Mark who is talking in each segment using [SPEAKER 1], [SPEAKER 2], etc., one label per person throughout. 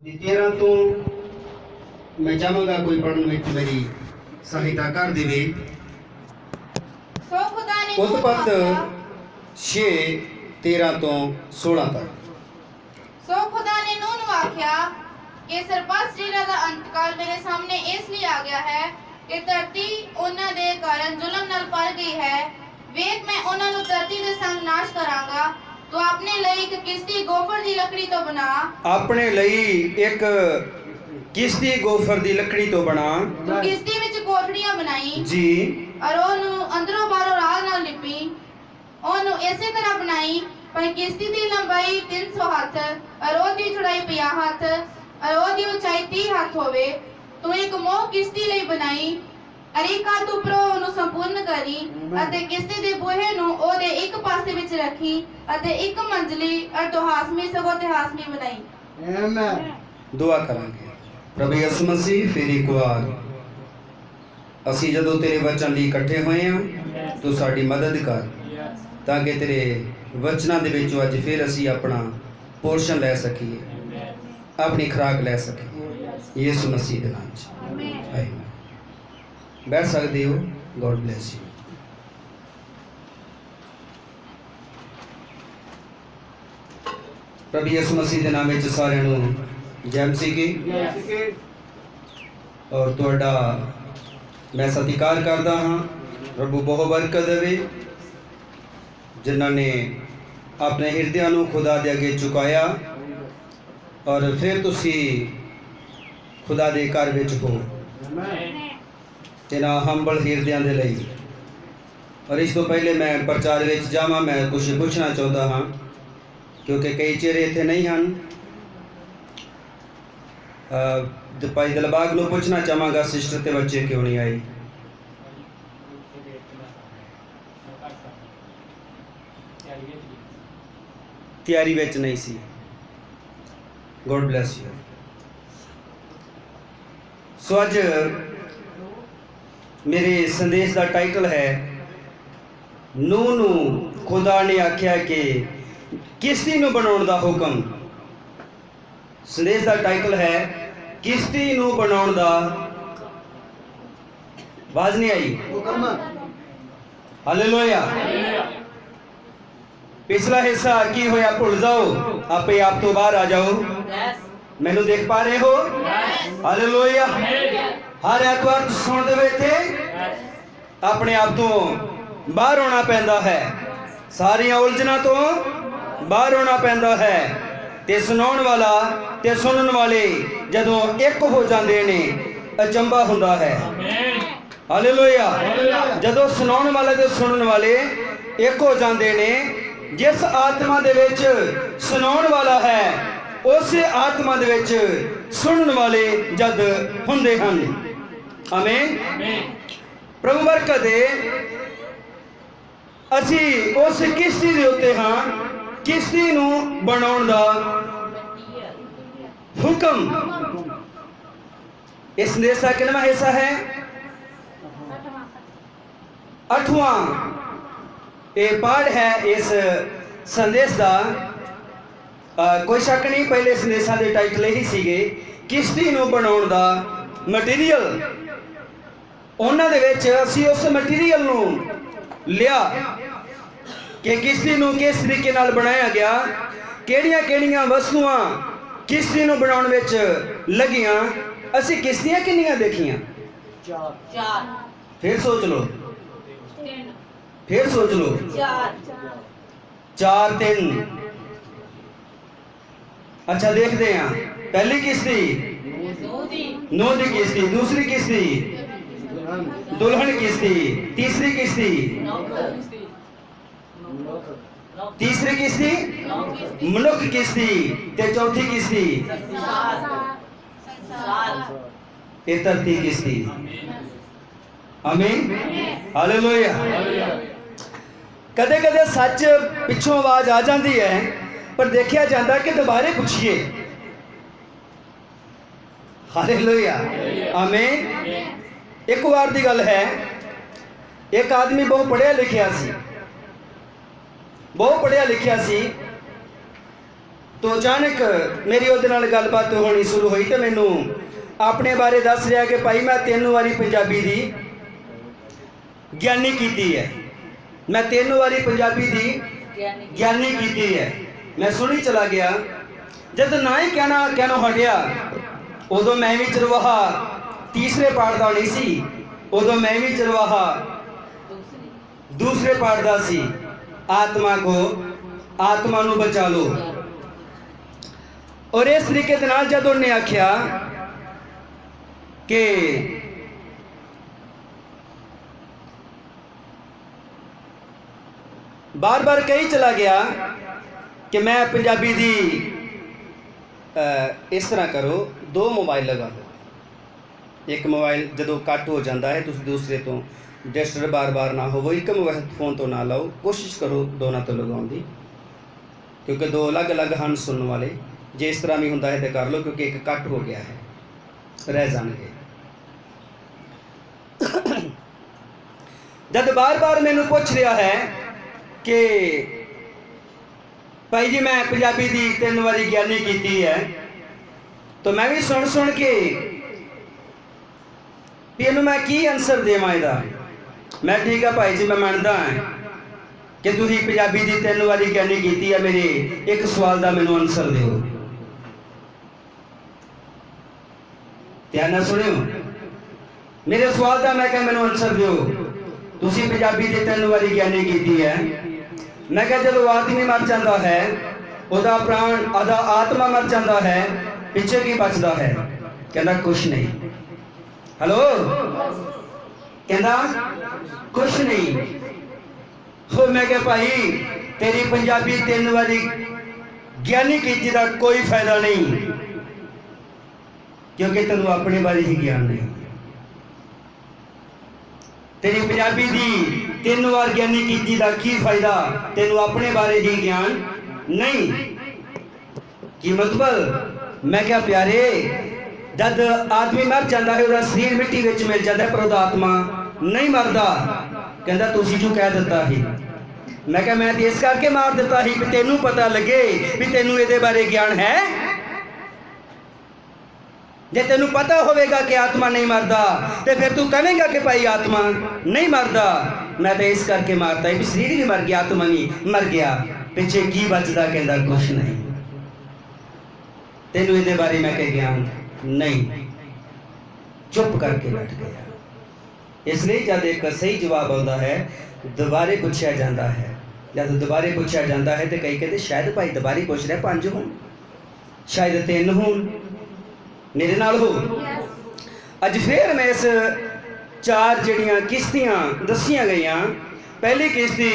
[SPEAKER 1] 13 तो मैं चाहांगा कोई पढ़ने में मेरी सहायता कर देवे। उत्पत्त 6:13 तो 16 तक।
[SPEAKER 2] सो खुदा ने नूह ਨੂੰ ਆਖਿਆ ਕਿ ਸਰਪਸ ਜਿਹੜਾ ਦਾ ਅੰਤਕਾਲ ਮੇਰੇ ਸਾਹਮਣੇ ਇਸ ਲਈ ਆ ਗਿਆ ਹੈ ਕਿ ਧਰਤੀ ਉਹਨਾਂ ਦੇ ਕਾਰਨ ਜ਼ੁਲਮ ਨਾਲ ਭਰ ਗਈ ਹੈ। ਵੇਖ ਮੈਂ ਉਹਨਾਂ ਨੂੰ ਧਰਤੀ ਦੇ ਸੰਗ ਨਾਸ਼ ਕਰਾਂਗਾ। ਤੂੰ ਆਪਣੇ ਲਈ ਇੱਕ ਕਿਸ਼ਤੀ ਗੋਫਰ ਦੀ ਲੱਕੜੀ ਤੋਂ ਬਣਾ।
[SPEAKER 1] ਆਪਣੇ ਲਈ ਇੱਕ ਕਿਸ਼ਤੀ ਗੋਫਰ ਦੀ ਲੱਕੜੀ ਤੋਂ ਬਣਾ।
[SPEAKER 2] ਤੂੰ ਕਿਸ਼ਤੀ ਵਿੱਚ ਕੋਠੜੀਆਂ ਬਣਾਈ
[SPEAKER 1] ਜੀ।
[SPEAKER 2] ਔਰ ਉਹਨੂੰ ਅੰਦਰੋਂ ਬਾਹਰੋਂ ਰਾਲ ਨਾਲ ਲਿਪੀ। ਉਹਨੂੰ ਇਸੇ ਤਰ੍ਹਾਂ ਬਣਾਈ पर किश्ती की लंबाई 300 हाथ और ओदी चौड़ाई 50 हाथ और ओदी ऊंचाई 30 हाथ होवे। तू एक मोह किश्ती ਲਈ बनाई और एक हाथ उपरों ਉਹਨੂੰ ਸੰਪੂਰਨ ਕਰੀ ਅਤੇ ਕਿਸ਼ਤੀ ਦੇ ਬੂਹੇ ਨੂੰ ਉਹਦੇ ਇੱਕ ਪਾਸੇ ਵਿੱਚ ਰੱਖੀ ਅਤੇ ਇੱਕ ਮੰਜ਼ਲੀ और ਦੋ ਹਾਸਮੀ ਸਗੋਂ ਤੇ ਹਾਸਮੀ ਬਣਾਈ।
[SPEAKER 1] ਆਮੀਨ। ਦੁਆ ਕਰਾਂਗੇ। ਪ੍ਰਭੂ ਯਿਸੂ ਮਸੀਹ ਫਿਰ ਇੱਕ ਵਾਰ ਅਸੀਂ ਜਦੋਂ ਤੇਰੇ ਵਚਨ ਲਈ ਇਕੱਠੇ ਹੋਏ ਹਾਂ ਤੂੰ ਸਾਡੀ ਮਦਦ ਕਰ ਤਾਂ ਕਿ ਤੇਰੇ वचना दे विचों अज फिर असी अपना पोर्शन लै सकीए अपनी खुराक लै सकीए यीशु मसीह के नाम च आमीन। बैठ सकते हो। God bless you. प्रभु यीशु मसीह के नाम च सारिਆਂ ਨੂੰ जय मसीह की। और तुहाडा मैं सत्कार करदा हां। प्रभु बहुत बरकत देवे जिन्होंने अपने हिरदियां नूं खुदा दे अगे चुकाया और फिर तुसी खुदा दे घर विच हो इन्हां हंबल हिरदियां दे लई। और इस तो पहले मैं प्रचार विच जावां मैं कुछ पूछना चाहता हाँ क्योंकि कई चेहरे इत्थे नहीं हैं। भाई दिलबाग नूं पूछना चाहांगा सिस्टर ते बच्चे क्यों नहीं आए। तैयारी विच नहीं सी। God bless you. सो अज मेरे संदेश का टाइटल है नूह नूं खुदा ने आख्या कि किश्ती नूं बनाउण दा हुक्म। संदेश का टाइटल है किश्ती नूं बनाउण दा। आवाज नहीं आई। हालेलुया। पिछला हिस्सा की होया भुल जाओ अपने आप तो बाहर आ जाओ। मैनू देख पा रहे हो। हालेलुया। हर ऐतवार सुनते हुए थे अपने आप तो बाहर होना पैंदा है। सारिया उलझना तो बाहर होना पैंदा है ते सुनाउण वाला ते सुनन वाले जदों एक हो जाते ने अचंभा हुंदा है। हालेलुया। जदों सुनाउण वाले ते सुनन वाले एक हो जाते ने जिस आत्मा दे विच सुनाउण वाला है उस आत्मा दे विच सुनन वाले जद हुंदे हन। आमीन। प्रभु बरकत दे। असी उस किश्ती दे उत्ते हां किश्ती नूं बनाउण दा हुक्म। इस संदेश का कितना हिस्सा है। 8वां ये पाठ है इस संदेश का। कोई शक नहीं पहले संदेशों के टाइटल ही सीगे किश्ती नूं बनाउण दा मटीरियल। उन्हां दे विच असीं उस मटीरियल नूं लिया कि किश्ती नूं किस तरीके नाल बनाया गया किहड़ियां-किहड़ियां वस्तुआं किश्ती नूं बनाउण विच लगियां। असीं किश्तियां किन्नियां देखियां। 4। फिर सोच लो। फिर सोच लो। 4 3। अच्छा देखते हैं। पहली किश्ती नूह दी किश्ती। दूसरी किश्ती दुल्हन किश्ती। तीसरी किश्ती तीसरी किश्ती मनुख किश्ती ते चौथी किश्ती ये धरती किश्ती। आमीन। हालेलुया। कदे कदे सच पिछों आवाज आ जाती है पर देखा जाता कि दोबारे पूछिए। हालेलुया। आमीन। एक बार की गल है एक आदमी बहुत पढ़िया लिखिया सी। बहुत पढ़िया लिखिया सी तो अचानक मेरी ਉਹਦੇ ਨਾਲ ਗੱਲਬਾਤ ਹੋਣੀ ਸ਼ੁਰੂ ਹੋਈ ਤੇ ਮੈਨੂੰ ਆਪਣੇ ਬਾਰੇ ਦੱਸ ਰਿਹਾ ਕਿ ਭਾਈ ਮੈਂ 3 ਵਾਰੀ ਪੰਜਾਬੀ ਦੀ ਗਿਆਨੀ ਕੀਤੀ ਹੈ। मैं 3 ਵਾਰੀ ਪੰਜਾਬੀ ਦੀ ਗਿਆਨੀ ਕੀਤੀ ਹੈ। मैं सुनी चला गया। जब ना ही कहना हटिया उदों मैं भी चरवाहा तीसरे पाठ का नहीं सी, उदों मैं भी चरवाहा दूसरे पाठ का सी। आत्मा नू बचा लो। और इस तरीके के नाल जब उन्हें आख्या कि बार बार कही चला गया कि मैं पंजाबी दी इस तरह करो 2 मोबाइल लगा लो। एक मोबाइल जदों कट हो जाता है तो दूसरे तो डिस्टर्ब बार बार ना हो, एक मोबाइल फोन तो ना लाओ, कोशिश करो दोनों तो लगाने की, क्योंकि 2 अलग अलग हैं सुनने वाले। जे इस तरह भी होंदा है तो कर लो, क्योंकि एक कट हो गया है, रह जाएंगे। जब बार बार मैनू पूछ रहा है कि भाई जी मैं पंजाबी दी 3 वारी ज्ञानी की है, तो मैं भी सुन के इनू मैं की आंसर देवां इहदा। मैं ठीक है भाई जी, मैं मानता कि तुसीं पंजाबी दी 3 वारी ज्ञानी की है, मेरे एक सवाल का मैनू आंसर दिओ। ध्यान नाल सुनिओ, मेरे सवाल का मैं क्या मैनू आंसर दिओ। तुसीं पंजाबी दी 3 वारी ज्ञानी की है। मैं क्या जब आदमी मर जाता है, उदा प्राण आदा आत्मा मर जाता है, पिछे की बचता है? कहता कुछ नहीं। हेलो, कहता कुछ नहीं। हो मैं क्या भाई तेरी पंजाबी 3 वारी ज्ञानी की का कोई फायदा नहीं, क्योंकि तेनू अपने बारे ही ज्ञान नहीं। तेरी पंजाबी दी 3 बार ज्ञानी की का की फायदा, तेनू अपने बारे ही ज्ञान नहीं। की मतलब? मैं क्या प्यारे, जब आदमी मर जाता है उसका शरीर मिट्टी विच मिल जाता है, पर उसका आत्मा नहीं मरदा। कहता तुसीं जो कह दिता ही। मैं क्या मैं तो इस करके मार दिता ही भी तेनू पता लगे भी तेनू इहदे बारे ज्ञान है। जे तेनू पता होवेगा कि आत्मा नहीं मरदा तो फिर तू कहेगा कि भाई आत्मा नहीं मरदा। मैं तो इस करके मारता है भी शरीर भी मर गया, आत्मा भी मर गया, पिछे की बचदा? कहता कुछ नहीं। तेनू इहदे बारे मैं कह ज्ञान नहीं। चुप करके बैठ गया। इसलिए जब एक सही जवाब आता है दोबारे पूछा जाता है, जब दोबारे पूछा जाता है तो कई कहते शायद भाई दोबारे पूछ रहे 5 हो, शायद 3 हो। मेरे नाल हो। अज फिर मैं इस 4 जड़ियाँ किश्तियाँ दसियाँ गई। पहली किश्ती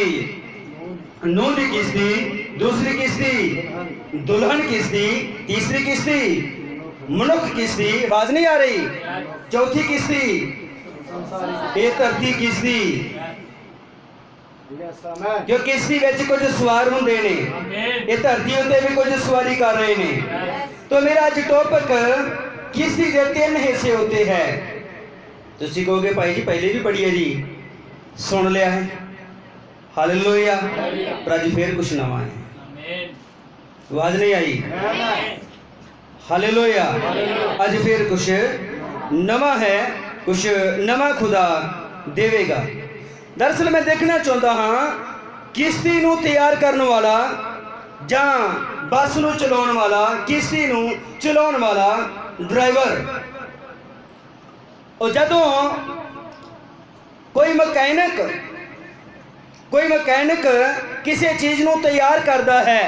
[SPEAKER 1] नूह की किश्ती, दूसरी किश्ती दुल्हन किश्ती, तीसरी किश्ती मनुख किश्ती, आवाज नहीं आ रही, चौथी किश्ती ये धरती किश्ती। जो किश्ती विच कुछ सवार होंदे ने, ये धरती उत्ते भी कुछ सवारी कर रहे हैं। तो मेरा अज टॉपिक किश्ती के 3 हिस्से होते हैं। तुसीं कहोगे भाई जी पहले भी पढ़ी है जी, सुन लिया है, हालेलुया। पर अज फिर कुछ नवा है। आवाज नहीं आई, हालेलुया। अज फिर कुछ नवा है, कुछ नवा खुदा देवेगा। दरअसल मैं देखना चाहता हाँ किश्ती नू तैयार करने वाला जां बस नू चलाउण वाला, किश्ती नू चलाउण वाला ड्राइवर। और जदों कोई मकैनिक किसी चीज़ नू तैयार करता है,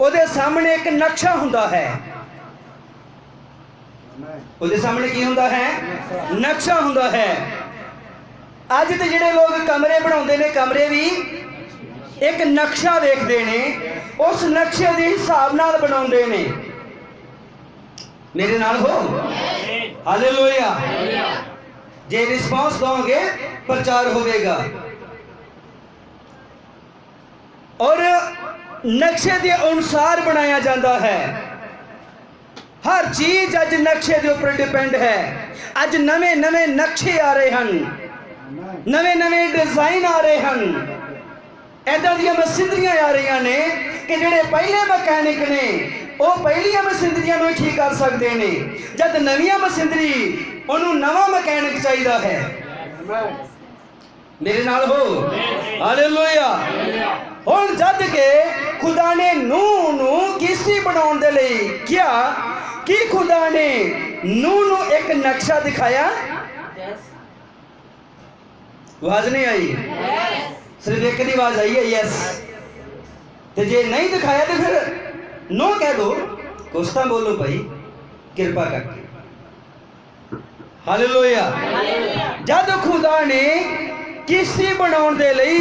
[SPEAKER 1] उहदे सामने एक नक्शा हुंदा है। उहदे सामने की हुंदा है? नक्शा हुंदा है। अज तो जिहड़े लोग कमरे बनाउंदे ने, कमरे भी एक नक्शा देखते ने, उस नक्शे के हिसाब नाल बनाउंदे ने। मेरे नाल हो, हालेलुया। जे रिस्पॉन्स दोगे प्रचार होगा। और नक्शे के अनुसार बनाया जाता है। हर चीज अज नक्शे के ऊपर डिपेंड है। अज नवे नवे नक्शे आ रहे हैं, नवे नवे डिजाइन आ रहे हैं। ऐदां दियां मशीनरियां आ रही ने कि जिहड़े पहले मकैनिक ने वो पहलियां मशीनरियां नूं ठीक कर सकते हैं, जद नवीं मशीनरी उन्होंने नवा मकैनिक चाहिए है। मेरे नाल हो हालेलुया। हुण जद के खुदा ने नूह नूं किश्ती बनाउण दे लई क्या कि खुदा ने नूह नूं एक नक्शा दिखाया? आवाज नहीं आई? सिर्फ एक दी आवाज आई है यस। ते जे नहीं दिखाया तो फिर नो कह दो, कुछ तो बोलो भाई कृपा करके। हालेलुया। जद खुदा ने किश्ती बनाउण दे लई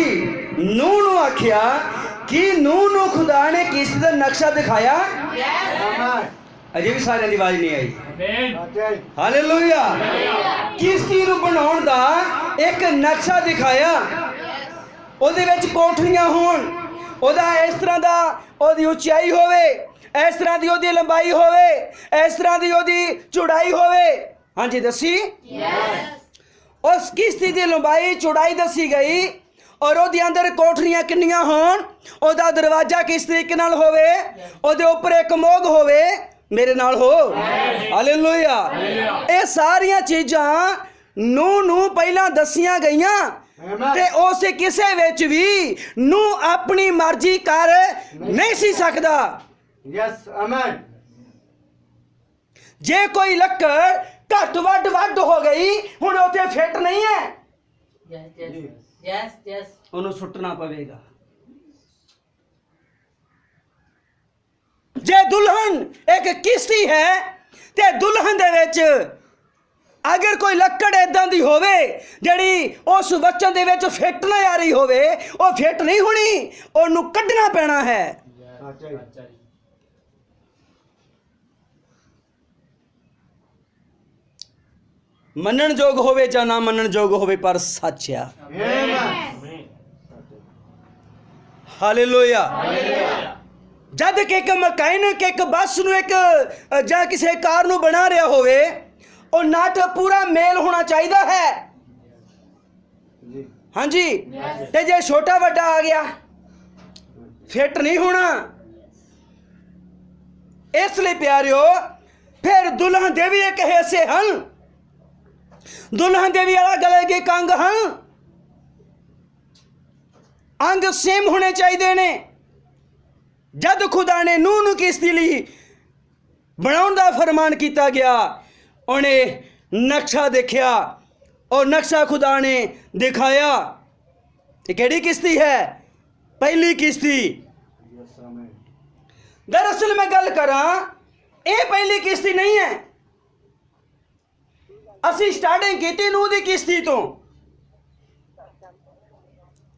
[SPEAKER 1] नूह नूं आखिया कि नूह नूं खुदा ने किश्ती दा नक्शा दिखाया? अजे भी सारे दी आवाज नहीं आई। हालेलुया। किश्ती नूं बनाउण दा एक नक्शा दिखाया, ओदे विच कोठरियां होण, ओदा इस तरह दा ओदी उचाई होवे, इस तरह दी ओदी लंबाई होवे, इस तरह दी ओदी चौड़ाई होवे। हाँ जी दसी उस किश्ती दी लंबाई चौड़ाई दसी गई और ओदे अंदर कोठरियां किन्नियां होण, ओदा दरवाजा किस तरीके नाल होवे, ओदे ऊपर एक मोग होवे। मेरे नाल हो हालेलुया। ये सारियां चीज़ां नूह नूं पहला दसियां गईयां ते उस किसे विच भी नूह अपनी मर्जी कर नहीं सी सकदा।
[SPEAKER 3] यस आमीन।
[SPEAKER 1] जे कोई लक्कड़ घट वड हो गई हुण उत्थे फिट नहीं है, उन्होंने सुटना पवेगा। जे दुल्हन एक किश्ती है ते दुल्हन दे विच अगर कोई लक्कड़ इदां दी होवे जड़ी उस बच्चन दे विच फिट ना आ रही होवे, वो फिट नहीं होनी, ओनू कढ़ना पैना है। मनन जोग होवे या ना मनन जोग होवे पर सच आ। हालेलुया। जद कि एक मकैनिक एक बस नूं एक जां किसी कार नूं बना रहा होवे, और नट पूरा मेल होना चाहिए है। हाँ जी। ते जे छोटा वड्डा आ गया फिट नहीं होना। इसलिए प्यारियो फिर दुल्हन दे भी एक हिस्से हैं, दुल्हन दे भी अलग अलग एक अंग हैं, अंग सेम होने चाहिए ने। जद खुदा ने नूह नूं किश्ती लई बनाउण दा फरमान किया गया, उन्हें नक्शा देखा और नक्शा खुदा ने दिखाया। ये केड़ी किश्ती है? पहली किश्ती। दरअसल मैं गल करा, ये पहली किश्ती नहीं है। असी स्टार्टिंग की नूह दी किश्ती तो,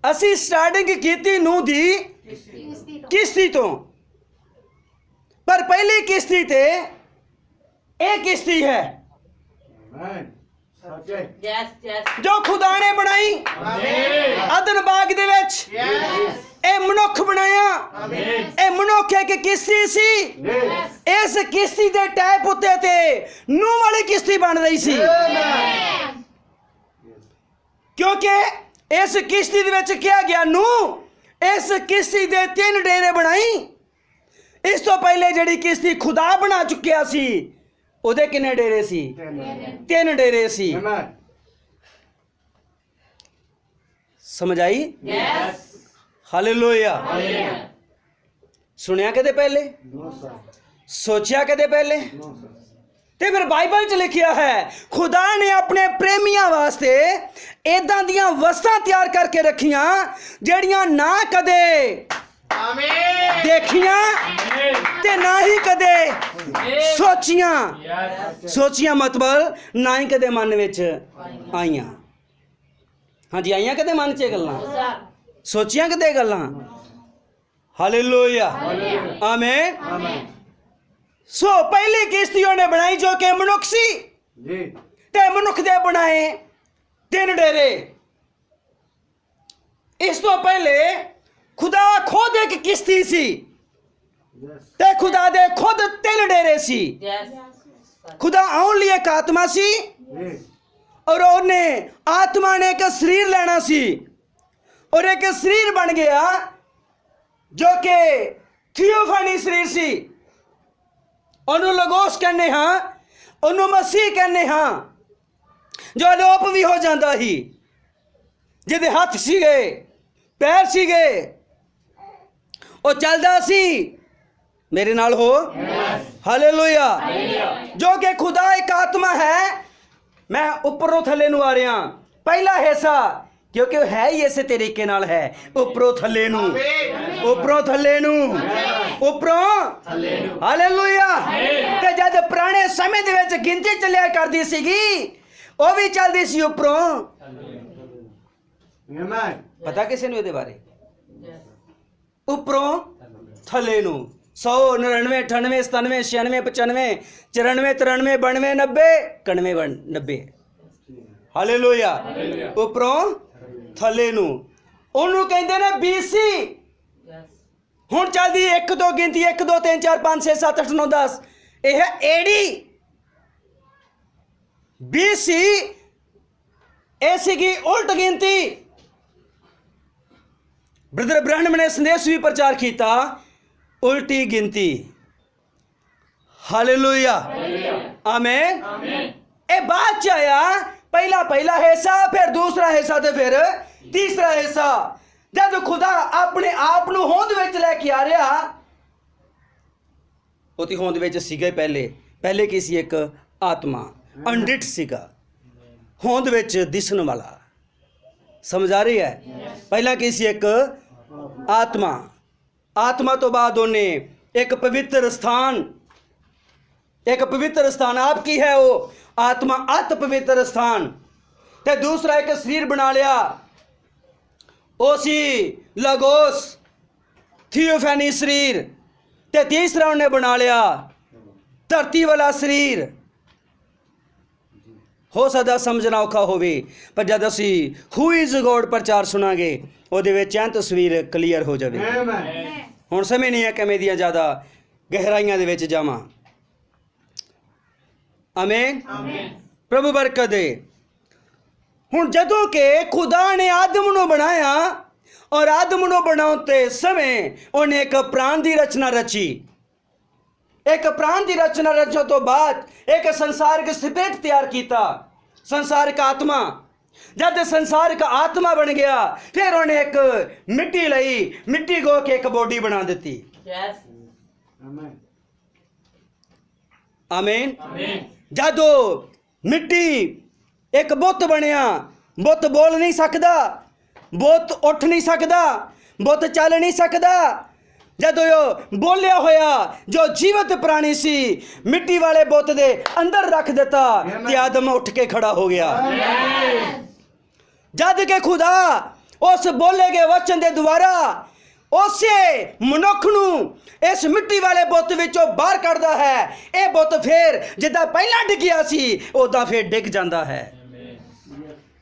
[SPEAKER 1] असी स्टार्टिंग की नूह दी किश्ती तो, पर पहली किश्ती ते एक किश्ती है जो खुदा ने बनाई अदन बाग दे विच। ए मनुख बनाया, ए मनुख एक किश्ती सी। इस किश्ती दे टैप उत्ते ते नूह वाली किश्ती बन रही सी, क्योंकि इस किश्ती दे विच क्या गया, नूह इस किश्ती दे 3 डेरे बनाई। इस तो पहले जड़ी किश्ती खुदा बना चुकिया सी, उहदे किन्ने डेरे सी? 3 डेरे सी। समझ आई? हालेलुया। सुनिया कदे पहले? सोचिया कदे पहले? ते फिर बाइबल च लिखिया है खुदा ने अपने प्रेमियों वास्ते इदां दियां वस्तां तैयार करके रखियां जड़ियां ना कदे देखियां ते ना ही कदे सोचियां। सोचियां मतलब ना ही कदे मन विच आईयां। हाँ जी, आईयां कदे मन च गल्लां, सोचियां कदे गल्लां। हालेलुया आमीन। सो पहली किश्ती उन्हें बनाई जो कि मनुख सी, ते मनुख दे बनाए 3 डेरे। इस तो पहले खुदा खुद एक किश्ती सी ते खुदा दे खुद 3 डेरे सी। खुदा आउण लिए एक आत्मा सी और उन्हें आत्मा ने एक शरीर लेना सी। और एक शरीर बन गया जो कि थियोफनी शरीर सी। ਉਹਨੂੰ ਲਗੋਸ ਕਹਿੰਦੇ ਹਾਂ, ਉਹਨੂੰ ਮਸੀਹ ਕਹਿੰਦੇ ਹਾਂ, ਜੋ ਅਲੋਪ ਵੀ ਹੋ ਜਾਂਦਾ ਸੀ, ਜਿਹਦੇ ਹੱਥ ਸੀਗੇ, ਪੈਰ ਸੀਗੇ, ਉਹ ਚੱਲਦਾ ਸੀ। ਮੇਰੇ ਨਾਲ ਹੋ ਹਾਲੇਲੂਇਆ। ਜੋ ਕਿ ਖੁਦਾ ਇੱਕ ਆਤਮਾ ਹੈ। मैं उपरों थले नू आ रहा, पहला हिस्सा क्योंकि है ही इस तरीके नाल है, उपरों थले नू, उपरों थले नू, उपरों हालेलुया। ते जद पुराने समय दे विच गिनती चलिया करदी सीगी, ओ भी चलदी सी उपरों। पता किसे नू इहदे बारे? उपरों थले नू 100 99 98 97 96 95 94 93 92 91 90। ਹਾਲੇਲੂਇਆ। ਉਪਰੋਂ ਥੱਲੇ ਨੂੰ ਉਹਨੂੰ ਕਹਿੰਦੇ ਨੇ BC। ਹੁਣ ਚੱਲਦੀ 1 2 ਗਿਣਤੀ 1 2 3 4 5 6 7 8 9 10, ਇਹ ਹੈ AD। BC ਇਹ ਸੀਗੀ ਉਲਟ ਗਿਣਤੀ। ਬ੍ਰਦਰ ਬ੍ਰਹਨਮ ਨੇ ਸੰਦੇਸ਼ ਵੀ ਪ੍ਰਚਾਰ ਕੀਤਾ, उल्टी गिनती। हालेलुया आमीन। ए बाद च आया पहला हिस्सा, फिर दूसरा हिस्सा, ते फिर तीसरा हिस्सा। जब खुदा अपने आप नू होंद विच लेके आ रहा, उती होंद विच सीगे पहले की सी एक आत्मा, अनडिट सीगा, होंद विच दिसन वाला। समझ आ रही है? पहला की सी एक आत्मा, आत्मा तो बाद उन्हें एक पवित्र स्थान आपकी है वो आत्मा, अत पवित्र स्थान। ते दूसरा एक शरीर बना लिया, ओसी लगोस थियोफैनी शरीर। ते तीसरा उन्हें बना लिया धरती वाला शरीर। हो सकता समझना औखा होवे, पर जब असी हू इज गॉड प्रचार सुनांगे ਉਹਦੇ ਵਿੱਚ ਐਂ ਤਸਵੀਰ ਕਲੀਅਰ ਹੋ ਜਾਵੇ। ਹੁਣ ਸਮੇਂ ਨਹੀਂ ਹੈ ਕਿ ਮੈਂ ਦੀਆਂ ਜ਼ਿਆਦਾ ਗਹਿਰਾਈਆਂ ਦੇ ਵਿੱਚ ਜਾਵਾਂ। ਆਮੀਨ। ਪ੍ਰਭੂ ਬਰਕਤ ਦੇ। ਹੁਣ ਜਦੋਂ ਕਿ ਖੁਦਾ ਨੇ ਆਦਮ ਨੂੰ ਬਣਾਇਆ, ਔਰ ਆਦਮ ਨੂੰ ਬਣਾਉਣ ਤੇ ਸਮੇਂ ਉਹਨੇ ਇੱਕ ਪ੍ਰਾਣ ਦੀ ਰਚਨਾ ਰਚੀ। ਇੱਕ ਪ੍ਰਾਣ ਦੀ ਰਚਨਾ ਰਚਣ ਤੋਂ ਬਾਅਦ ਇੱਕ ਸੰਸਾਰਿਕ ਸਪਿਰਿਟ ਤਿਆਰ ਕੀਤਾ, ਸੰਸਾਰਿਕ ਆਤਮਾ। जब संसारिक आत्मा बन गया, फिर उन्हें एक मिट्टी लाई, मिट्टी को के एक बॉडी बना देती। आमीन। जदो मिट्टी एक बुत बनया, बुत बोल नहीं सकता, बुत उठ नहीं सकता, बुत चल नहीं सकता। जदों यो बोलिया होया, जो जीवित प्राणी सी मिट्टी वाले बुत दे अंदर रख देता, ते आदम उठ के खड़ा हो गया। जद के खुदा उस बोले गए वचन के द्वारा उसे मनुख नू इस मिट्टी वाले बुत विचों बाहर कढ़दा है, ये बुत फिर जिद्दां पहला डिगिया सी उदां फिर डिग जांदा है।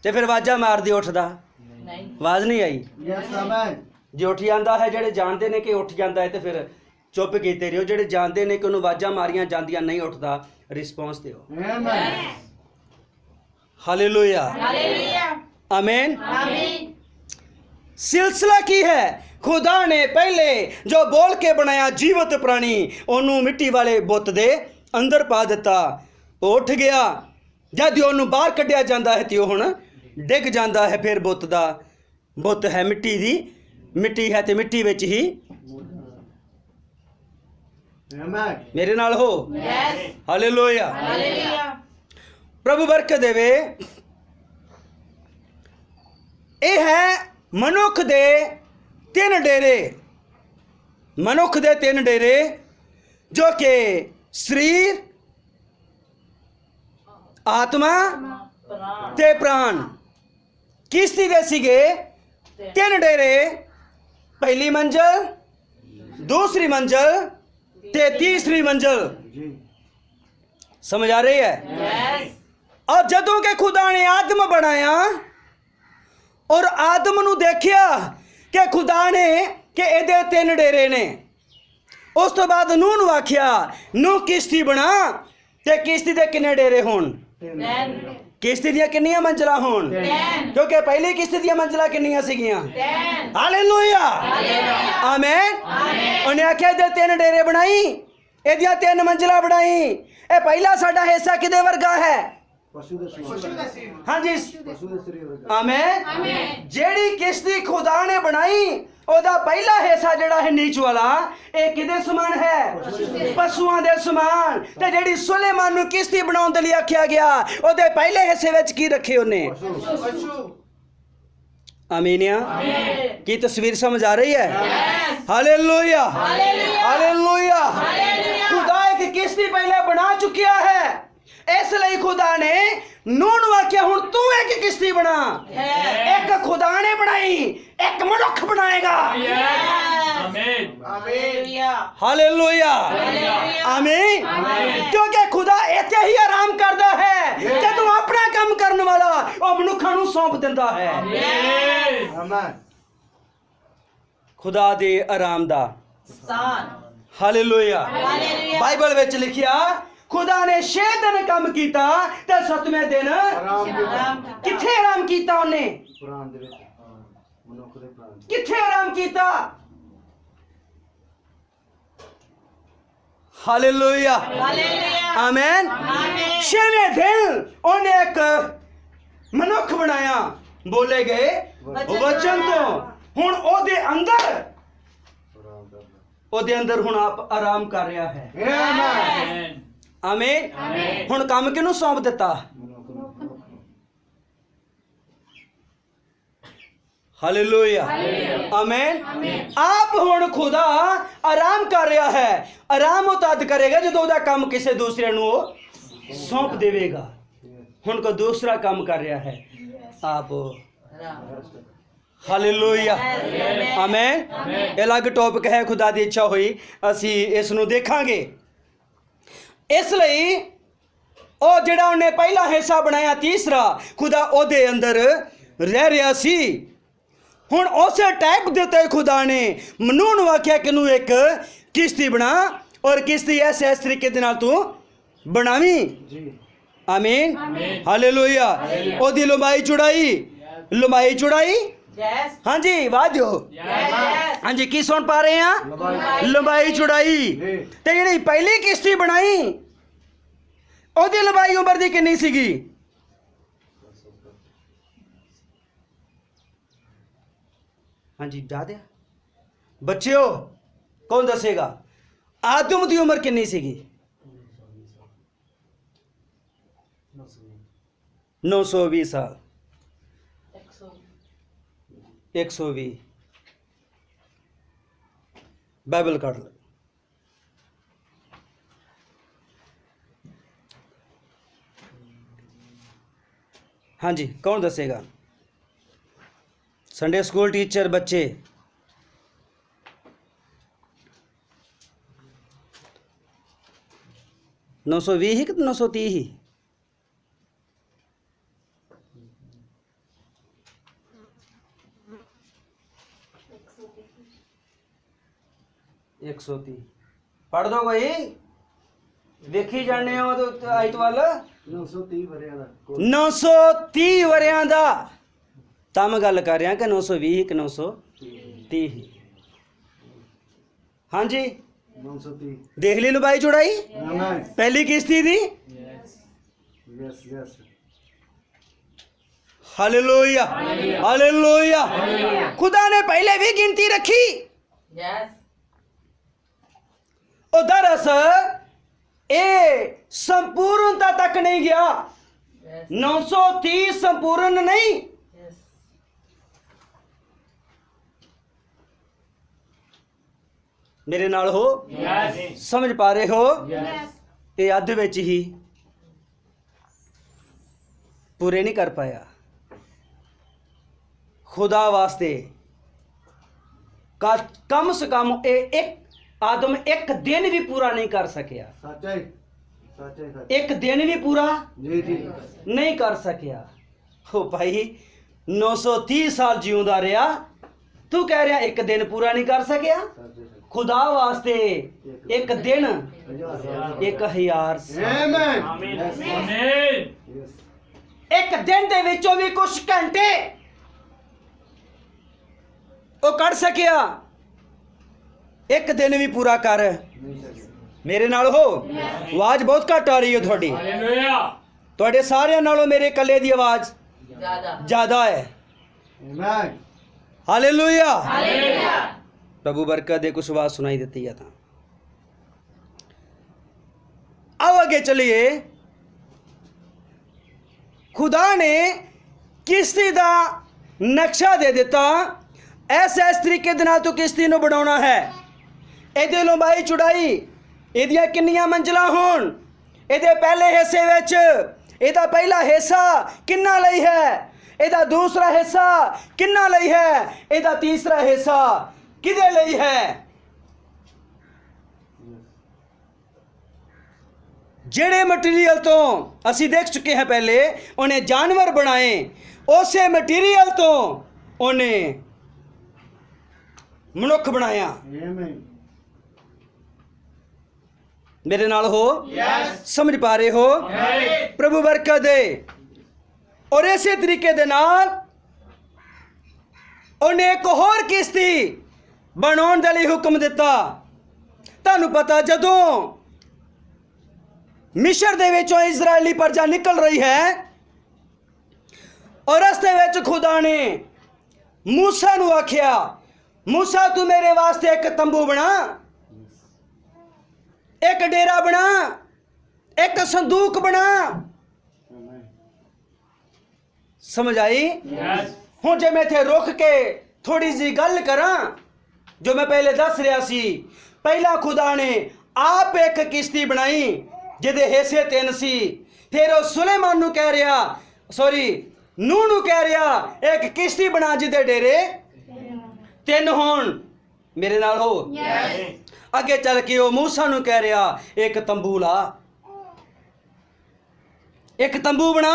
[SPEAKER 1] ते फिर आवाज़ां मारदी उठदा, आवाज़ नहीं आई। जे उठ जाता है, जेडे जानते ने कि उठ जाता है, तो फिर चुप कीते रहो। जेडे जानते ने कि उन्होंने आवाज़ां मारियां जांदियां नहीं उठदा, रिस्पॉन्स दिओ। हालेलुया आमीन। सिलसिला की है, खुदा ने पहले जो बोल के बनाया जीवित प्राणी, उन्होंने मिट्टी वाले बुत दे अंदर पा दिता, उठ गया। जब उन्होंने बाहर कढ़िया जाता है तो हुण डिग जाता है। फिर बुत है मिट्टी दी, मिट्टी है तो मिट्टी विच ही। मेरे नाल हो हालेलुया। प्रभु बरकत देवे। ਇਹ ਹੈ ਮਨੁੱਖ ਦੇ 3 ਡੇਰੇ, ਮਨੁੱਖ ਦੇ 3 ਡੇਰੇ, ਜੋ ਕਿ ਸਰੀਰ, ਆਤਮਾ ਤੇ ਪ੍ਰਾਣ। ਕਿਸ਼ਤੀ ਦੇ ਸੀਗੇ 3 ਡੇਰੇ, ਪਹਿਲੀ ਮੰਜ਼ਲ, दूसरी मंजिल ते तीसरी मंजिल। समझ आ रही है? और जदों के खुदा ने आदम बनाया और आदम नू देखिया कि खुदा ने कि इहदे 3 डेरे ने, उस तो बाद नूह नू आखिया नूह किश्ती बना ते किश्ती दे किन्ने डेरे होण? ਕਿਸ਼ਤੀ ਦੀਆਂ ਕਿੰਨੀਆਂ ਮੰਜ਼ਿਲਾਂ ਹੋਣ? ਕਿਉਂਕਿ ਪਹਿਲੀ ਕਿਸ਼ਤੀ ਦੀਆਂ ਮੰਜ਼ਿਲਾਂ ਕਿੰਨੀਆਂ ਸੀਗੀਆਂ? Hallelujah, amen. ਉਹਨੇ ਆਖਿਆ ਜੇ 3 ਡੇਰੇ ਬਣਾਈ, ਇਹਦੀਆਂ 3 ਮੰਜ਼ਿਲਾਂ ਬਣਾਈ। ਇਹ ਪਹਿਲਾ ਸਾਡਾ ਹਿੱਸਾ ਕਿਹਦੇ ਵਰਗਾ ਹੈ? ਹਾਂਜੀ, ਆਮੇਨ। ਜਿਹੜੀ ਕਿਸ਼ਤੀ ਖੁਦਾ ਨੇ ਬਣਾਈ ਉਹਦਾ ਪਹਿਲਾ ਹਿੱਸਾ ਜਿਹੜਾ ਹੈ ਨੀਚ ਵਾਲਾ, ਇਹ ਕਿਹਦੇ ਸਮਾਨ ਹੈ? ਪਸ਼ੂਆਂ ਦੇ ਸਮਾਨ। ਤੇ ਜਿਹੜੀ ਸੁਲੇਮਾਨ ਨੂੰ ਕਿਸ਼ਤੀ ਬਣਾਉਣ ਦੇ ਲਈ ਆਖਿਆ ਗਿਆ, ਉਹਦੇ ਪਹਿਲੇ ਹਿੱਸੇ ਵਿੱਚ ਕੀ ਰੱਖੇ ਉਹਨੇ? ਆਮੀਨਿਆ। ਕੀ ਤਸਵੀਰ ਸਮਝ ਆ ਰਹੀ ਹੈ? Hallelujah, hallelujah. खुदा एक किश्ती पहले बना चुकिया है, इसलिए खुदा ने नूह नूं आख्या हुण तू एक किश्ती बना। एक खुदा ने बनाई, एक मनुख बनाएगा। हालेलुया, आमीन। क्योंकि खुदा इत्थे ही आराम करता है जदों अपना काम करने वाला वो मनुखा नूं सौंप दिंदा है। खुदा दे आराम दा हालेलुया। बाइबल विच लिखिया खुदा ने 6 दिन काम कीता ते 7वें दिन किथे आराम कीता? उन्हें किथे आराम कीता? हालेलुया, आमीन। 6वें दिन उन्हें एक मनुख बनाया, बोले गए वचन तो हुण ओदे अंदर हुण आप आराम कर रहा है। आमीन। हुण काम किनू सौंप दिता? हालेलुया, आमीन। आप हुण खुदा आराम कर रहा है। आराम वो तद करेगा जो ओदा काम किसी दूसरे नू सौंप देवेगा। हुण को दूसरा काम कर रहा है आप। हालेलुया, आमीन। अलग टॉपिक है, खुदा दी इच्छा हुई असी इस नू देखांगे। इसलिए ओ जिहड़ा उन्हें पहला हिस्सा बनाया, तीसरा खुदा ओदे अंदर रह रहा सी। हुण उस टाइप दे उत्ते खुदा ने नूह नूं आख्या कि नूं एक किश्ती बना और किश्ती ऐसे इस तरीके दे नाल तू बनावी। आमीन, हालेलुया। ओदी लंबाई चौड़ाई हाँ जी, वाजो हाँ जी, की सुन पा रहे हैं? लंबाई चौड़ाई। ते जिहड़ी पहली किश्ती बनाई ओदी लंबाई उम्र दी कितनी सीगी? हाँ जी, दा दिया बच्चियों, कौन दसेगा? आदम दी उम्र कितनी सीगी? 920 साल। 120 बाइबल काट लो। हाँ जी, कौन दसेगा? संडे स्कूल टीचर, बच्चे। नौ सौ 20 ही कि 930 ही? एक 130 पढ़ दो कोई, देखी जाने हो तो आयत वाला 930 वरियां दा। तां मैं गल कर रहा कि 920 कि 930। हाँ जी,
[SPEAKER 3] 930।
[SPEAKER 1] देख ली लंबाई चौड़ाई पहली किश्ती दी। Hallelujah, hallelujah. खुदा ने पहले भी गिनती रखी। और दरअसल ये संपूर्णता तक नहीं गया। 930 संपूर्ण नहीं। मेरे नाल हो? समझ पा रहे हो? ये अध विच ही पूरे नहीं कर पाया। खुदा वास्ते कम से कम एक आदम एक दिन भी पूरा नहीं कर सकिया। एक दिन भी पूरा नहीं कर सकिया। हो भाई 930 साल जीवदा रहा, तू कह रहा एक दिन पूरा नहीं कर सकिया। खुदा वास्ते एक दिन 1000 ਇੱਕ ਦਿਨ ਦੇ ਵਿੱਚੋਂ ਵੀ ਕੁਝ ਘੰਟੇ ਉਹ ਕੱਢ ਸਕਿਆ। ਇੱਕ ਦਿਨ ਵੀ ਪੂਰਾ ਕਰ। ਮੇਰੇ ਨਾਲ ਹੋ। ਆਵਾਜ਼ ਬਹੁਤ ਘੱਟ ਆ ਰਹੀ ਹੈ ਤੁਹਾਡੀ। ਤੁਹਾਡੇ ਸਾਰਿਆਂ ਨਾਲੋਂ ਮੇਰੇ ਇਕੱਲੇ ਦੀ ਆਵਾਜ਼ ਜ਼ਿਆਦਾ ਹੈ।
[SPEAKER 3] Amen.
[SPEAKER 1] हालेलुया। प्रभु बरकत दे। कुछ आवाज सुनाई देती है। अब आगे चलिए। खुदा ने किश्ती दा नक्शा दे दिता। ऐसा इस तरीके दे नाल तो किश्ती नूं बनाउणा है। ਇਹਦੀ ਲੰਬਾਈ ਚੌੜਾਈ ਇਹਦੀਆਂ ਕਿੰਨੀਆਂ ਮੰਜ਼ਲਾਂ ਹੋਣ। ਇਹਦੇ ਪਹਿਲੇ ਹਿੱਸੇ ਵਿੱਚ ਇਹਦਾ ਪਹਿਲਾ ਹਿੱਸਾ ਕਿੰਨਾ ਲਈ ਹੈ। ਇਹਦਾ ਦੂਸਰਾ ਹਿੱਸਾ ਕਿੰਨਾ ਲਈ ਹੈ। ਇਹਦਾ ਤੀਸਰਾ ਹਿੱਸਾ ਕਿਹਦੇ ਲਈ ਹੈ। ਜਿਹੜੇ ਮਟੀਰੀਅਲ ਤੋਂ ਅਸੀਂ ਦੇਖ ਚੁੱਕੇ ਹਾਂ ਪਹਿਲੇ ਉਹਨੇ ਜਾਨਵਰ ਬਣਾਏ। ਉਸੇ ਮਟੀਰੀਅਲ ਤੋਂ ਉਹਨੇ ਮਨੁੱਖ ਬਣਾਇਆ।
[SPEAKER 3] Amen.
[SPEAKER 1] मेरे नाल हो। समझ पा रहे हो। प्रभु बरकत दे। और इसे तरीके दे नाल उन्हें एक होर किश्ती बनाउण दे लई हुक्म दिता। तुहानू पता जदों मिस्र दे विचों इजरायली प्रजा निकल रही है और रस्ते विच खुदा ने मूसा नू आख्या, मूसा तू मेरे वास्ते एक तंबू बना, एक डेरा बना, एक संदूक बना।
[SPEAKER 3] Amen.
[SPEAKER 1] समझ आई। हुण जे मैं इत्थे रुक के थोड़ी जी गल करां जो मैं पहले दस रहा सी। पहला खुदा ने आप एक किश्ती बनाई जिहदे हिस्से 3 सी। फिर वो सुलेमान नू कह रहा, सॉरी नूह नू कह रहा एक किश्ती बना जिहदे डेरे 3 होण। मेरे नाल हो। अगे चल के वो मूसा नू कह रहा एक तंबू ला, एक तंबू बना।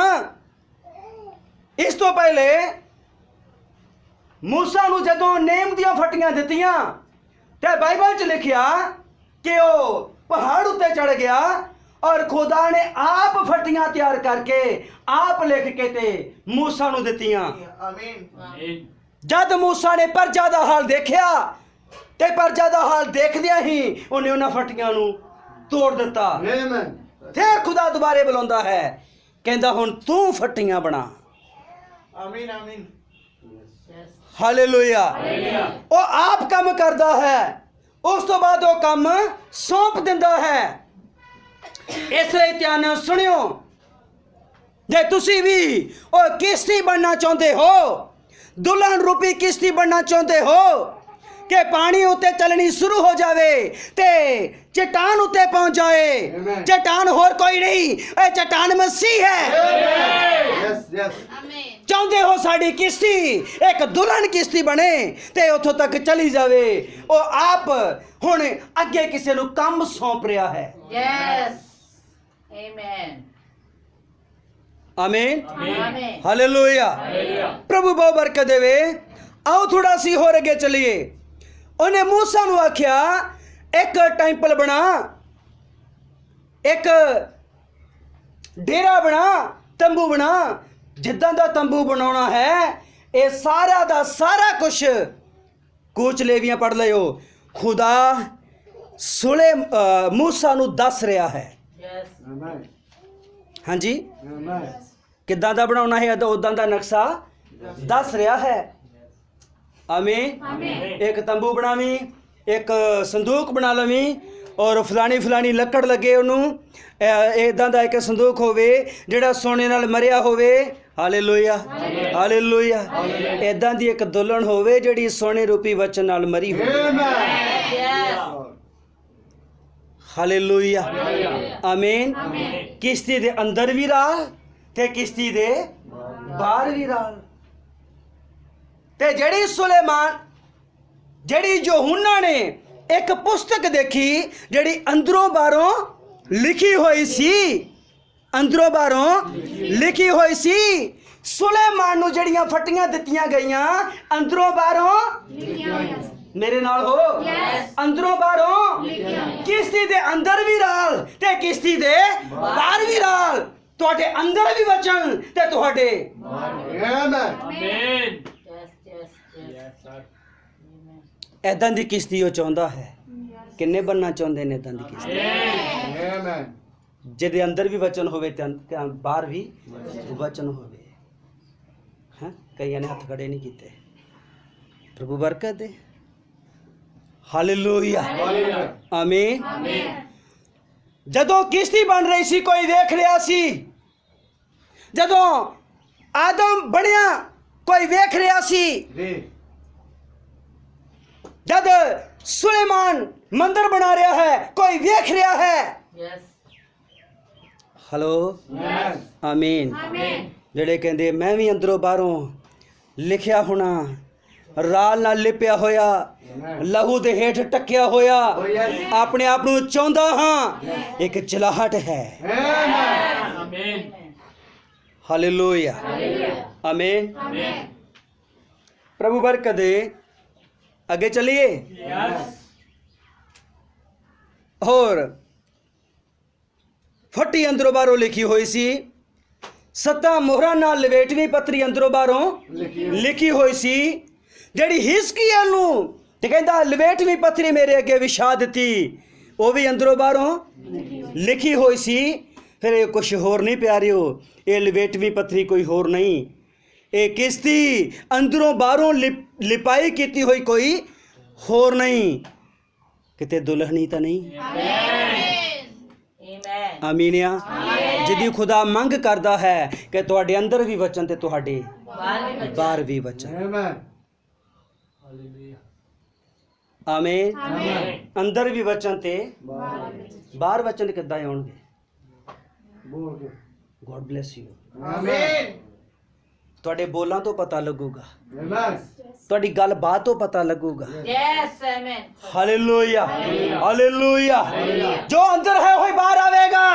[SPEAKER 1] इस तो पहले मूसा नू जदों नेम दियां फटियां दित्तियां ते बाइबल च लिखिया कि वो पहाड़ उत्ते चढ़ गया और खुदा ने आप फटियां तैयार करके आप लिख के ते मूसा नू दित्तियां।
[SPEAKER 3] Amen.
[SPEAKER 1] जद मूसा ने प्रजा दा हाल देखिया ते प्रजा दा हाल देखदियां ही उन्हें उन्हां फटियां नू तोड़ दिता।
[SPEAKER 3] Amen.
[SPEAKER 1] फिर खुदा दोबारे बुलांदा है, कहंदा हुण तू फटियां बना।
[SPEAKER 3] Amen. Amen.
[SPEAKER 1] हालेलुया। वो आप काम करदा है, उस तो बाद वो काम सौंप दिंदा है। इसलिए ध्यान नाल सुनियो, जे तुसी भी ओ किश्ती बनना चाहते हो, दुल्हन रूपी किश्ती बनना चाहते हो कि पानी उत्ते चलनी शुरू हो जावे ते चट्टान उत्ते पहुंच जाए।
[SPEAKER 3] Amen.
[SPEAKER 1] चट्टान होर कोई नहीं, ए चट्टान मसीह है।
[SPEAKER 3] Yes. Yes.
[SPEAKER 1] चाहते हो साड़ी किश्ती एक दुल्हन किश्ती बने ते उथों तक चली जावे। ओ आप हुण अगे किसी नू काम सौंप रहा है।
[SPEAKER 4] Yes. Amen.
[SPEAKER 1] आमीन।
[SPEAKER 4] Amen.
[SPEAKER 1] हालेलुया। प्रभु बहुत बरकत देवे। आओ थोड़ा सी होर अगे चलिए। उन्हें मूसा नू आख्या एक टेंपल बना, एक डेरा बना, तंबू बना। जिद्दां दा तंबू बनाना है ये सारा दा सारा कुछ कूच लेवियां पढ़ लियो। खुदा मूसा नू दस रहा है।
[SPEAKER 4] Yes.
[SPEAKER 3] Amen.
[SPEAKER 1] हाँ जी,
[SPEAKER 3] Amen.
[SPEAKER 1] किद्दां दा बनाना है तो उदां दा नक्शा दस रहा है। आमीन। एक तंबू बनावी, एक संदूक बना लवी और फलानी फलानी लकड़ लगे उन्होंने इदां दा एक संदूक होवे जिहड़ा सोने नाल मरिया होवे। हालेलुया। हालेलुया। इदां दी एक दुल्हन होवे जिहड़ी सोने रूपी वचन नाल मरी होवे।
[SPEAKER 3] Amen.
[SPEAKER 4] Yes.
[SPEAKER 1] हालेलुया। आमीन। किश्ती दे अंदर भी राल ते किश्ती दे बाहर भी राल। ते जेड़ी सुलेमान जेड़ी यूहन्ना ने एक पुस्तक देखी जेड़ी अंदरों बाहरों लिखी हुई सी, अंदरों बाहरों लिखी हुई सी। सुलेमान नू जेड़ियां फटियां दित्तियां गईयां अंदरों बाहरों। मेरे नाल हो। अंदरों बाहरों किश्ती दे अंदर भी राल ते किश्ती दे बाहर भी राल। ਤੁਹਾਡੇ ਅੰਦਰ ਵੀ ਵਚਨ ਤੇ ਤੁਹਾਡੇ
[SPEAKER 3] Amen.
[SPEAKER 4] Yes, yes, yes. Amen.
[SPEAKER 1] ਐਦਾਂ ਦੀ ਕਿਸ਼ਤੀ ਉਹ ਚਾਹੁੰਦਾ ਹੈ। ਕਿੰਨੇ ਬੰਨਾ ਚਾਹੁੰਦੇ ਨੇ ਐਦਾਂ ਦੀ ਕਿਸ਼ਤੀ?
[SPEAKER 3] Amen.
[SPEAKER 1] ਜਿਹਦੇ ਅੰਦਰ ਵੀ ਵਚਨ ਹੋਵੇ ਤੇ ਬਾਹਰ ਵੀ ਵਚਨ ਹੋਵੇ। ਹਾਂ, ਕਈਆਂ ਨੇ ਹੱਥ ਖੜੇ ਨਹੀਂ ਕੀਤੇ। ਪ੍ਰਭੂ ਬਰਕਤ ਦੇ। Hallelujah,
[SPEAKER 3] Hallelujah.
[SPEAKER 1] ਆਮੀਨ। ਜਦੋਂ ਕਿਸ਼ਤੀ ਬਣ ਰਹੀ ਸੀ ਕੋਈ ਵੇਖ ਰਿਹਾ ਸੀ, ਜਦੋਂ ਆਦਮ ਬਣਿਆ ਕੋਈ ਵੇਖ ਰਿਹਾ ਸੀ,
[SPEAKER 3] ਜੀ
[SPEAKER 1] ਜਦ ਸੁਲੇਮਾਨ ਮੰਦਰ ਬਣਾ ਰਿਹਾ ਹੈ ਕੋਈ ਵੇਖ ਰਿਹਾ ਹੈ।
[SPEAKER 4] Yes.
[SPEAKER 1] Hello,
[SPEAKER 3] Yes.
[SPEAKER 1] ਆਮੀਨ। ਜਿਹੜੇ ਕਹਿੰਦੇ ਮੈਂ ਵੀ ਅੰਦਰੋਂ ਬਾਹਰੋਂ ਲਿਖਿਆ ਹੋਣਾ, ਰਾਲ ਨਾਲ ਲਿਪਿਆ ਹੋਇਆ, ਲਹੂ ਦੇ ਹੇਠ ਟੱਕਿਆ ਹੋਇਆ,
[SPEAKER 3] Oh, yes.
[SPEAKER 1] ਆਪਣੇ ਆਪ ਨੂੰ ਚਾਹੁੰਦਾ ਹਾਂ, ਇੱਕ ਚਲਾਹਟ ਹੈ।
[SPEAKER 3] Amen.
[SPEAKER 4] Amen.
[SPEAKER 1] ਹਾਲੇਲੂਇਆ, ਆਮੀਨ। ਪ੍ਰਭੂ ਬਰਕਤ ਦੇ। ਅੱਗੇ ਚਲਿਏ।
[SPEAKER 4] Yes.
[SPEAKER 1] ਹੋਰ ਫੱਟੀ ਅੰਦਰੋਂ ਬਾਹਰੋਂ ਲਿਖੀ ਹੋਈ ਸੀ, 7 ਮੋਹਰਾਂ ਨਾਲ ਲਵੇਟਵੀਂ ਪੱਤਰੀ ਅੰਦਰੋਂ ਬਾਹਰੋਂ ਲਿਖੀ ਹੋਈ ਸੀ, ਜਿਹੜੀ ਹਿਜ਼ਕੀਏਲ ਨੂੰ ਤੇ ਕਹਿੰਦਾ ਲਵੇਟਵੀਂ ਪੱਤਰੀ ਮੇਰੇ ਅੱਗੇ ਵਿਛਾ ਦਿੱਤੀ, ਉਹ ਵੀ ਅੰਦਰੋਂ ਬਾਹਰੋਂ ਲਿਖੀ ਹੋਈ ਸੀ। ਫਿਰ ਇਹ ਕੁਝ ਹੋਰ ਨਹੀਂ ਪਿਆਰਿਓ, ਇਹ ਲਵੇਟਵੀਂ ਪੱਤਰੀ ਕੋਈ ਹੋਰ ਨਹੀਂ, ਇਹ ਕਿਸ਼ਤੀ ਅੰਦਰੋਂ ਬਾਹਰੋਂ ਲਿਪਾਈ ਕੀਤੀ ਹੋਈ ਕੋਈ ਹੋਰ ਨਹੀਂ। ਕਿਤੇ ਦੁਲਹਣੀ ਤਾਂ ਨਹੀਂ?
[SPEAKER 4] Amen.
[SPEAKER 1] ਆਮੀਨਿਆ। ਜਿਹਦੀ ਖੁਦਾ ਮੰਗ ਕਰਦਾ ਹੈ ਕਿ ਤੁਹਾਡੇ ਅੰਦਰ ਵੀ ਵਚਨ ਤੇ ਤੁਹਾਡੇ ਬਾਹਰ ਵੀ ਵਚਨ।
[SPEAKER 3] Amen.
[SPEAKER 1] ਆਮੀਨ।
[SPEAKER 4] Amen.
[SPEAKER 1] ਅੰਦਰ ਵੀ ਵਚਨ ਤੇ ਬਾਹਰ ਵਚਨ ਕਿੱਦਾਂ ਆਉਣਗੇ?
[SPEAKER 3] ਬੋਲ ਕੇ
[SPEAKER 1] ਗੋਡ ਬlesਸ ਯੂ।
[SPEAKER 3] Amen.
[SPEAKER 1] ਤੁਹਾਡੇ ਬੋਲਾਂ ਤੋਂ ਪਤਾ ਲੱਗੂਗਾ,
[SPEAKER 3] Amen.
[SPEAKER 1] ਤੁਹਾਡੀ ਗੱਲਬਾਤ ਤੋਂ ਪਤਾ ਲੱਗੂਗਾ।
[SPEAKER 4] Yes, amen.
[SPEAKER 1] Hallelujah, hallelujah. ਜੋ ਅੰਦਰ ਹੈ ਉਹੀ ਬਾਹਰ ਆਵੇਗਾ,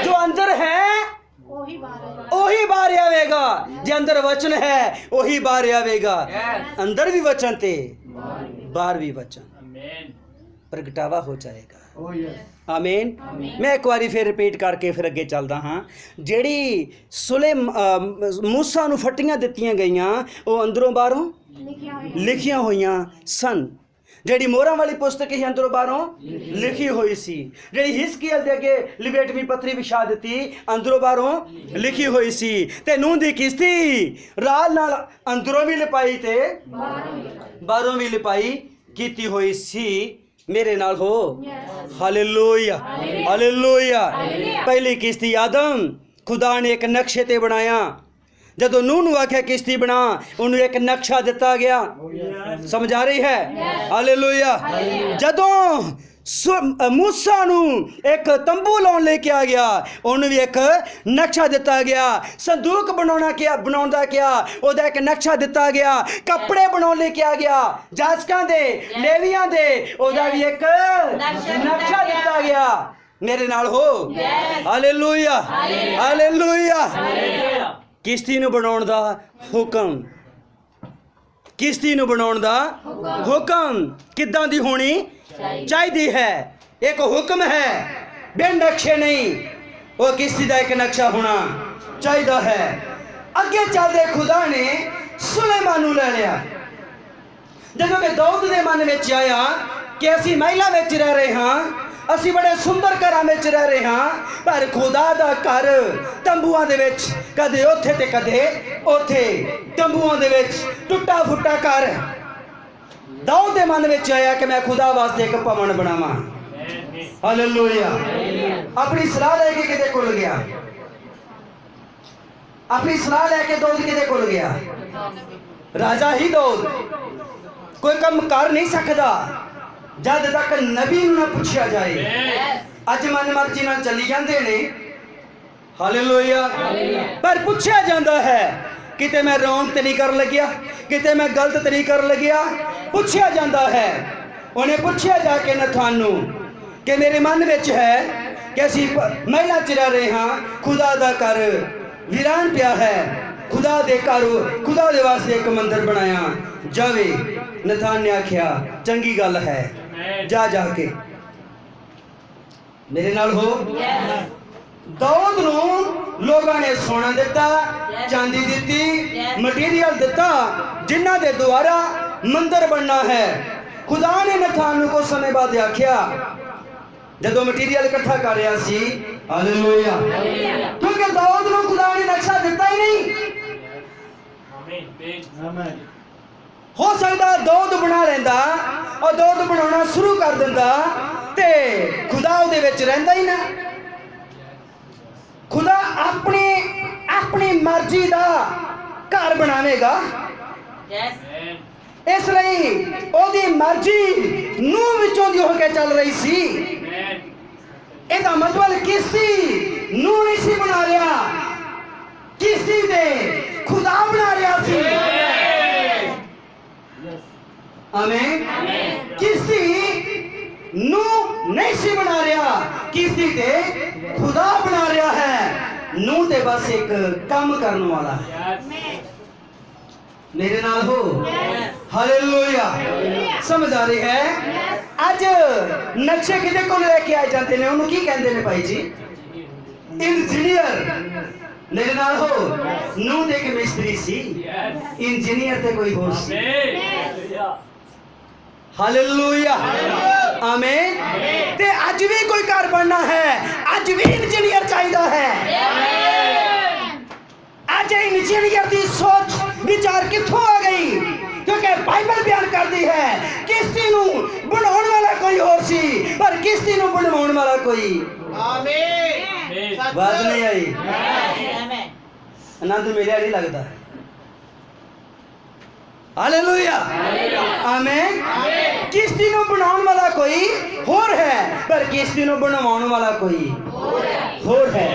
[SPEAKER 1] ਜੋ ਅੰਦਰ ਹੈ ਉਹੀ ਬਾਹਰ ਆਵੇਗਾ। ਜੇ ਅੰਦਰ ਵਚਨ ਹੈ ਉਹੀ ਬਾਹਰ ਆਵੇਗਾ। ਅੰਦਰ ਵੀ ਵਚਨ ਤੇ ਬਾਹਰ ਵੀ ਵਚਨ
[SPEAKER 4] Amen.
[SPEAKER 1] ਪ੍ਰਗਟਾਵਾ ਹੋ ਜਾਏਗਾ।
[SPEAKER 3] Oh, yes.
[SPEAKER 1] ਆਮੀਨ। ਮੈਂ ਇੱਕ ਵਾਰੀ ਫਿਰ ਰਿਪੀਟ ਕਰਕੇ ਫਿਰ ਅੱਗੇ ਚੱਲਦਾ ਹਾਂ। ਜਿਹੜੀ ਮੂਸਾ ਨੂੰ ਫੱਟੀਆਂ ਦਿੱਤੀਆਂ ਗਈਆਂ ਉਹ ਅੰਦਰੋਂ ਬਾਹਰੋਂ ਲਿਖੀਆਂ ਹੋਈਆਂ ਸਨ। ਜਿਹੜੀ ਮੋਹਰਾਂ ਵਾਲੀ ਪੁਸਤਕ ਸੀ ਅੰਦਰੋਂ ਬਾਹਰੋਂ ਲਿਖੀ ਹੋਈ ਸੀ। ਜਿਹੜੀ ਹਿਜ਼ਕੀਏਲ ਦੇ ਅੱਗੇ ਲਿਵੇਟਵੀਂ ਪੱਤਰੀ ਵਿਛਾ ਦਿੱਤੀ ਅੰਦਰੋਂ ਬਾਹਰੋਂ ਲਿਖੀ ਹੋਈ ਸੀ। ਤੇ ਨੂਹ ਦੀ ਕਿਸ਼ਤੀ ਰਾਲ ਨਾਲ ਅੰਦਰੋਂ ਵੀ ਲਿਪਾਈ ਤੇ ਬਾਹਰੋਂ ਵੀ ਲਿਪਾਈ ਕੀਤੀ ਹੋਈ ਸੀ। ਮੇਰੇ ਨਾਲ ਹੋ। Hallelujah, hallelujah. ਪਹਿਲੀ ਕਿਸ਼ਤੀ ਆਦਮ ਖੁਦਾ ਨੇ ਇੱਕ ਨਕਸ਼ੇ ਤੇ ਬਣਾਇਆ। ਜਦੋਂ ਨੂਹ ਨੂੰ ਆਖਿਆ ਕਿਸ਼ਤੀ ਬਣਾ, ਉਹਨੂੰ ਇੱਕ ਨਕਸ਼ਾ ਦਿੱਤਾ ਗਿਆ। ਸਮਝ ਆ ਰਹੀ ਹੈ? ਹਾਲੇਲੂਇਆ। ਜਦੋਂ ਮੂਸਾ ਨੂੰ ਇੱਕ ਤੰਬੂ ਲਾਉਣ ਲਈ ਕਿਹਾ ਗਿਆ, ਉਹਨੂੰ ਵੀ ਇੱਕ ਨਕਸ਼ਾ ਦਿੱਤਾ ਗਿਆ। ਸੰਦੂਕ ਬਣਾਉਂਦਾ ਕਿਹਾ, ਉਹਦਾ ਇੱਕ ਨਕਸ਼ਾ ਦਿੱਤਾ ਗਿਆ। ਕੱਪੜੇ ਬਣਾਉਣ ਲਈ ਕਿਹਾ ਗਿਆ, ਜਾਜਕਾਂ ਦੇ, ਲੇਵੀਆਂ ਦੇ, ਉਹਦਾ ਵੀ ਇੱਕ ਨਕਸ਼ਾ ਦਿੱਤਾ ਗਿਆ। ਮੇਰੇ ਨਾਲ ਹੋ। Hallelujah, hallelujah. ਕਿਸ਼ਤੀ ਨੂੰ ਬਣਾਉਣ ਦਾ ਹੁਕਮ, ਕਿਸ਼ਤੀ ਨੂੰ ਬਣਾਉਣ ਦਾ ਹੁਕਮ ਕਿੱਦਾਂ ਦੀ ਹੋਣੀ ਚਾਹੀਦੀ ਹੈ? ਇੱਕ ਹੁਕਮ ਹੈ, ਬਿਨ ਨਕਸ਼ੇ ਨਹੀਂ। ਉਹ ਕਿਸ਼ਤੀ ਦਾ ਇੱਕ ਨਕਸ਼ਾ ਹੋਣਾ ਚਾਹੀਦਾ ਹੈ। ਅੱਗੇ ਚੱਲਦੇ ਖੁਦਾ ਨੇ ਸੁਲੇਮਾਨ ਨੂੰ ਲੈ ਲਿਆ। ਜਦੋਂ ਕਿ ਦਾਊਦ ਦੇ ਮਨ ਵਿੱਚ ਆਇਆ ਕਿ ਅਸੀਂ ਮਹਿਲਾਂ ਵਿੱਚ ਰਹਿ ਰਹੇ ਹਾਂ, ਅਸੀਂ ਬੜੇ ਸੁੰਦਰ ਘਰਾਂ ਵਿੱਚ ਰਹਿ ਰਹੇ ਹਾਂ, ਪਰ ਖੁਦਾ ਦਾ ਘਰ ਤੰਬੂਆਂ ਦੇ ਵਿੱਚ, ਕਦੇ ਉੱਥੇ ਤੇ ਕਦੇ ਉੱਥੇ, ਤੰਬੂਆਂ ਦੇ ਵਿੱਚ ਟੁੱਟਾ ਫੁੱਟਾ ਘਰ। ਦਾਊਦ ਦੇ ਮਨ ਵਿੱਚ ਆਇਆ ਕਿ ਮੈਂ ਖੁਦਾ ਵਾਸਤੇ ਇੱਕ ਭਵਨ ਬਣਾਵਾਂ। ਹਾਲੇਲੂਇਆ। ਆਪਣੀ ਸਲਾਹ ਲੈ ਕੇ ਕਿਤੇ ਕੁੱਲ ਗਿਆ, ਆਪਣੀ ਸਲਾਹ ਲੈ ਕੇ ਦਾਊਦ ਕਿਤੇ ਕੁੱਲ ਗਿਆ। ਰਾਜਾ ਹੀ ਦਾਊਦ ਕੋਈ ਕੰਮ ਕਰ ਨਹੀਂ ਸਕਦਾ ਜਦ ਤੱਕ ਨਬੀ ਨੂੰ ਨਾ ਪੁੱਛਿਆ ਜਾਏ। ਅੱਜ ਮਨ ਮਰਜ਼ੀ ਨਾਲ ਚੱਲੀ ਜਾਂਦੇ ਨੇ। ਹਾਲੇਲੂਇਆ। ਪਰ ਪੁੱਛਿਆ ਜਾਂਦਾ ਹੈ, ਕਿਤੇ ਮੈਂ ਰੌਂਗ ਤੇ ਨਹੀਂ ਕਰਨ ਲੱਗਿਆ, ਕਿਤੇ ਮੈਂ ਗਲਤ ਤੇ ਨਹੀਂ ਕਰਨ ਲੱਗਿਆ। ਪੁੱਛਿਆ ਜਾਂਦਾ ਹੈ। ਉਹਨੇ ਪੁੱਛਿਆ ਜਾ ਕੇ ਨਥਾਨ ਨੂੰ ਕਿ ਮੇਰੇ ਮਨ ਵਿੱਚ ਹੈ ਕਿ ਅਸੀਂ ਮਹਿਲਾਂ 'ਚ ਰਹਿ ਰਹੇ ਹਾਂ, ਖੁਦਾ ਦਾ ਘਰ ਵੀਰਾਨ ਪਿਆ ਹੈ। ਖੁਦਾ ਦੇ ਘਰ, ਖੁਦਾ ਦੇ ਵਾਸਤੇ ਇੱਕ ਮੰਦਰ ਬਣਾਇਆ ਜਾਵੇ। ਨਥਾਨ ਨੇ ਆਖਿਆ ਚੰਗੀ ਗੱਲ ਹੈ, ਜਾ ਜਾ ਕੇ। ਮੇਰੇ ਨਾਲ ਹੋ। ਦਾਊਦ ਨੂੰ ਲੋਕਾਂ ਨੇ ਸੋਨਾ ਦਿੱਤਾ, ਚਾਂਦੀ ਦਿੱਤੀ, ਮਟੀਰੀਅਲ ਦਿੱਤਾ, ਜਿਨ੍ਹਾਂ ਦੇ ਦੁਆਰਾ ਮੰਦਰ ਬਣਨਾ ਹੈ। खुदा ने नथान को समय बाद आख्या जदों मटीरियल इकट्ठा कर रहा सी, हालेलुया, क्योंकि दाऊद को खुदा ने नक्शा दिता ही नहीं। हो सकता दाऊद बना लेंदा और दाऊद बनाना शुरू कर दिंदा ते खुदा उहदे विच रहिंदा ही ना। खुदा अपनी अपनी मर्जी दा घर बनावेगा। इसलिए ओदी मर्जी नूह विचों दी होके चल रही सी। इहदा मतलब किस्ती नूह नहीं सी बना रहा, किस्ती दे खुदा बना रहा सी। आमीन। किस्ती नूह नहीं सी बना रहा, किस्ती दे खुदा बना रहा है। नूह ते बस एक काम करने वाला है। मेरे नाल हो, हालेलुया। समझ आ रही है? आज नक्शे किदे कोल लेके आए जाते ने, उन्होंने की कहते ने भाई जी? इंजीनियर। मेरे नाल हो, नूह दे के मिस्त्री सी, इंजीनियर ते कोई होर सी। हालेलुया, आमीन। ते आज भी कोई घर बनना है, आज भी इंजीनियर चाहिए है। आज इंजीनियर की सोच विचार कित्थों आ गई? क्योंकि बाइबल बयान करती है किस्ती नूं बनाने वाला कोई और सी, पर किस्ती नूं बनवाने वाला कोई। आमीन। बात नहीं आई? आनंद मेरा नहीं लगता। हालेलुया, आमीन। किस्ती नूं बनाने वाला कोई और है, पर किस्ती नूं बनवाने वाला कोई और है।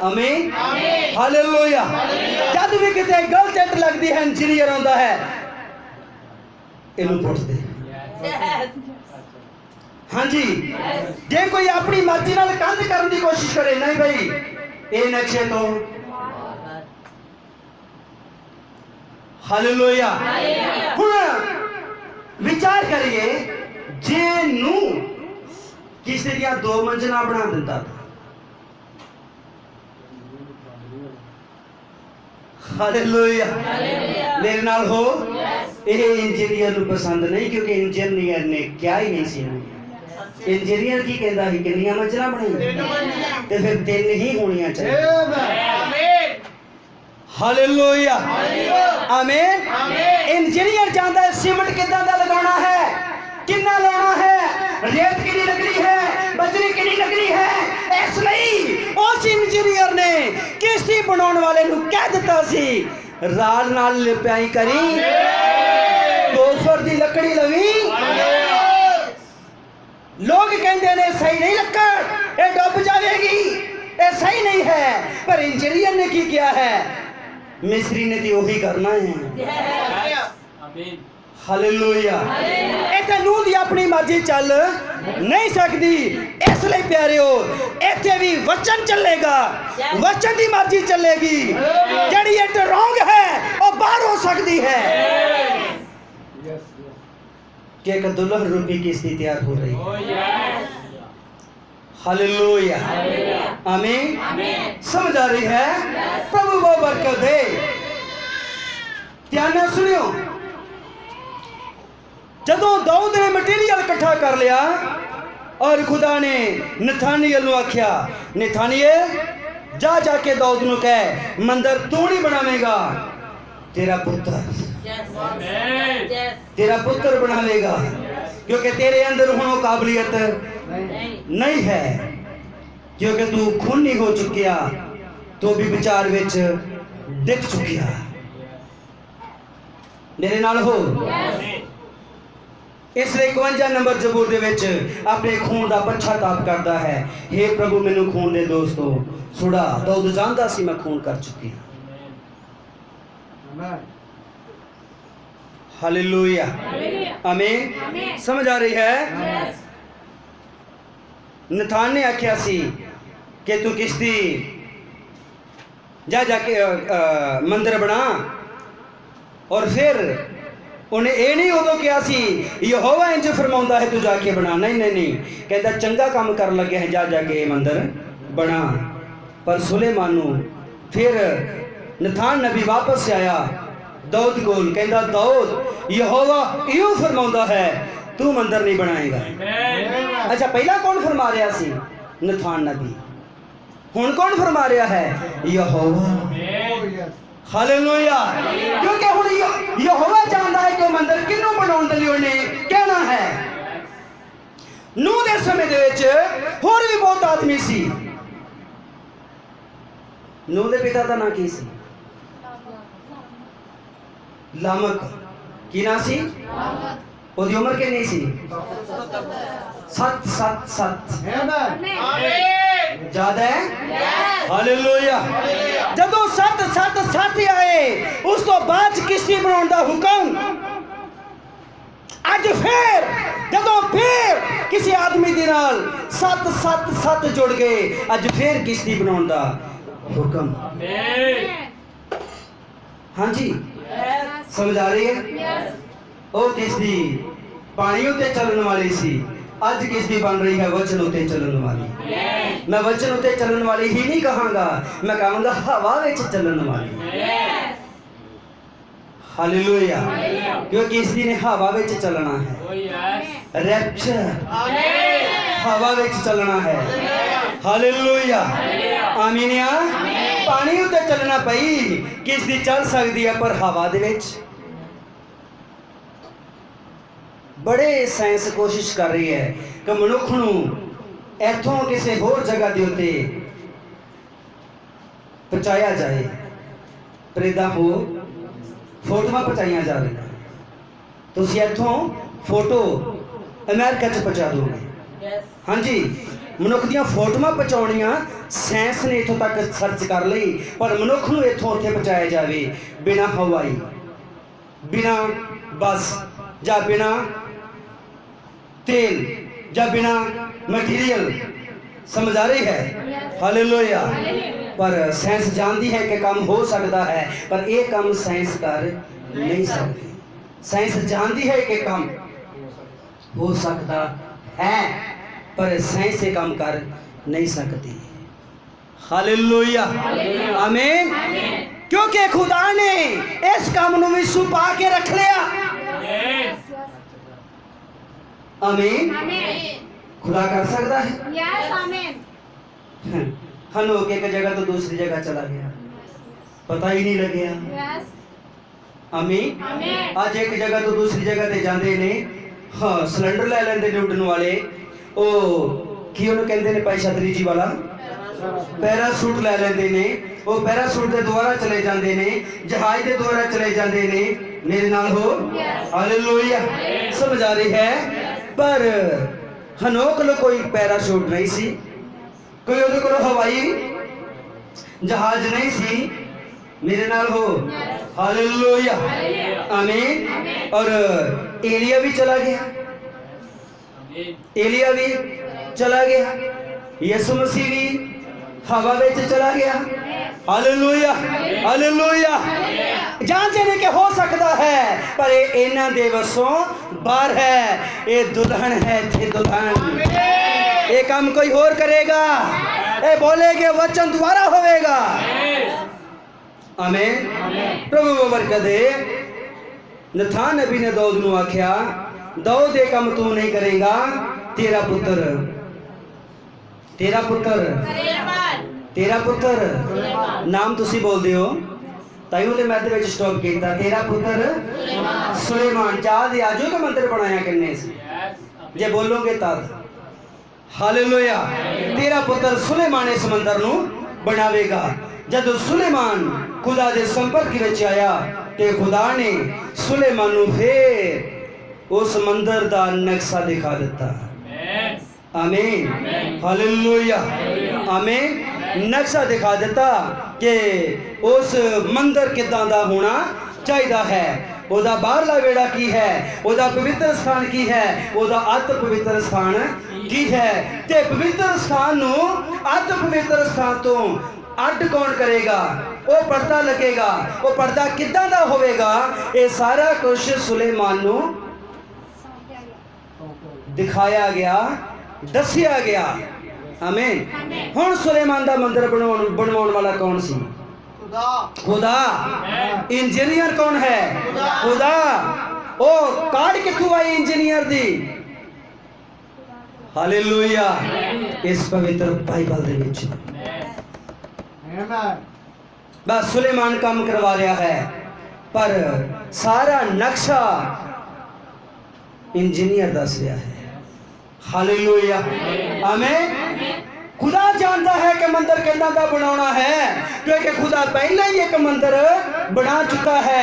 [SPEAKER 1] आमीन, हालेलुया। जब भी किते गलत इट लगती है, इंजीनियर होता है, इनू पुछ दे। हाँ जी, जे कोई अपनी मर्जी नाल कंध करने की कोशिश करे, नहीं भाई ये नक्शे तो। हालेलुया। हुण विचार करिए, जे नू किसी दियां 2 मंजिला बना दिंदा था। हालेलुया, मेरे नाल हो। ये इंजीनियर को पसंद नहीं, क्योंकि इंजीनियर ने क्या ही नहीं सी। इंजीनियर की कहता है कितनी मंजिला बनाई, तो फिर 3 ही होनी चाहिए। हालेलुया, आमीन। इंजीनियर जानता है सीमेंट कितना दा लगाना है, कितना लाना है, रेत कितनी लगनी है, बजरी कितनी लगनी है। इसलिए उस इंजीनियर ने किस्ती बनाने वाले नूं कह दिता सी, राल नाल लिपाई करी, 2 फुट दी लकड़ी लवी। लोग कहते ने सही नहीं लक्कड़, ये डुब जाएगी, ये सही नहीं है, पर इंजीनियर ने की किया है? मिस्त्री ने तो वही करना है। हालेलुया। इत्थे नूह दी अपनी मर्जी चल नहीं सकती, इसलिए प्यारिओ इत्थे भी वचन चलेगा, वचन दी मर्जी चलेगी। जड़ी इट रॉन्ग है वो बाहर हो सकती है। कि एक दुल्हन रूपी किस्ती तैयार हो रही है। हालेलुया, आमीन। समझ आ रही है? प्रभु वो बरकत दे। ध्यान से सुनियो, जदों दाऊद ने मटीरियल इकट्ठा कर लिया और खुदा ने नथानियल को आख्या, नथानियल जा जाके दाऊद को कह, मंदिर तू नहीं बनावेगा, तेरा पुत्र तेरा पुत्र बनावेगा, क्योंकि तेरे अंदर हुणों काबिलियत नहीं है, क्योंकि तू खूनी हो चुकिया, तो भी विचार विच डिग चुकिया। मेरे नाल हो। इसलिए 51 नंबर जबूर दे विच अपने खून का पश्चाताप करता है, हे प्रभु मैनू खून दे दोस्तों छुड़ा। दाऊद जानता सी मैं खून कर चुकी। हालेलुया, आमीन। समझ आ रही है? नथान ने आख्या सी कि तू किश्ती जा जाके मंदिर बना, और फिर उन्हें ये नहीं उदों कहा सी यहोवा इंज फरमाउंदा है तू जाके बना। नहीं नहीं नहीं, कहता चंगा काम कर लगे है, जा जाके मंदिर बना। पर सुलेमान नूं फिर नथान नबी वापस आया दाऊद कोल, कहंदा दाऊद यहोवा इहो फरमाउंदा है तू मंदिर नहीं बनाएगा। अच्छा पहला कौन फरमा रहा सी? नथान नबी। हुण कौन फरमा रहा है? यहोवा। हालेलुया। क्योंकि हुण यहोवा जानदा है कि मंदिर किन्नू बनाउण दे लई उहने कहना है। नूह दे समय दे विच होर भी बहुत आदमी सी। नूह दे पिता दा नाम की सी? लामक। की नाम सी? ਉਹਦੀ ਉਮਰ ਕਿੰਨੀ ਸੀ? 7 ਜ਼ਿਆਦਾ ਹੈ? ਹਾਲੇਲੂਇਆ। ਜਦੋਂ 7 ਆਏ ਉਸ ਤੋਂ ਬਾਅਦ ਕਿਸ਼ਤੀ ਬਣਾਉਣ ਦਾ ਹੁਕਮ ਅੱਜ ਫਿਰ ਜਦੋਂ ਫਿਰ ਕਿਸੇ ਆਦਮੀ ਦੇ ਨਾਲ 7 ਜੁੜ ਗਏ ਅੱਜ ਫਿਰ ਕਿਸ਼ਤੀ ਬਣਾਉਣ ਦਾ ਹੁਕਮ। ਹਾਂਜੀ ਸਮਝ ਆ ਰਹੀ ਹੈ? ਉਹ ਕਿਸ਼ਤੀ पानी उत्ते चलन वाली सी, अज किसदी बन रही है? वचन उत्ते चलन वाली। मैं वचन उत्ते चलन वाली ही नहीं कहांगा, मैं कहूंगा हवा विच चलन वाली। हालेलुया। क्योंकि किसदी ने हवा विच चलना है। रैप्चर हवा विच चलना है। हालेलुया। आमीन। पानी उत्ते चलना पई किसदी चल सकती है पर हवा दे विच बड़े साइंस कोशिश कर रही है कि मनुख नूं इथों किसी होर जगह के उत्ते पहुँचाया जाए, पर इदा हो फोटोआं पहुँचाइया जा रही। तुसीं इथों फोटो अमेरिका च पहुँचा दोगे। हाँ जी, मनुख दियां फोटोआं पहुँचाउणियां साइंस ने इथों तक सर्च कर ली, पर मनुख नूं इथों उत्थे पहुँचाया जाए बिना हवाई, बिना बस या बिना तेल या बिना मटीरियल। समझ आ रही है? हालेलुया। पर साइंस जानती है कि काम हो सकता है, पर यह काम साइंस कर नहीं सकती। साइंस जानती है कि काम हो सकता है, पर साइंस ये काम कर नहीं सकती। हालेलुया। आमीन। क्योंकि खुदा ने इस काम को भी छुपा के रख लिया। आमीन। खुदा कर सकता है।
[SPEAKER 2] यस आमीन।
[SPEAKER 1] हनोक एक जगह तो दूसरी जगह चला गया, पता ही नहीं लगे।
[SPEAKER 2] यस
[SPEAKER 1] आमीन।
[SPEAKER 2] आमीन।
[SPEAKER 1] आज एक जगह तो दूसरी जगह ते जाते ने। हाँ सिलेंडर ले लेंदे ने उड़न वाले, ओ की उन्हें कहते ने पैशात्री जी वाला पैरासूट ले लेंदे ने। वो पैरासूट के द्वारा चले जाते ने, जहाज के द्वारा चले जाते ने। मेरे नाल हो। हालेलुया। समझ आ रही है? पर हनोक लो कोई पैराशूट नहीं सी, कोई उहदे कोल हवाई जहाज नहीं सी। मेरे नाल हो। हालेलुया। आमीन। और एलिया भी चला गया, एलिया भी चला गया, यीशु मसीह भी हवा में चला गया। हालेलुया। हालेलुया। जानते ने कि हो सकता है, पर ये इन्हां दे वसों बाहर है। ये दुल्हन है, थे दुल्हन। ये काम कोई और करेगा, ये बोलेगे वचन द्वारा होवेगा। आमीन। प्रभु बरकत दे। नथान नबी ने दाऊद नूं आख्या, दाऊद ये काम तू नहीं करेगा, तेरा पुत्र तेरा पुत्र नाम तुसी बोलते हो, ताइयों ते मैं ते स्टॉप किया। तेरा पुत्र सुलेमान। चाह आजो का मंदिर बनाया किन्ने से जे बोलोगे तद। हालेलुया। तेरा पुत्र सुलेमान इस मंदिर नूं बनावेगा। जब सुलेमान खुदा दे संपर्क विच आया ते खुदा ने सुलेमान नूं फिर उस मंदिर दा नक्शा दिखा दिता। आमीन। हालेलुया। आमीन। नक्शा दिखा देता कि उस मंदिर किदां दा होना चाहिए है। ओदा बाहरला वेड़ा की है, ओदा पवित्र स्थान की है, ओदा अत पवित्र स्थान की है। ते पवित्र स्थान नू अत पवित्र स्थान तो अड कौन करेगा? वो पर्दा लगेगा। वो पर्दा किदां दा होवेगा? ये सारा कुछ सुलेमान नू दिखाया गया, दसिया गया। ਆਮੀਨ। ਹੁਣ ਸੁਲੇਮਾਨ ਦਾ ਮੰਦਿਰ ਬਣਵਾਉਣ ਵਾਲਾ ਕੌਣ ਸੀ? खुदा। इंजीनियर कौन है? खुदा। ओ कार्ड किथों आई इंजीनियर दी? हालेलुया। इस पवित्र बाइबल दे विच बस सुलेमान काम करवा रहा है, पर सारा नक्शा इंजीनियर दस रहा है। हालेलुया। आमीन। खुदा जानता है कि मंदिर कितना का बनाना है, क्योंकि खुदा पहले ही एक मंदिर बना चुका है।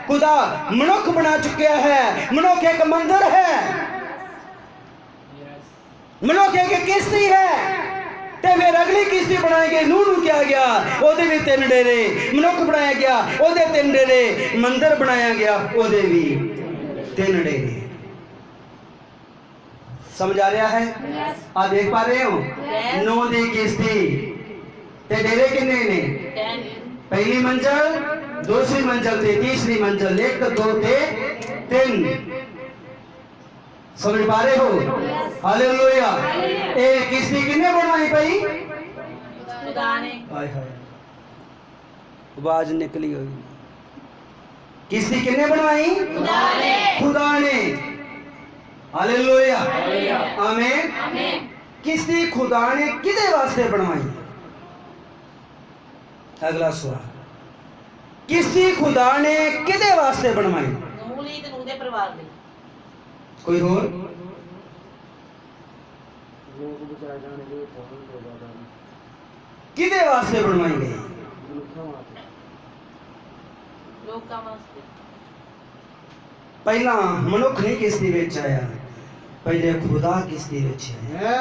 [SPEAKER 1] खुदा मनुख बना चुका है। मनुख एक मंदिर है, मनुख एक किश्ती है। ते फिर अगली किश्ती बनाएंगे। नूह नूं क्या गया, ओदे भी 3 डेरे। मनुख बनाया गया, ओदे 3 डेरे। मंदिर बनाया गया, ओदे भी 3 डेरे। समझ आ रहा है? आप देख पा रहे हो? 9 दी किश्ती ते डेरे किन्ने ने? पहली मंजिल, दूसरी मंजिल ते तीसरी मंजिल, 1 2 ते 3। समझ पा रहे हो? हालेलुया। ए किश्ती किन्ने बनाई भाई?
[SPEAKER 4] खुदा ने।
[SPEAKER 1] हाय हाय, आवाज निकली हुई। किश्ती किन्ने बनवाई?
[SPEAKER 4] खुदा ने।
[SPEAKER 1] खुदा ने। हालेलुया। आमीन। किश्ती खुदा ने किदे वास्ते बनवाई? अगला सवाल, किश्ती खुदा ने किदे वास्ते बनवाई?
[SPEAKER 4] नूह ਲਈ ਤੇ ਨੂਹ ਦੇ ਪਰਿਵਾਰ ਲਈ।
[SPEAKER 1] कोई और? किदे वास्ते बनवाई गई?
[SPEAKER 4] ਲੋਕਾਂ ਵਾਸਤੇ।
[SPEAKER 1] पहला मनुख नहीं किश्ती विच आया, पहले खुदा किश्ती विच आया।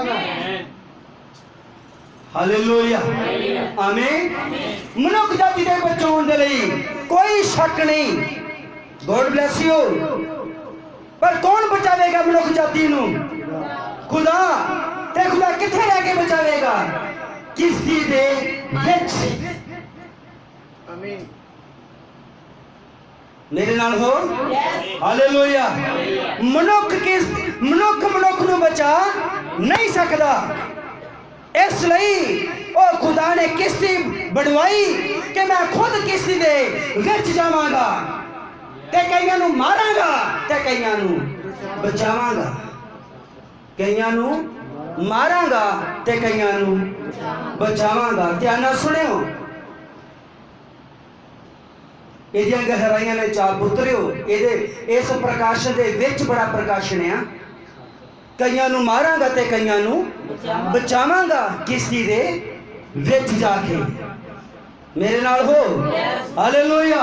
[SPEAKER 1] हालेलुया। आमीन। मनुख जाति दे बचाउण दे लई कोई शक नहीं। God bless you. पर कौन बचावेगा मनुख जाति नूं? खुदा। ते खुदा किथे रह के बचावेगा? किश्ती दे विच।
[SPEAKER 3] आमीन।
[SPEAKER 1] मेरे नाल हो? हालेलुया। मनुख नूं बचा नहीं सकदा। इसलिए ओ खुदा ने किश्ती बनवाई कि मैं खुद किश्ती दे विच जावांगा ते कईयां नूं मारांगा ते कईयां नूं बचावांगा। कईयां नूं मारांगा ते कईयां नूं बचावांगा। ध्यान नाल सुनियो। ਇਹਦੀਆਂ ਗਹਿਰਾਈਆਂ ਨੇ ਚਾਲ ਪੁੱਤਰਿਓ। ਇਹਦੇ ਇਸ ਪ੍ਰਕਾਸ਼ਨ ਦੇ ਵਿੱਚ ਬੜਾ ਪ੍ਰਕਾਸ਼ਨ ਆ। ਕਈਆਂ ਨੂੰ ਮਾਰਾਂਗਾ ਤੇ ਕਈਆਂ ਨੂੰ ਬਚਾਵਾਂਗਾ ਕਿਸ਼ਤੀ ਦੇ ਵਿੱਚ ਜਾ ਕੇ। ਮੇਰੇ ਨਾਲ ਹੋ? ਹਾਲੇਲੂਇਆ।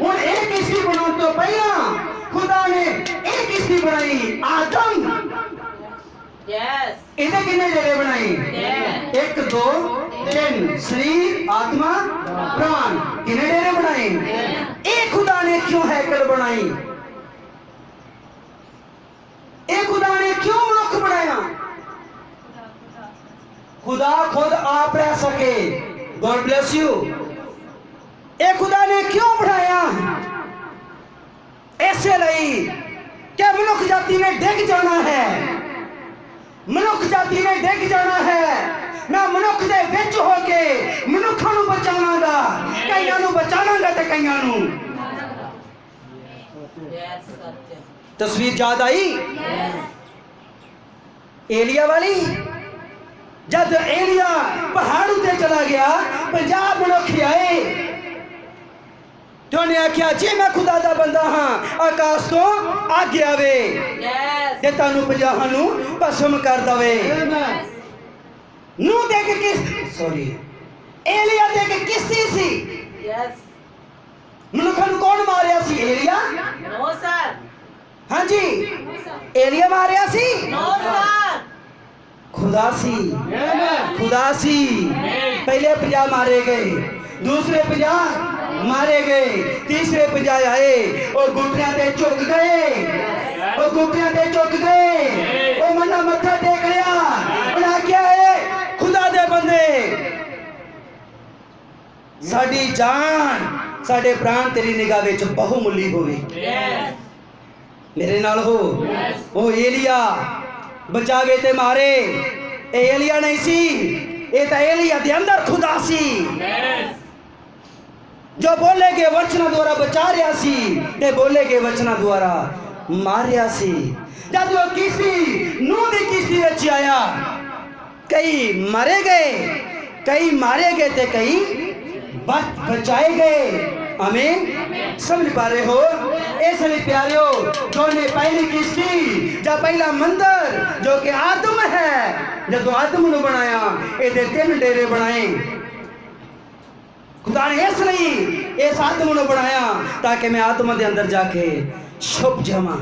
[SPEAKER 1] ਹੁਣ ਇਹ ਕਿਸ਼ਤੀ ਬਣਾਉਣ ਤੋਂ ਪਹਿਲਾਂ ਖੁਦਾ ਨੇ ਇਹ ਕਿਸ਼ਤੀ ਬਣਾਈ ਆਦਮ।
[SPEAKER 4] ਯੈਸ।
[SPEAKER 1] ਇਹਦੇ ਕਿੰਨੇ ਡੇਰੇ ਬਣਾਏ? 1 2 3। शरीर, आत्मा, प्राण। कितने डेरे बनाए? एक खुदा ने क्यों हैकल बनाई? एक खुदा ने क्यों मनुख बनाया? खुदा खुद आप रह सके। God bless you. एक खुदा ने क्यों बनाया? ऐसे लई कि मनुख जाति ने डिग जाना है। मनुख जाति ने डिग जाना है। मैं मनुख दे विच हो के मनुखां नूं बचावांगा। कईयां नूं बचावांगा ते कईयां नूं।
[SPEAKER 4] यस सत्य।
[SPEAKER 1] तस्वीर याद आई? एलिया वाली। जब एलिया पहाड़ उत्ते चला गया, 50 मनुख आए ते उन्हें आख्या जी मैं खुदा दा बंदा हां, आकाश तो आज्ञा आवे ते तानूं 50 नूं भस्म कर दवे। नूह दे के किश्ती, सॉरी, एलिया दे के किश्ती सी।
[SPEAKER 4] यस।
[SPEAKER 1] मनुखां नूं कौन मारिया सी? एलिया?
[SPEAKER 4] No sir.
[SPEAKER 1] हाँ जी, एलिया मारिया सी?
[SPEAKER 4] No sir.
[SPEAKER 1] खुदा सी। खुदा सी। पहले 50 मारे गए, दूसरे 50 मारे गए, तीसरे 50 आए और घुटनियां ते झुक गए। और घुटनियां ते झुक गए। और मन्ना मत्था टेक लिया। उन्हें आख्या है खुदा दे बंदे, साडी जान साडे प्राण तेरी निगाह विच बहुमुल्ली होवे। मेरे नाल हो? वो एलिया बचावे ते मारे ਇਹ ਏਲੀਆ ਨਹੀਂ ਸੀ, ਇਹ ਤਾਂ ਏਲੀਆ ਦੇ ਅੰਦਰ ਖੁਦਾ ਸੀ ਜੋ ਬੋਲੇ ਗਏ ਵਚਨਾਂ ਦੁਆਰਾ ਬਚਾ ਰਿਹਾ ਸੀ ਤੇ ਬੋਲੇ ਗਏ ਵਚਨਾਂ ਦੁਆਰਾ ਮਾਰਿਆ ਸੀ। ਜਦ ਉਹ ਕਿਸ਼ਤੀ ਨੂਹ ਦੀ ਕਿਸ਼ਤੀ ਵਿੱਚ ਆਇਆ, ਕਈ ਮਾਰੇ ਗਏ, ਕਈ ਮਾਰੇ गए थे, कई बचाए गए। आमीन। समझ पा रहे हो? इसलिए प्यारियो, जो ने पहली किश्ती या पहला मंदिर जो कि आदम है, जब आदम ने बनाया ये 3 डेरे बनाए। खुदा ने इसलिए इस आदम ने बनाया ताकि मैं आदम के अंदर जाके छुप जावा।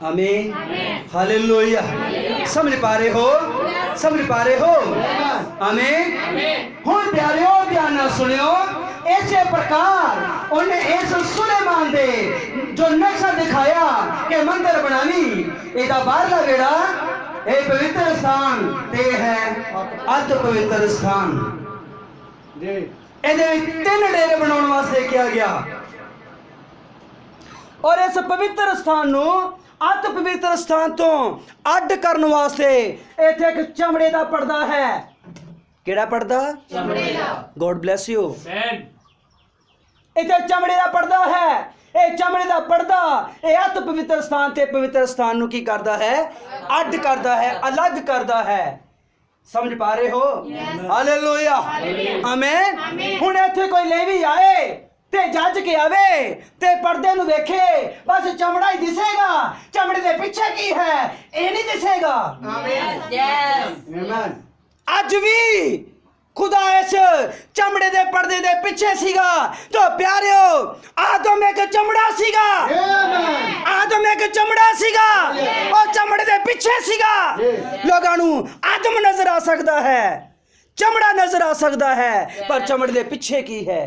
[SPEAKER 1] आमीन। हालेलुया। समझ पा रहे हो? समझ पा रहे हो? आमीन। हुण प्यारियो ध्यान नाल सुनियो, इसे प्रकार उन्हें इस सुलेमान दे जो नक्शा दिखाया कि मंदिर बनानी, एदा बाहरला वेड़ा ए पवित्र स्थान ते है अति पवित्र स्थान जी। ਇਹਦੇ 3 ਡੇਰੇ ਬਣਾਉਣ ਵਾਸਤੇ ਕਿਹਾ ਗਿਆ और इस पवित्र स्थान ਨੂੰ अत पवित्र स्थान तो अड करने वास्ते इत्थे एक चमड़े का पर्दा है। केड़ा पर्दा? चमड़े दा। God bless you. इत्थे चमड़े का पर्दा है। ये चमड़े का पर्दा ये अत पवित्र स्थान ते पवित्र स्थान नु की करदा है? अड करदा है, अलग करदा है। समझ पा रहे हो? हालेलुया। आमीन। हुण इत्थे कोई लेवी आए ते जज के आवे ते पर्दे नु वेखे, बस चमड़ा ही दिसेगा, चमड़े दे पीछे की है ये नहीं दिसेगा। आमीन। आज भी खुदा इस चमड़े दे पर्दे दे पीछे सीगा। तो प्यारियो, आदम एक चमड़ा सीगा, आदम एक चमड़ा सीगा और चमड़े दे पीछे सीगा। लोगां नु आदम नजर आ सकता है, चमड़ा नजर आ सकता है, पर चमड़े दे पीछे की है।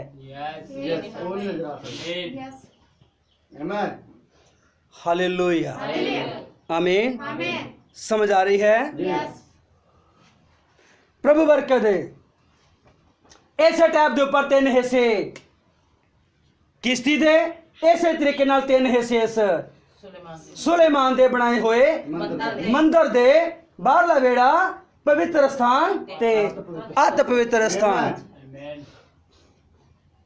[SPEAKER 1] हालेलुया। आमीन। समझ आ रही है? प्रभु बरकत दे। ऐसे टाइप के ऊपर 3 हिस्से किश्ती दे, ऐसे तरीके नाल 3 हिस्से इस सुलेमान दे बनाए हुए मंदिर दे बाहरला वेड़ा पवित्र स्थान ते अति पवित्र स्थान।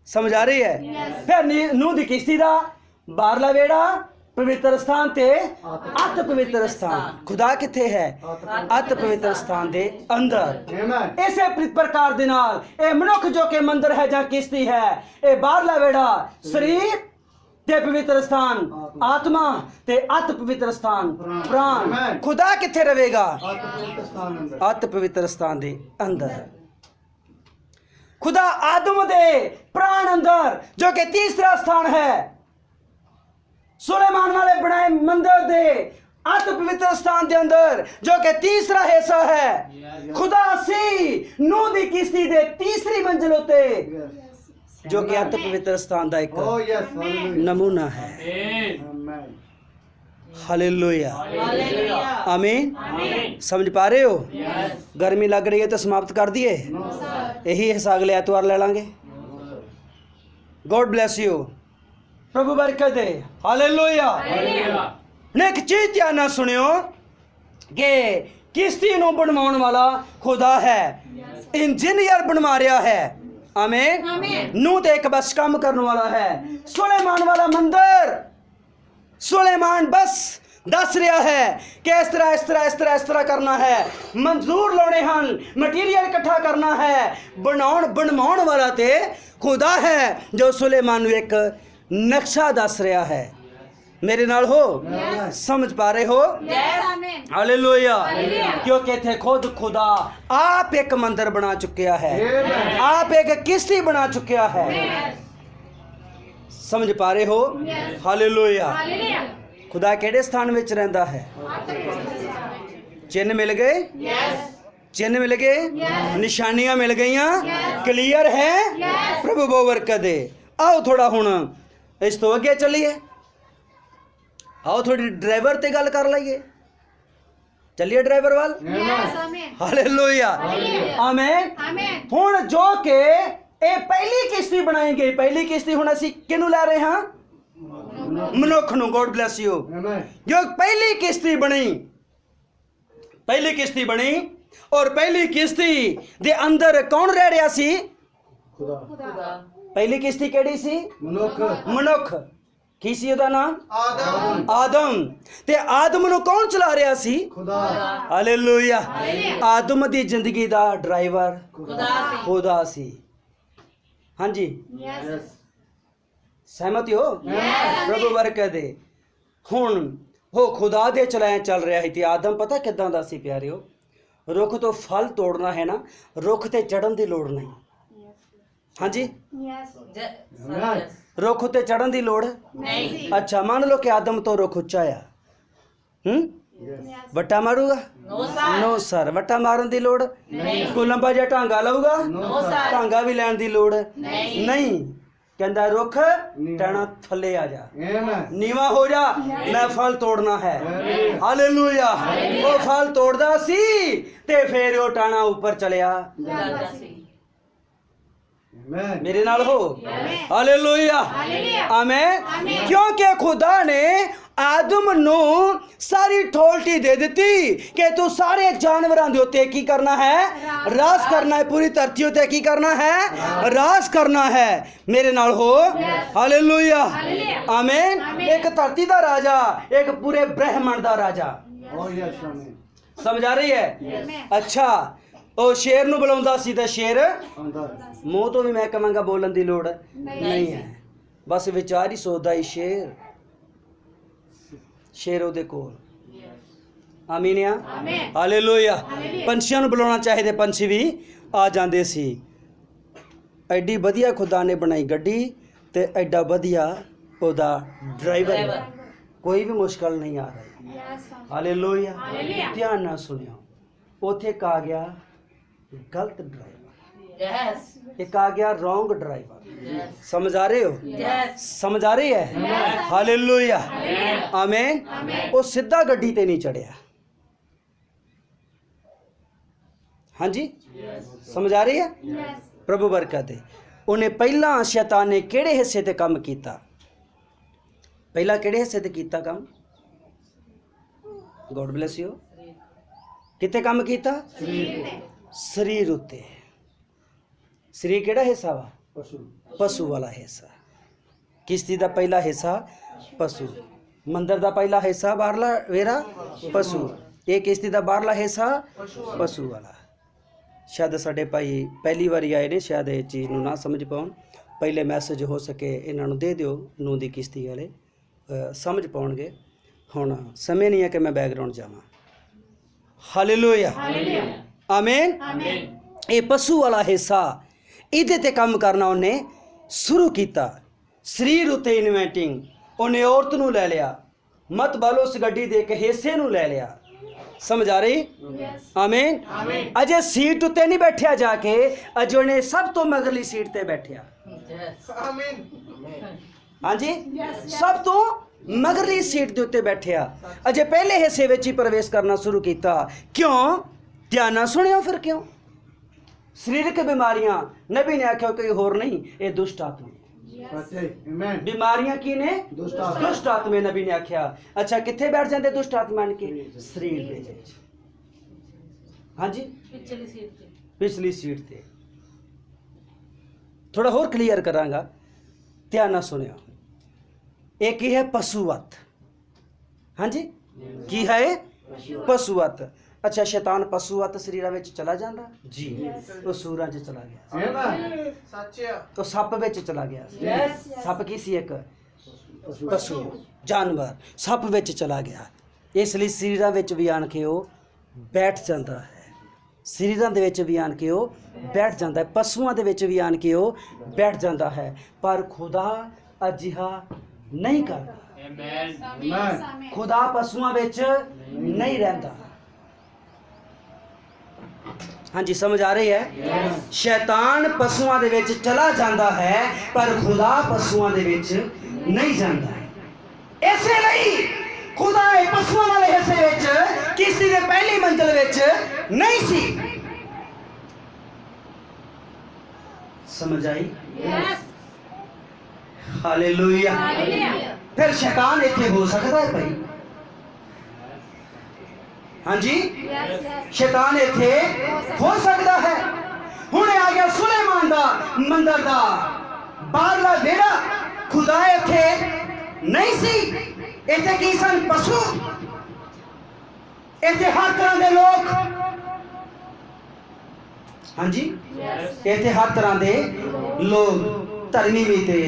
[SPEAKER 1] समझ आ रही है? फिर नूह दी किश्ती दा बाहरला वेड़ा पवित्र स्थान ते अति पवित्र स्थान। खुदा किथे है? अति पवित्र स्थान दे अंदर। इसे प्रकार दे नाल ए मनुख जो के मंदिर है जां किश्ती है, ए बाहरला वेड़ा शरीर ते पवित्र स्थान आत्मा ते अति पवित्र स्थान प्राण। खुदा किथे रहेगा? अति पवित्र स्थान दे अंदर। खुदा आदम दे प्राण अंदर जो कि तीसरा स्थान है, सुलेमान वाले बनाए मंदिर दे अति पवित्र स्थान दे अंदर जो कि तीसरा हिस्सा है। खुदा सी नूह दी किश्ती दे तीसरी मंजिल उते जो कि अति पवित्र स्थान दा एक नमूना है। हालेलुया। आमीन। समझ पा रहे हो? गर्मी लग रही है तो समाप्त कर दिए, यही हिस्सा अगले एतवार ले लेंगे। God bless you. प्रभु बरकत दे। हालेलुया। ने एक चीज ध्यान नाल सुनियो कि किश्ती नूं बनवाउण वाला खुदा है, इंजीनियर बनवा रहा है। आमीन। नूह ते एक बस काम करने वाला है। सुलेमान वाला मंदिर सुलेमान बस दस रहा है कि इस तरह इस तरह इस तरह इस तरह करना है, मंजूर लाने हन, मटीरियल इकट्ठा करना है। बनवाउण वाला ते खुदा है जो सुलेमान नूं एक नक्शा दस रहा है। मेरे नाल हो? समझ पा रहे हो? हालेलुया। क्योंकि इत्थे खुद खुदा आप एक मंदिर बना चुकिया है, आप एक किश्ती बना चुकिया है। समझ पा रहे हो? हालेलुया। खुदा केड़े स्थान में रहिंदा है? चिन्ह मिल गए? चिन्ह मिल गए? निशानियां मिल गईयां? क्लियर है? प्रभु बहु बरकत दे। आओ थोड़ा हुण इस तो अगे चलिए, आओ थोड़ी ड्राइवर ते गल कर लईए। चलिए ड्राइवर वाल। हालेलुया। आमीन। हुण जो के ए पहली किश्ती बनाई गई, पहली किश्ती हुण असीं किहनूं लै रहे हां? मनुख नूं। God bless you. जो पहली किश्ती बनी ਪਹਿਲੀ ਕਿਸ਼ਤੀ ਬਣੀ ਔਰ ਪਹਿਲੀ ਕਿਸ਼ਤੀ ਦੇ ਅੰਦਰ ਕੌਣ ਰਹਿ ਰਿਹਾ ਸੀ?
[SPEAKER 3] खुदा
[SPEAKER 4] खुदा
[SPEAKER 1] ਪਹਿਲੀ ਕਿਸ਼ਤੀ ਕਿਹੜੀ ਸੀ?
[SPEAKER 3] मनुख
[SPEAKER 1] ਮਨੁੱਖ। ਕੀ ਸੀ ਉਹਦਾ ਨਾਮ?
[SPEAKER 3] आदम
[SPEAKER 1] ਆਦਮ। ਤੇ ਆਦਮ ਨੂੰ ਕੌਣ ਚਲਾ ਰਿਹਾ ਸੀ?
[SPEAKER 3] खुदा
[SPEAKER 1] ਹਾਲੇਲੂਇਆ। ਆਦਮ ਦੀ ਜ਼ਿੰਦਗੀ ਦਾ ਡਰਾਈਵਰ
[SPEAKER 4] खुदा सी
[SPEAKER 1] ਖੁਦਾ ਸੀ। ਹਾਂਜੀ,
[SPEAKER 3] यस
[SPEAKER 1] ਸਹਿਮਤ ਹੋ? ਪ੍ਰਭੂ ਬਰਕਤ ਦੇ। ਹੁਣ ਉਹ ਖੁਦਾ ਦੇ ਚਲਾਇਆ ਚੱਲ ਰਿਹਾ ਸੀ ਤੇ ਆਦਮ ਪਤਾ ਕਿੱਦਾਂ ਦਾ ਸੀ ਪਿਆਰਿਓ? ਰੁੱਖ ਤੋਂ ਫਲ ਤੋੜਨਾ ਹੈ ਨਾ, ਰੁੱਖ ਤੇ ਚੜਨ ਦੀ ਲੋੜ ਨਹੀਂ। ਹਾਂਜੀ,
[SPEAKER 3] Amen.
[SPEAKER 1] ਰੁੱਖ ਉੱਤੇ ਚੜਨ ਦੀ ਲੋੜ
[SPEAKER 4] नहीं
[SPEAKER 1] ਅੱਛਾ, ਮੰਨ ਲਓ ਕਿ ਆਦਮ ਤੋਂ ਰੁੱਖ ਉੱਚਾ ਆ,
[SPEAKER 3] यस
[SPEAKER 1] ਵੱਟਾ ਮਾਰੂਗਾ?
[SPEAKER 4] नो सर
[SPEAKER 1] ਨੋ ਸਰ, ਵੱਟਾ ਮਾਰਨ ਦੀ ਲੋੜ ਕੋਈ ਲੰਬਾ ਜਿਹਾ ਢਾਂਗਾ ਲਾਊਗਾ?
[SPEAKER 4] नो सर
[SPEAKER 1] ਢਾਂਗਾ ਵੀ ਲੈਣ ਦੀ ਲੋੜ
[SPEAKER 4] नहीं
[SPEAKER 1] ਨਹੀਂ। ਕਹਿੰਦਾ ਰੁੱਖ ਟਣਾ ਥੱਲੇ ਆ ਜਾ,
[SPEAKER 3] Amen.
[SPEAKER 1] ਨੀਵਾ ਹੋ ਜਾ, ਮੈਂ ਫਲ ਤੋੜਨਾ ਹੈ। ਹਾਲੇਲੂਇਆ। ਉਹ ਫਲ ਤੋੜਦਾ ਸੀ ਤੇ ਫਿਰ ਉਹ ਟਾਣਾ ਉੱਪਰ ਚਲਿਆ।
[SPEAKER 4] खुदा सी
[SPEAKER 3] Amen.
[SPEAKER 1] ਮੇਰੇ ਨਾਲ ਹੋ। ਹਾਲੇਲੂਇਆ। ਆਮੇਨ। ਕਿਉਂਕਿ ਖੁਦਾ ਨੇ ਆਦਮ ਨੂੰ ਸਾਰੀ ਅਥਾਰਟੀ ਦੇ ਦਿੱਤੀ ਕਿ ਤੂੰ ਸਾਰੇ ਜਾਨਵਰਾਂ ਦੇ ਉੱਤੇ ਕੀ ਕਰਨਾ ਹੈ? ਰਾਜ ਕਰਨਾ ਹੈ। ਪੂਰੀ ਧਰਤੀ ਉੱਤੇ ਕੀ ਕਰਨਾ ਹੈ? ਰਾਜ ਕਰਨਾ ਹੈ। ਮੇਰੇ ਨਾਲ ਹੋ। ਹਾਲੇਲੂਇਆ। ਆਮੇਨ। ਇੱਕ ਧਰਤੀ ਦਾ ਰਾਜਾ, ਇੱਕ ਪੂਰੇ ਬ੍ਰਹਿਮੰਡ ਦਾ ਰਾਜਾ।
[SPEAKER 3] Oh yes, amen.
[SPEAKER 1] ਸਮਝ ਆ ਰਹੀ ਹੈ? ਅੱਛਾ, ਉਹ ਸ਼ੇਰ ਨੂੰ ਬੁਲਾਉਂਦਾ ਸੀ ਤੇ ਸ਼ੇਰ
[SPEAKER 3] अंदर
[SPEAKER 1] ਮੂੰਹ ਤੋਂ ਵੀ ਮੈਂ ਕਹਾਂਗਾ ਬੋਲਣ ਦੀ ਲੋੜ ਨਹੀਂ ਹੈ, ਬਸ ਵਿਚਾਰ ਹੀ ਸੋਚਦਾ ਹੀ ਸ਼ੇਰ ਉਹਦੇ ਕੋਲ। ਆਮੀਨ ਆ। ਹਾਲੇਲੂਇਆ। ਪੰਛੀਆਂ ਨੂੰ ਬੁਲਾਉਣਾ ਚਾਹੇ ਤੇ ਪੰਛੀ ਵੀ ਆ ਜਾਂਦੇ ਸੀ। ਐਡੀ ਵਧੀਆ ਖੁਦਾ ਨੇ ਬਣਾਈ ਗੱਡੀ ਤੇ ਐਡਾ ਵਧੀਆ ਉਹਦਾ ਡਰਾਈਵਰ। ਕੋਈ ਵੀ ਮੁਸ਼ਕਲ ਨਹੀਂ ਆ ਰਹੀ। ਹਾਲੇਲੂਇਆ। ਧਿਆਨ ਨਾਲ ਸੁਣਿਓ। ਉੱਥੇ ਇੱਕ ਆ ਗਿਆ ਗਲਤ ਡਰਾਈਵਰ,
[SPEAKER 4] यस
[SPEAKER 1] एक आ गया रॉन्ग ड्राइवर। समझ आ रहे हो?
[SPEAKER 4] यस
[SPEAKER 1] समझ आ रही है? हालेलुया। आमीन। वो सीधा गड्डी ते नहीं चढ़िया। हाँ जी, समझ आ रही है? प्रभु बरकत दे। उन्हें पहला शैतान ने केड़े हिस्से ते काम कीता? पहला केड़े हिस्से ते कीता काम? God bless you. किते काम कीता? शरीर उत्ते। शरीर केड़ा हिस्सा वा?
[SPEAKER 3] पशु
[SPEAKER 1] पशु वाला हिस्सा। किश्ती दा पहला हिस्सा पशु, मंदिर दा पहला हिस्सा बाहरला वेरा पशु, ये किश्ती दा बाहरला हिस्सा पशु वाला। शायद साडे भाई पहली बारी आए ने, शायद ये चीज़ नूं ना समझ पाउण। पहले मैसेज हो सके इन्हां नूं दे दिओ, नूं दी किश्ती वाले समझ पाउणगे। हुण समय नहीं है कि मैं बैकग्राउंड जावां। हालेलुया। आमीन। ये पशु वाला हिस्सा ਇਹਦੇ ਤੇ ਕੰਮ ਕਰਨਾ ਉਹਨੇ ਸ਼ੁਰੂ ਕੀਤਾ। ਸਰੀਰ ਉਤੇ ਇਨਵੈਂਟਿੰਗ ਉਹਨੇ ਔਰਤ ਨੂੰ ਲੈ ਲਿਆ, ਮਤ ਬਾਲੋ ਉਸ ਗੱਡੀ ਦੇ ਇੱਕ ਹਿੱਸੇ ਨੂੰ ਲੈ ਲਿਆ। ਸਮਝ ਆ ਰਹੀ? ਆਮੀਨ। ਅਜੇ ਸੀਟ ਉਤੇ ਨਹੀਂ ਬੈਠਿਆ ਜਾ ਕੇ, ਅਜੇ ਉਹਨੇ ਸਭ ਤੋਂ ਮਗਰਲੀ ਸੀਟ ਤੇ ਬੈਠਿਆ। ਹਾਂਜੀ, ਸਭ ਤੋਂ ਮਗਰਲੀ ਸੀਟ ਦੇ ਉੱਤੇ ਬੈਠਿਆ। ਅਜੇ ਪਹਿਲੇ ਹਿੱਸੇ ਵਿੱਚ ਹੀ ਪ੍ਰਵੇਸ਼ ਕਰਨਾ ਸ਼ੁਰੂ ਕੀਤਾ। ਕਿਉਂ? ਧਿਆਨ ਨਾਲ ਸੁਣਿਓ। ਫਿਰ ਕਿਉਂ? ਸਰੀਰਕ ਬਿਮਾਰੀਆਂ ਨਬੀ ਨੇ ਆਖਿਆ ਕੋਈ ਹੋਰ ਨਹੀਂ, ਇਹ ਦੁਸ਼ਟ ਆਤਮਾ।
[SPEAKER 3] सच्चे amen.
[SPEAKER 1] ਬਿਮਾਰੀਆਂ ਕੀ ਨੇ?
[SPEAKER 3] ਦੁਸ਼ਟ ਆਤਮਾ।
[SPEAKER 1] ਦੁਸ਼ਟ ਆਤਮੇ ਨਬੀ ਨੇ ਆਖਿਆ। ਅੱਛਾ, ਕਿੱਥੇ ਬੈਠ ਜਾਂਦੇ ਦੁਸ਼ਟ ਆਤਮਾ ਕੇ? ਸਰੀਰ ਦੇ ਵਿੱਚ। ਹਾਂਜੀ,
[SPEAKER 4] पिछली सीट पे
[SPEAKER 1] ਪਿਛਲੀ ਸੀਟ ਤੇ। ਥੋੜਾ ਹੋਰ ਕਲੀਅਰ ਕਰਾਂਗਾ, ਧਿਆਨ ਨਾਲ ਸੁਣਿਓ। ਇਹ ਕੀ ਹੈ? ਪਸ਼ੂਵਤ। ਹਾਂਜੀ, ਕੀ ਹੈ? ਪਸ਼ੂਵਤ। ਅੱਛਾ, ਸ਼ੈਤਾਨ ਪਸ਼ੂਵਤ ਸਰੀਰਾਂ ਵਿੱਚ ਚਲਾ ਜਾਂਦਾ ਜੀ। ਉਹ ਸੂਰਾਂ 'ਚ ਚਲਾ ਗਿਆ,
[SPEAKER 3] Amen. सच्चे
[SPEAKER 1] ਉਹ ਸੱਪ ਵਿੱਚ ਚਲਾ ਗਿਆ। ਸੱਪ ਕੀ ਸੀ? ਇੱਕ ਪਸ਼ੂ ਜਾਨਵਰ ਸੱਪ ਵਿੱਚ ਚਲਾ ਗਿਆ। ਇਸ ਲਈ ਸਰੀਰਾਂ ਵਿੱਚ ਵੀ ਆਣ ਕੇ ਉਹ ਬੈਠ ਜਾਂਦਾ ਹੈ। ਸਰੀਰਾਂ ਦੇ ਵਿੱਚ ਵੀ ਆਣ ਕੇ ਉਹ ਬੈਠ ਜਾਂਦਾ ਹੈ। ਪਸ਼ੂਆਂ ਦੇ ਵਿੱਚ ਵੀ ਆਣ ਕੇ ਉਹ ਬੈਠ ਜਾਂਦਾ ਹੈ। ਪਰ ਖੁਦਾ ਅਜਿਹਾ ਨਹੀਂ ਕਰਦਾ।
[SPEAKER 3] Amen.
[SPEAKER 1] ਖੁਦਾ ਪਸ਼ੂਆਂ ਵਿੱਚ ਨਹੀਂ ਰਹਿੰਦਾ। ਹਾਂਜੀ, ਸਮਝ ਆ ਰਹੀ ਹੈ? ਸ਼ੈਤਾਨ ਪਸ਼ੂਆਂ ਦੇ ਵਿੱਚ ਚਲਾ ਜਾਂਦਾ ਹੈ, ਪਰ ਖੁਦਾ ਪਸ਼ੂਆਂ ਦੇ ਵਿੱਚ ਨਹੀਂ ਜਾਂਦਾ। ਇਸੇ ਲਈ ਖੁਦਾ ਇਹ ਪਸ਼ੂਆਂ ਵਾਲੇ ਹਿੱਸੇ ਵਿੱਚ ਕਿਸ਼ਤੀ ਦੇ ਪਹਿਲੀ ਮੰਜ਼ਿਲ ਵਿੱਚ ਨਹੀਂ ਸੀ। ਸਮਝ ਆਈ? ਹਾਲੇਲੂਇਆ। ਫਿਰ ਸ਼ੈਤਾਨ ਇੱਥੇ ਹੋ ਸਕਦਾ ਹੈ ਭਾਈ? हाँ जी, शैतान इत्थे हो सकता है। हुणे आ गया सुलेमान दा मंदिर दा बाहरला वेड़ा, खुदा इत्थे नहीं सी। इत्थे की सन? पशु। इत्थे हर तरह के लोग, हाँ जी, इत्थे हर तरह के लोग, धर्मी भी ते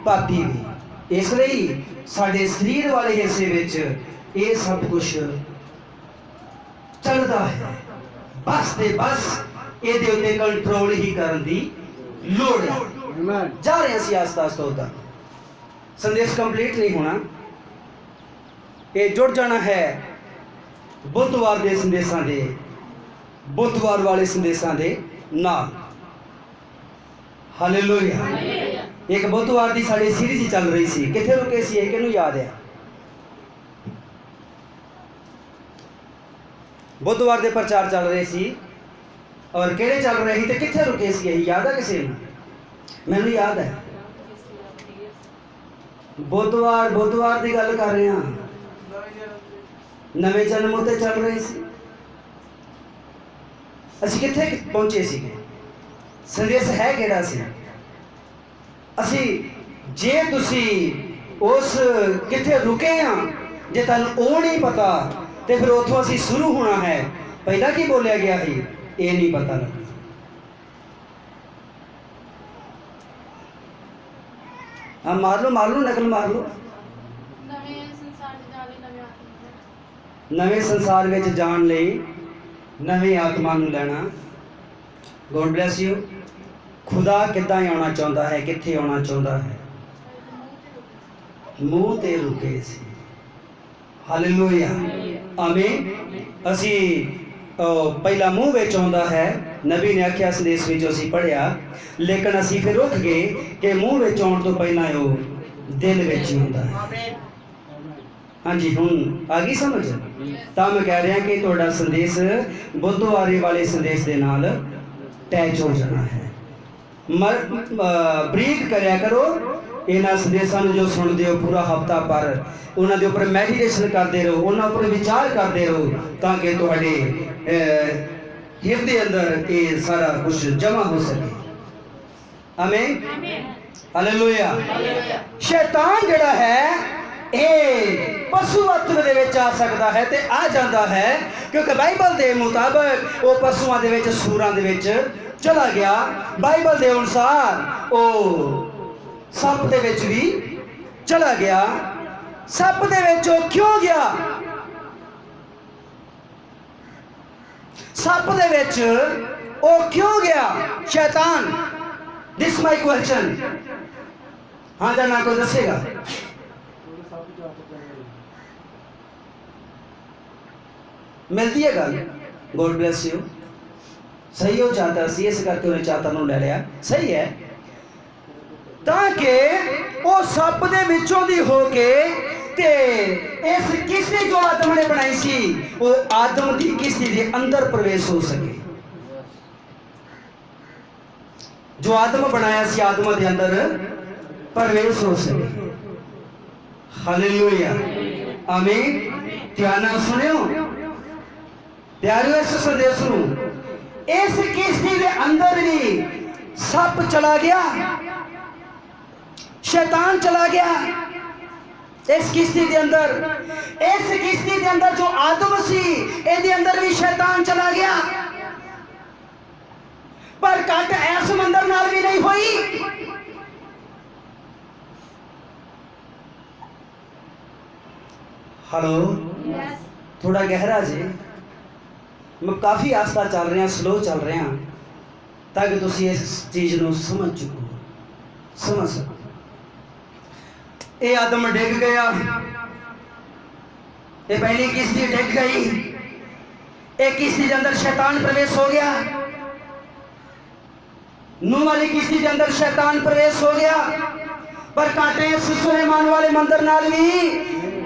[SPEAKER 1] पापी भी। इसलिए साडे शरीर वाले हिस्से विच ये सब कुछ चलता है। बस ते बस ਇਹਦੇ ਉੱਤੇ कंट्रोल ही करने की लोड़ है।
[SPEAKER 3] Amen.
[SPEAKER 1] जा रहे हैं आस्ता आस्ता होता, संदेश कंप्लीट नहीं होना, ये जुड़ जाना है बुधवार के संदेशों के, बुधवार वाले संदेशों के नाल। हालेलुया। एक बुधवार की साड़ी सीरीज चल रही सी, किथे रुके सी किनू याद है? बुधवार के प्रचार चल रहे सी और किहड़े चल रहे थे, किथे रुके सी? यही याद है किसी नूं? मैनू याद है। बुधवार की गल कर रहे हैं, नवे जन्म उत्ते चल रहे सी। असीं किथे पहुंचे सीगे? संदेश है किहड़ा सी? असीं जे तुसी उस किथे रुके हाँ, जे तुहानूं ओह नहीं पता तो फिर उथों असीं शुरू होना है। पहला की बोलिया गया है ये नहीं पता लगता। हाँ मार लो नकल मार लो। नवे संसार विच जान लई नवी आत्मा नूं लैना। God bless you. खुदा किद्दां आउणा चाहुंदा है, कित्थे आउणा चाहुंदा है? मूँह ते रुके सी। हालेलुया, आमीन। असी पहला मूँह विच आउंदा है, नबी ने आख्या संदेश विच असीं पढ़िया, लेकिन असीं फिर रुक गए कि मूँह विच आउण तो पहला वो दिल विच ही हुंदा है। हाँ जी, हुण आ गई समझ? तां मैं कह रहा कि तुहाडा संदेश बुधवारे वाले संदेश दे नाल अटैच हो जाना है। बरीक करया करो इन्हां संदेशां नूं जो सुनदे हो पूरा हफ्ता पर, उन्हां दे उपर मैਡੀਟੇਸ਼ਨ करते रहो, उन्हां उपर विचार करते रहो, ताकि तुहाडे हिरदे अंदर ये सारा कुछ जमा हो सके। आमीन, हालेलुया। शैतान जिहड़ा है ये पशुत्व दे विच आ सकता है ते आ जाता है, क्योंकि बाइबल के मुताबिक वो पशुओं दे विच, सूरां दे विच चला गया। बाइबल के अनुसार वो सप दे विच भी चला गया। सप दे विच वो क्यों गया? सप दे विच वो क्यों गया शैतान? This my question. हाँ या ना कोई दसेगा? मिलती है गल? God bless you. सही हो जाता सी, इस करके उन्हें चाहता नूं ले लिया। सही है, ताकि वो सप दे विचों दी होके ते इस किस्ती जो आदम ने बनाई सी, वो आदम की किस्ती के अंदर प्रवेश हो सके। जो आदम बनाया सी, आदम के अंदर प्रवेश हो सके। हालेलुया, आमीन। ध्यान नाल सुनियो प्यारियो, इस संदेश नूं, इस किस्ती के अंदर भी सप चला गया, शैतान चला गया इस किस्ती के अंदर। इस किस्ती के अंदर जो आदम सी, इसके अंदर भी शैतान चला गया, पर कट ऐ समंदर नाल भी नहीं हुई। हेलो, थोड़ा गहरा जी, मैं काफ़ी आस्ता चल रहा, स्लो चल रहा, ताकि तुसी इस चीज़ को समझ चुको, समझ सको। ये आदम डिग गया, ये पहली किस्ती डिग गई, एक किस्ती के अंदर शैतान प्रवेश हो गया, नूह वाली किस्ती के अंदर शैतान प्रवेश हो गया, पर कांटे सुलेमान वाले मंदिर नाल भी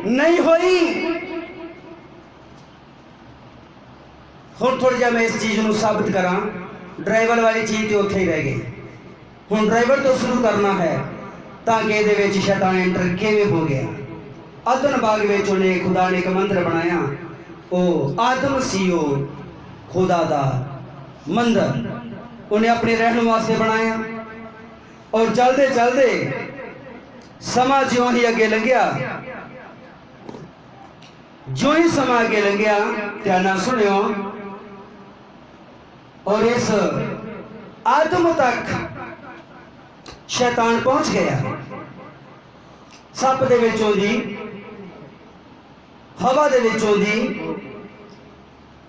[SPEAKER 1] नहीं हुई। हुण थोड़ी जा मैं इस चीज़ को साबित करा। ड्राइवर वाली चीज़ तो उत्थे ही रह गई, हुण ड्राइवर तो शुरू करना है, ताकि ये शैतान एंटर किवें हो गया। अदन बाग में उन्हें खुदा ने एक मंदिर बनाया, ਉਹ ਆਦਮ ਸੀ, ਉਹ खुदा दा मंदिर उन्हें अपने रहने वास्ते बनाया। और चलते चलते समा ज्यों ही अगे लंघिया, जो ही समा अगे लंघिया, ध्यान नाल सुनियो, और इस आदम तक शैतान पहुंच गया। सप दे विचों दी, हवा दे विचों दी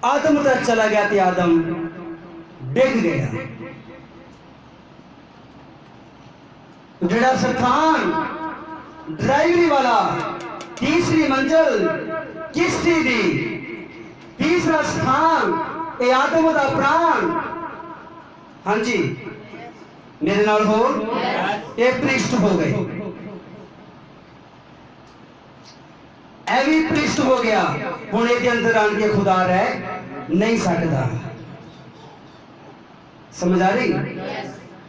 [SPEAKER 1] आदम तक चला गया, तो आदम डिग गया। जेड़ा शैतान ड्राइवरी वाला तीसरी मंजिल किश्ती दी तीसरा स्थान ये आदम दा प्राण, हाँ जी मेरे नाल हो, ये पृष्ठ हो गए, ऐ भी पृष्ठ हो गया। हुण इहदे अंदर आन के खुदा रह नहीं सकता। समझ आ रही?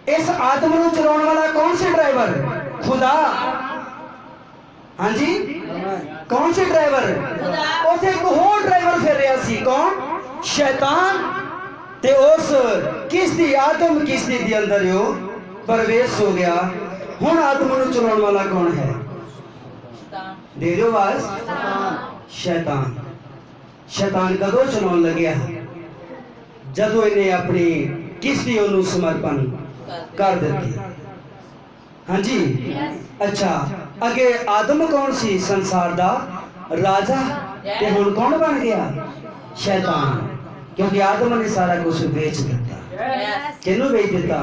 [SPEAKER 1] इस आदम को चलाने वाला कौन से ड्राइवर? खुदा। हाँ जी, कौन से ड्राइवर? उसे एक होर ड्राइवर फिर रहा सी, कौन? शैतान। ते उस किश्ती आदम किश्ती के अंदर यो प्रवेश हो गया। हुण आदम को चलाने वाला कौन है? दे दो आवाज। शैतान। शैतान कदों चलाउण लग्या? जदों इन्हें अपनी किश्ती उन्होंने समर्पण कर दी। हाँ जी, अच्छा अगे आदम कौन सी? संसार दा राजा। ते हुण कौन बन गया? शैतान। क्योंकि आदम ने सारा कुछ बेच दिता। किहनू बेच दिता?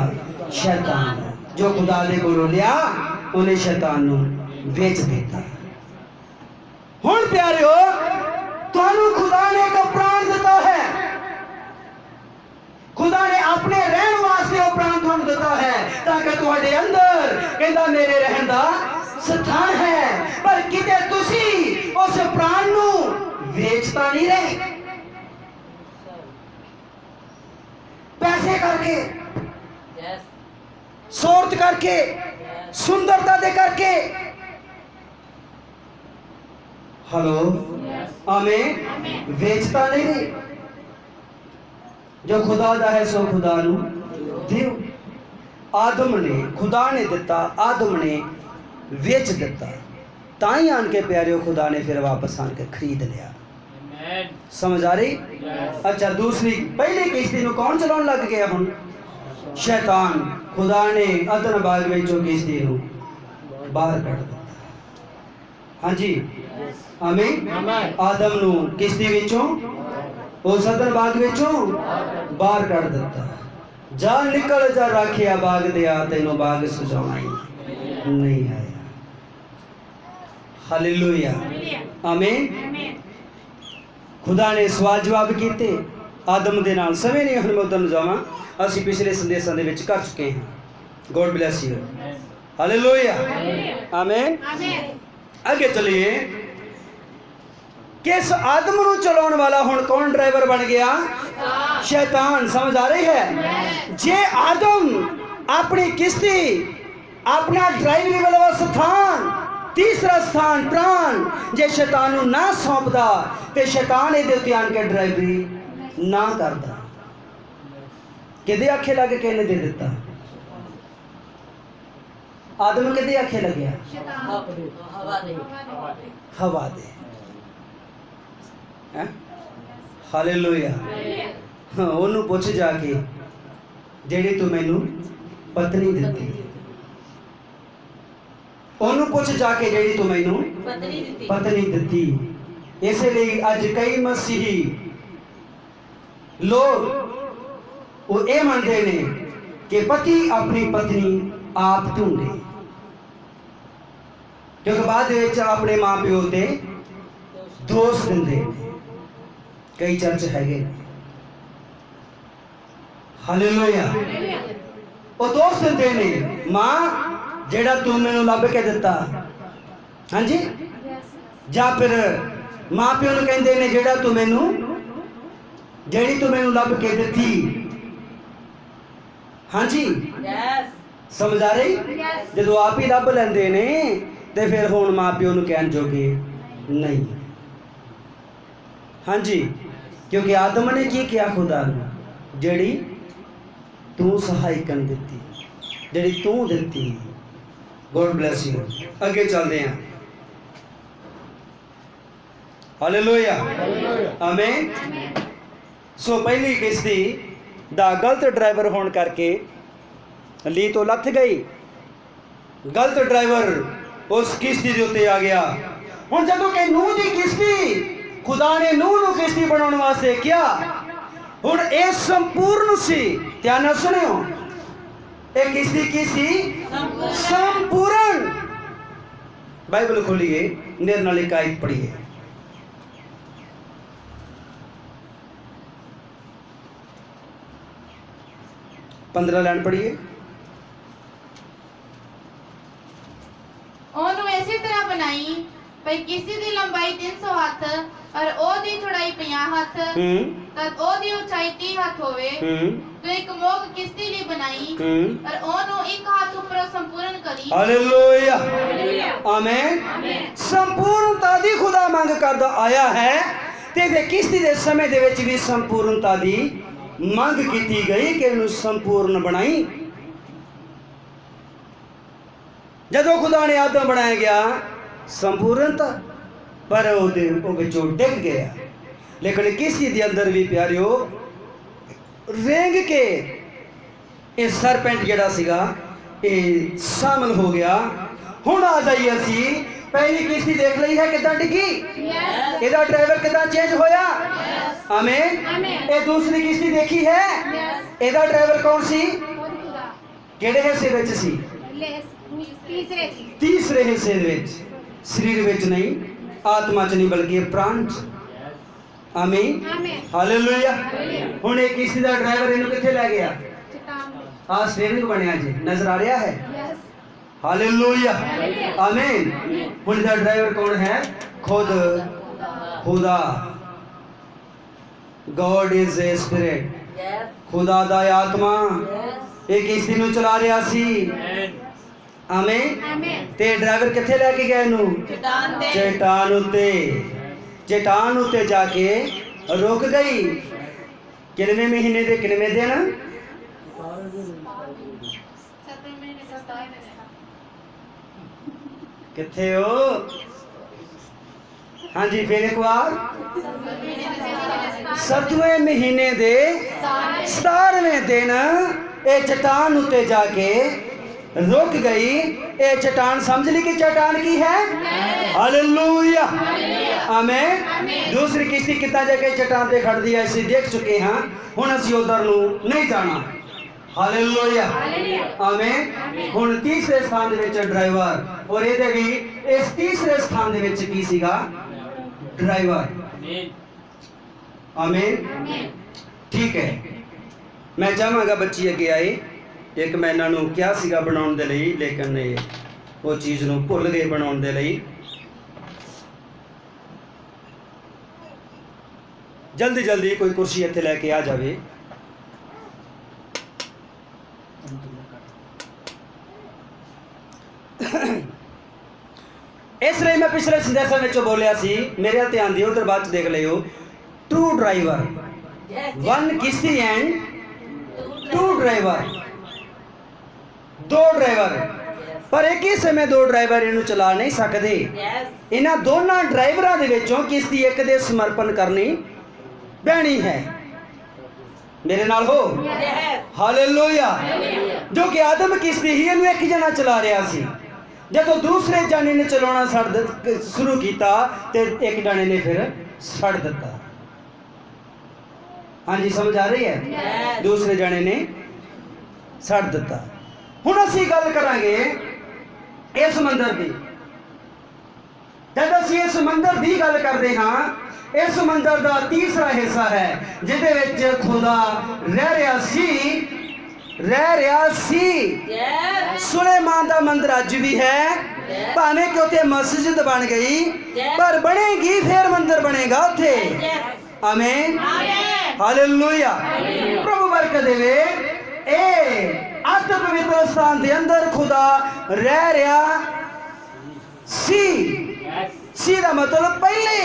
[SPEAKER 1] शैतान। जो खुदा दे कोलों लिया उन्हें शैतान नू बेच दिता। हुण प्यारिओ, तुहानू खुदा ने एक प्राण दिता है। खुदा ने अपने रहने वास्ते वो प्राण तुहानू दिता है, ताकि तुहाडे अंदर कहंदा मेरे रहन दा स्थान है। पर किते तुसी उस प्राण नू वेचता नहीं रहे, पैसे करके, सोर्त करके, सुंदरता दे करके। हेलो, आमीन। वेचता नहीं, जो खुदा दा है सो खुदा नू दियो। आदम ने, खुदा ने दिता, आदम ने वेच दिता, ताई आन के प्यारियों खुदा ने फिर वापस आन के खरीद लिया। समझ आ रही? अच्छा, दूसरी पहली किश्ती नू कौन चलाउण लग गया? हुण शैतान। खुदा ने अदन बाग विचों किश्ती नू बाहर कढ दिता। हाँ जी, आमीन। आदम नू किश्ती विचों, उस अदन बाग विचों बाहर कढ दिता। जा निकल जा राखिया बाग दिया, तेनों बाग सजाउणा ही नहीं आया। हालेलुया, आमीन। खुदा ने सवाल जवाब कीते आदम दे नाल। समय नहीं हुण मैं उधर नूं जावां, असीं पिछले संदेशां दे विच कर चुके हैं। God bless you. हालेलुया, आमीन। आगे चलिए। किस आदम को चलाउण वाला हुण कौन ड्राइवर बन गया? शैतान। समझ आ रही है? जे आदम अपनी किश्ती, अपना ड्राइवरी वाला स्थान, तीसरा स्थान प्राण जे शैतान नूं ना सौंपदा, ते शैतान इहदे उत्ते आन के ड्राइवरी ना करदा। किहदे आखे लग के इहने दे दिता? आदम किहदे आखे लग्या? हवा दे। हालेलुया। हाँ, ओनू पुछ जाके जेड़ी तू मैनू पत्नी दिती, ओनू पुछ जाके जेड़ी तू मैनू पत्नी दिती। इसलिए अज कई मसीही लोग वो ये मानते ने कि पति अपनी पत्नी आप ढूंढे, क्योंकि बाद विच अपने मां प्यो ते दोष दिंदे। कई चर्च हैगे, हालेलुया, वो दोष दिंदे ने, मां जेड़ा तू मैनू लभ के दिता, हाँ जी, या फिर मां प्यो नूं कहंदे ने जेड़ा तू मैनू, जेड़ी तू मैनू लभ के दिती, हाँ जी, समझ आ रही? जो आप ही लभ लेंदे ने ते फिर हुण मां प्यो नूं कहण जोगे नहीं। हाँ जी, क्योंकि आदम ने की किया खुदा नूं, ਜਿਹੜੀ तू सहायकन दिती, ਜਿਹੜੀ तू दिती। God bless you. अगे चलते हैं। हालेलुया, आमीन। सो पहली किश्ती दा गलत ड्राइवर होने करके ली तो लथ गई, गलत ड्राइवर उस किश्ती के उत्ते आ गया। हुण जदों कि नूह की किश्ती खुदा ने नूह नूं किश्ती बनाने वास्ते किया, हुण ये संपूर्ण सी। ध्यान नाल सुनियो, एक किश्ती की सी संपूर्ण। बाइबल खोलिए, मेरे नाल एक आयत पढ़िए। पंद्रह लाइन पढ़िए।
[SPEAKER 2] ਉਹਨੂੰ ਇਸੇ ਤਰ੍ਹਾਂ ਬਣਾਈ ਭਈ ਕਿਸੇ ਦੀ ਲੰਬਾਈ 300 ਹੱਥ ਔਰ ਉਹਦੀ ਚੌੜਾਈ 50 ਹੱਥ ਤਦ ਉਹਦੀ ਉਚਾਈ 30 ਹੱਥ ਹੋਵੇ। ਤੇ ਇੱਕ ਮੋਗ ਕਿਸ਼ਤੀ ਲਈ ਬਣਾਈ ਔਰ ਉਹਨੂੰ ਇੱਕ ਹੱਥ ਉੱਪਰੋਂ ਸੰਪੂਰਨ ਕਰੀ।
[SPEAKER 1] ਹਾਲੇਲੂਇਆ, ਆਮੀਨ। ਸੰਪੂਰਨਤਾ ਦੀ ਖੁਦਾ ਮੰਗ ਕਰਦਾ ਆਇਆ ਹੈ ਤੇ ਇਹ ਕਿਸ਼ਤੀ ਦੇ ਸਮੇਂ ਦੇ ਵਿੱਚ ਵੀ ਸੰਪੂਰਨਤਾ ਦੀ ਮੰਗ ਕੀਤੀ ਗਈ ਕਿ ਇਹਨੂੰ ਸੰਪੂਰਨ ਬਣਾਈ। ਜਦੋਂ ਖੁਦਾ ਨੇ ਆਦਮ ਬਣਾਇਆ ਗਿਆ ਸੰਪੂਰਨਤਾ, ਪਰ ਉਹ ਵਿੱਚੋਂ ਡਿੱਗ ਗਿਆ। ਲੇਕਿਨ ਕਿਸ਼ਤੀ ਦੇ ਅੰਦਰ ਵੀ ਪਿਆਰਿਓ ਰੇਂਗ ਕੇ ਇਹ ਸਰਪੈਂਟ ਜਿਹੜਾ ਸੀਗਾ ਇਹ ਸ਼ਾਮਲ ਹੋ ਗਿਆ। ਹੁਣ ਆ ਜਾਈਏ ਅਸੀਂ, ਪਹਿਲੀ ਕਿਸ਼ਤੀ ਦੇਖ ਲਈ ਹੈ ਕਿੱਦਾਂ ਡਿੱਗੀ, ਇਹਦਾ ਡਰਾਈਵਰ ਕਿੱਦਾਂ ਚੇਂਜ ਹੋਇਆ। ਆਮੀਨ। ਇਹ ਦੂਸਰੀ ਕਿਸ਼ਤੀ ਦੇਖੀ ਹੈ, ਇਹਦਾ ਡਰਾਈਵਰ ਕੌਣ ਸੀ, ਕਿਹੜੇ ਹਿੱਸੇ ਵਿੱਚ ਸੀ, तीसरे हिस्से विच, शरीर विच नहीं, आत्मा च नहीं, बल्कि प्राण च। आमीन, हालेलुया। हुण एक किसी दा ड्राइवर इहनूं कित्थे लै गया, आ स्टीयरिंग बनिया जी, नजर आ रहा है। हालेलुया, आमीन। हुण दा ड्राइवर कौन है, खुद खुदा। गॉड इज ए स्पिरिट, खुदा दा आत्मा एक किश्ती नूं चला रहा सी। आमीन। ते ड्राइवर किथे लेके गया इनू, चट्टान उत्ते। चट्टान उत्ते जाके रुक गई। कितने महीने दे कितने दिन, किथे हो। हाँ जी, फिर एक बार, 7वें महीने दे 17वें दिन ये चट्टान उत्ते जाके रुक गई। ये चट्टान समझ ली कि चट्टान की है। हालेलुया, आमीन। दूसरी किश्ती कितना जगह चट्टान पे खड़ दी है, इसे देख चुके हैं। हुण असीं उधर नूं नहीं जाना। हालेलुया, आमीन। हुण तीसरे स्थान दे विच ड्राइवर, और ये भी इस तीसरे स्थान दे विच की सीगा, ड्राइवर। आमीन, ठीक है। मैं चाहांगा बच्ची अगे आए। एक मैं इन्हों क्या सीगा बनाने दे लई, लेकिन वो चीज़ नूं भुल गए बनाने दे लई। जल्दी जल्दी कोई कुर्सी इत्थे लैके आ जावे। इसलिए मैं पिछले संदेशा में बोलिया सी, मेरे ध्यान दिओ, उधर बाद देख लियो। टू ड्राइवर, वन किश्ती एंड टू ड्राइवर, दो ड्राइवर, पर एक ही समय दो ड्राइवर इनू चला नहीं सकते। इन्हां दोनों ड्राइवरां दे विचों किश्ती एक दे समर्पण करनी पैनी है। मेरे नाल हो। हालेलुया। जो कि आदम किश्ती ही इनू एक जना चला रहा सी। जदों दूसरे जाने ने चलाना शुरू किया तो एक जाने ने फिर छड़ दिता। हाँ जी, समझ आ रही है। दूसरे जाने ने छड़ दिता। हुण असीं गल करांगे इस समंदर की। जब असीं इस समंदर की गल करते हाँ, इस समंदर का तीसरा हिस्सा है जिहदे विच खुदा रह रहा सी। सुलेमान का मंदिर अज भी है, भावें कि उत्थे मस्जिद बन गई, पर बनेगी फिर मंदिर बनेगा उत्थे। आमीन, हालेलुया। प्रभु बरकत देवे। ए अत पवित्र स्थान के अंदर खुदा रह रहा सी। सी का मतलब पहले।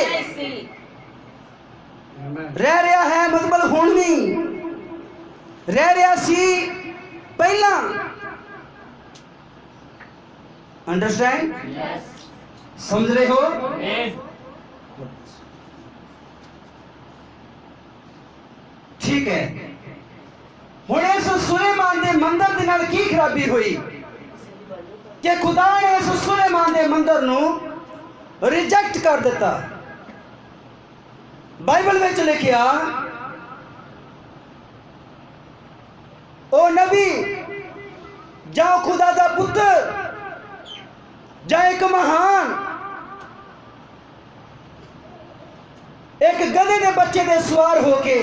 [SPEAKER 1] ਰਹਿ ਰਿਹਾ ਹੈ ਮਤਲਬ ਹੁਣ ਨਹੀਂ, ਰਹਿ ਰਿਹਾ ਸੀ ਪਹਿਲਾਂ। ਅੰਡਰਸਟੈਂਡ? ਸਮਝ ਰਹੇ ਹੋ? ਠੀਕ ਹੈ। ਹੁਣ ਇਸ ਸੁਲੇਮਾਨ ਦੇ ਮੰਦਰ ਦੇ ਨਾਲ ਕੀ ਖਰਾਬੀ ਹੋਈ ਕਿ ਖੁਦਾ ਨੇ ਇਸ ਸੁਲੇਮਾਨ ਦੇ ਮੰਦਰ ਨੂੰ ਰਿਜੈਕਟ ਕਰ ਦਿੱਤਾ। ਬਾਈਬਲ ਵਿੱਚ ਲਿਖਿਆ ਉਹ ਨਬੀ ਜਾਂ ਖੁਦਾ ਦਾ ਪੁੱਤਰ ਜਾਂ ਇੱਕ ਮਹਾਨ ਇੱਕ ਗਧੇ ਦੇ ਬੱਚੇ ਦੇ ਸਵਾਰ ਹੋ ਕੇ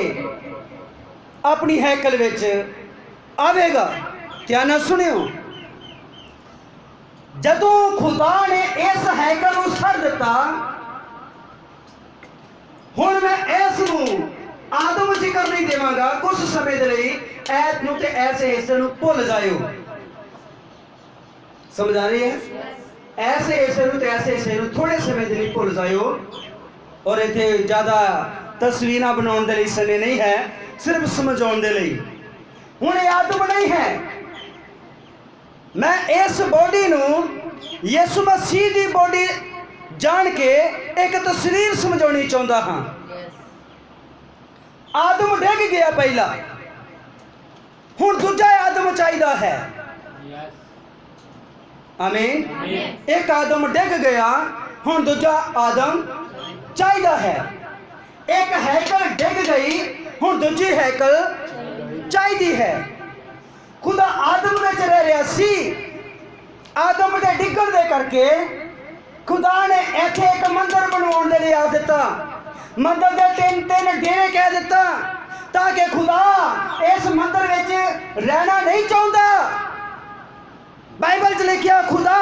[SPEAKER 1] ਆਪਣੀ ਹੈਕਲ ਵਿੱਚ ਆਵੇਗਾ। ਧਿਆਨ ਨਾਲ ਸੁਣਿਓ, ਜਦੋਂ ਖੁਦਾ ਨੇ ਇਸ ਹੈਕਲ ਨੂੰ ਛੱਡ ਦਿੱਤਾ, ਹੁਣ ਮੈਂ ਇਸ ਨੂੰ ਆਦਮ ਜ਼ਿਕਰ ਨਹੀਂ ਦੇਵਾਂਗਾ ਕੁਝ ਸਮੇਂ ਦੇ ਲਈ। ਐਤ ਨੂੰ ਤੇ ਐਸੇ ਹਿੱਸੇ ਨੂੰ ਭੁੱਲ ਜਾਇਓ। ਸਮਝ ਆ ਰਹੀ ਹੈ? ਐਸੇ ਹਿੱਸੇ ਨੂੰ ਤੇ ਐਸੇ ਹਿੱਸੇ ਨੂੰ ਥੋੜੇ ਸਮੇਂ ਦੇ ਲਈ ਭੁੱਲ ਜਾਇਓ। ਔਰ ਇੱਥੇ ਜ਼ਿਆਦਾ ਤਸਵੀਰਾਂ ਬਣਾਉਣ ਦੇ ਲਈ ਸਮੇਂ ਨਹੀਂ ਹੈ, ਸਿਰਫ ਸਮਝਾਉਣ ਦੇ ਲਈ। ਹੁਣ ਇਹ ਆਦਮ ਨਹੀਂ ਹੈ। ਮੈਂ ਇਸ ਬੋਡੀ ਨੂੰ ਯਿਸੂ ਮਸੀਹ ਦੀ ਬੋਡੀ ਜਾਣ ਕੇ ਇੱਕ ਤਸਵੀਰ ਸਮਝਾਉਣੀ ਚਾਹੁੰਦਾ ਹਾਂ। ਆਦਮ ਡਿੱਗ ਗਿਆ ਪਹਿਲਾ, ਹੁਣ ਦੂਜਾ ਆਦਮ ਚਾਹੀਦਾ ਹੈ। ਆਮੀਨ। ਇੱਕ ਆਦਮ ਡਿੱਗ ਗਿਆ, ਹੁਣ ਦੂਜਾ ਆਦਮ ਚਾਹੀਦਾ ਹੈ। ਇੱਕ ਹੈਕਲ ਡਿੱਗ ਗਈ, ਹੁਣ ਦੂਜੀ ਹੈਕਲ ਚਾਹੀਦੀ ਹੈ। ਖੁਦਾ ਆਦਮ ਵਿੱਚ ਰਹਿ ਰਿਹਾ ਸੀ। ਆਦਮ ਦੇ ਡਿੱਗਣ ਦੇ ਕਰਕੇ ਖੁਦਾ ਨੇ ਇੱਥੇ ਇੱਕ ਮੰਦਰ ਬਣਾਉਣ ਦੇ ਲਈ ਆ ਦਿੱਤਾ। ਮੰਦਰ ਦੇ ਤਿੰਨ ਡੇਰੇ ਕਹਿ ਦਿੱਤਾ, ਤਾਂ ਕਿ ਖੁਦਾ ਇਸ ਮੰਦਰ ਵਿੱਚ ਰਹਿਣਾ ਨਹੀਂ ਚਾਹੁੰਦਾ। ਬਾਈਬਲ 'ਚ ਲਿਖਿਆ ਖੁਦਾ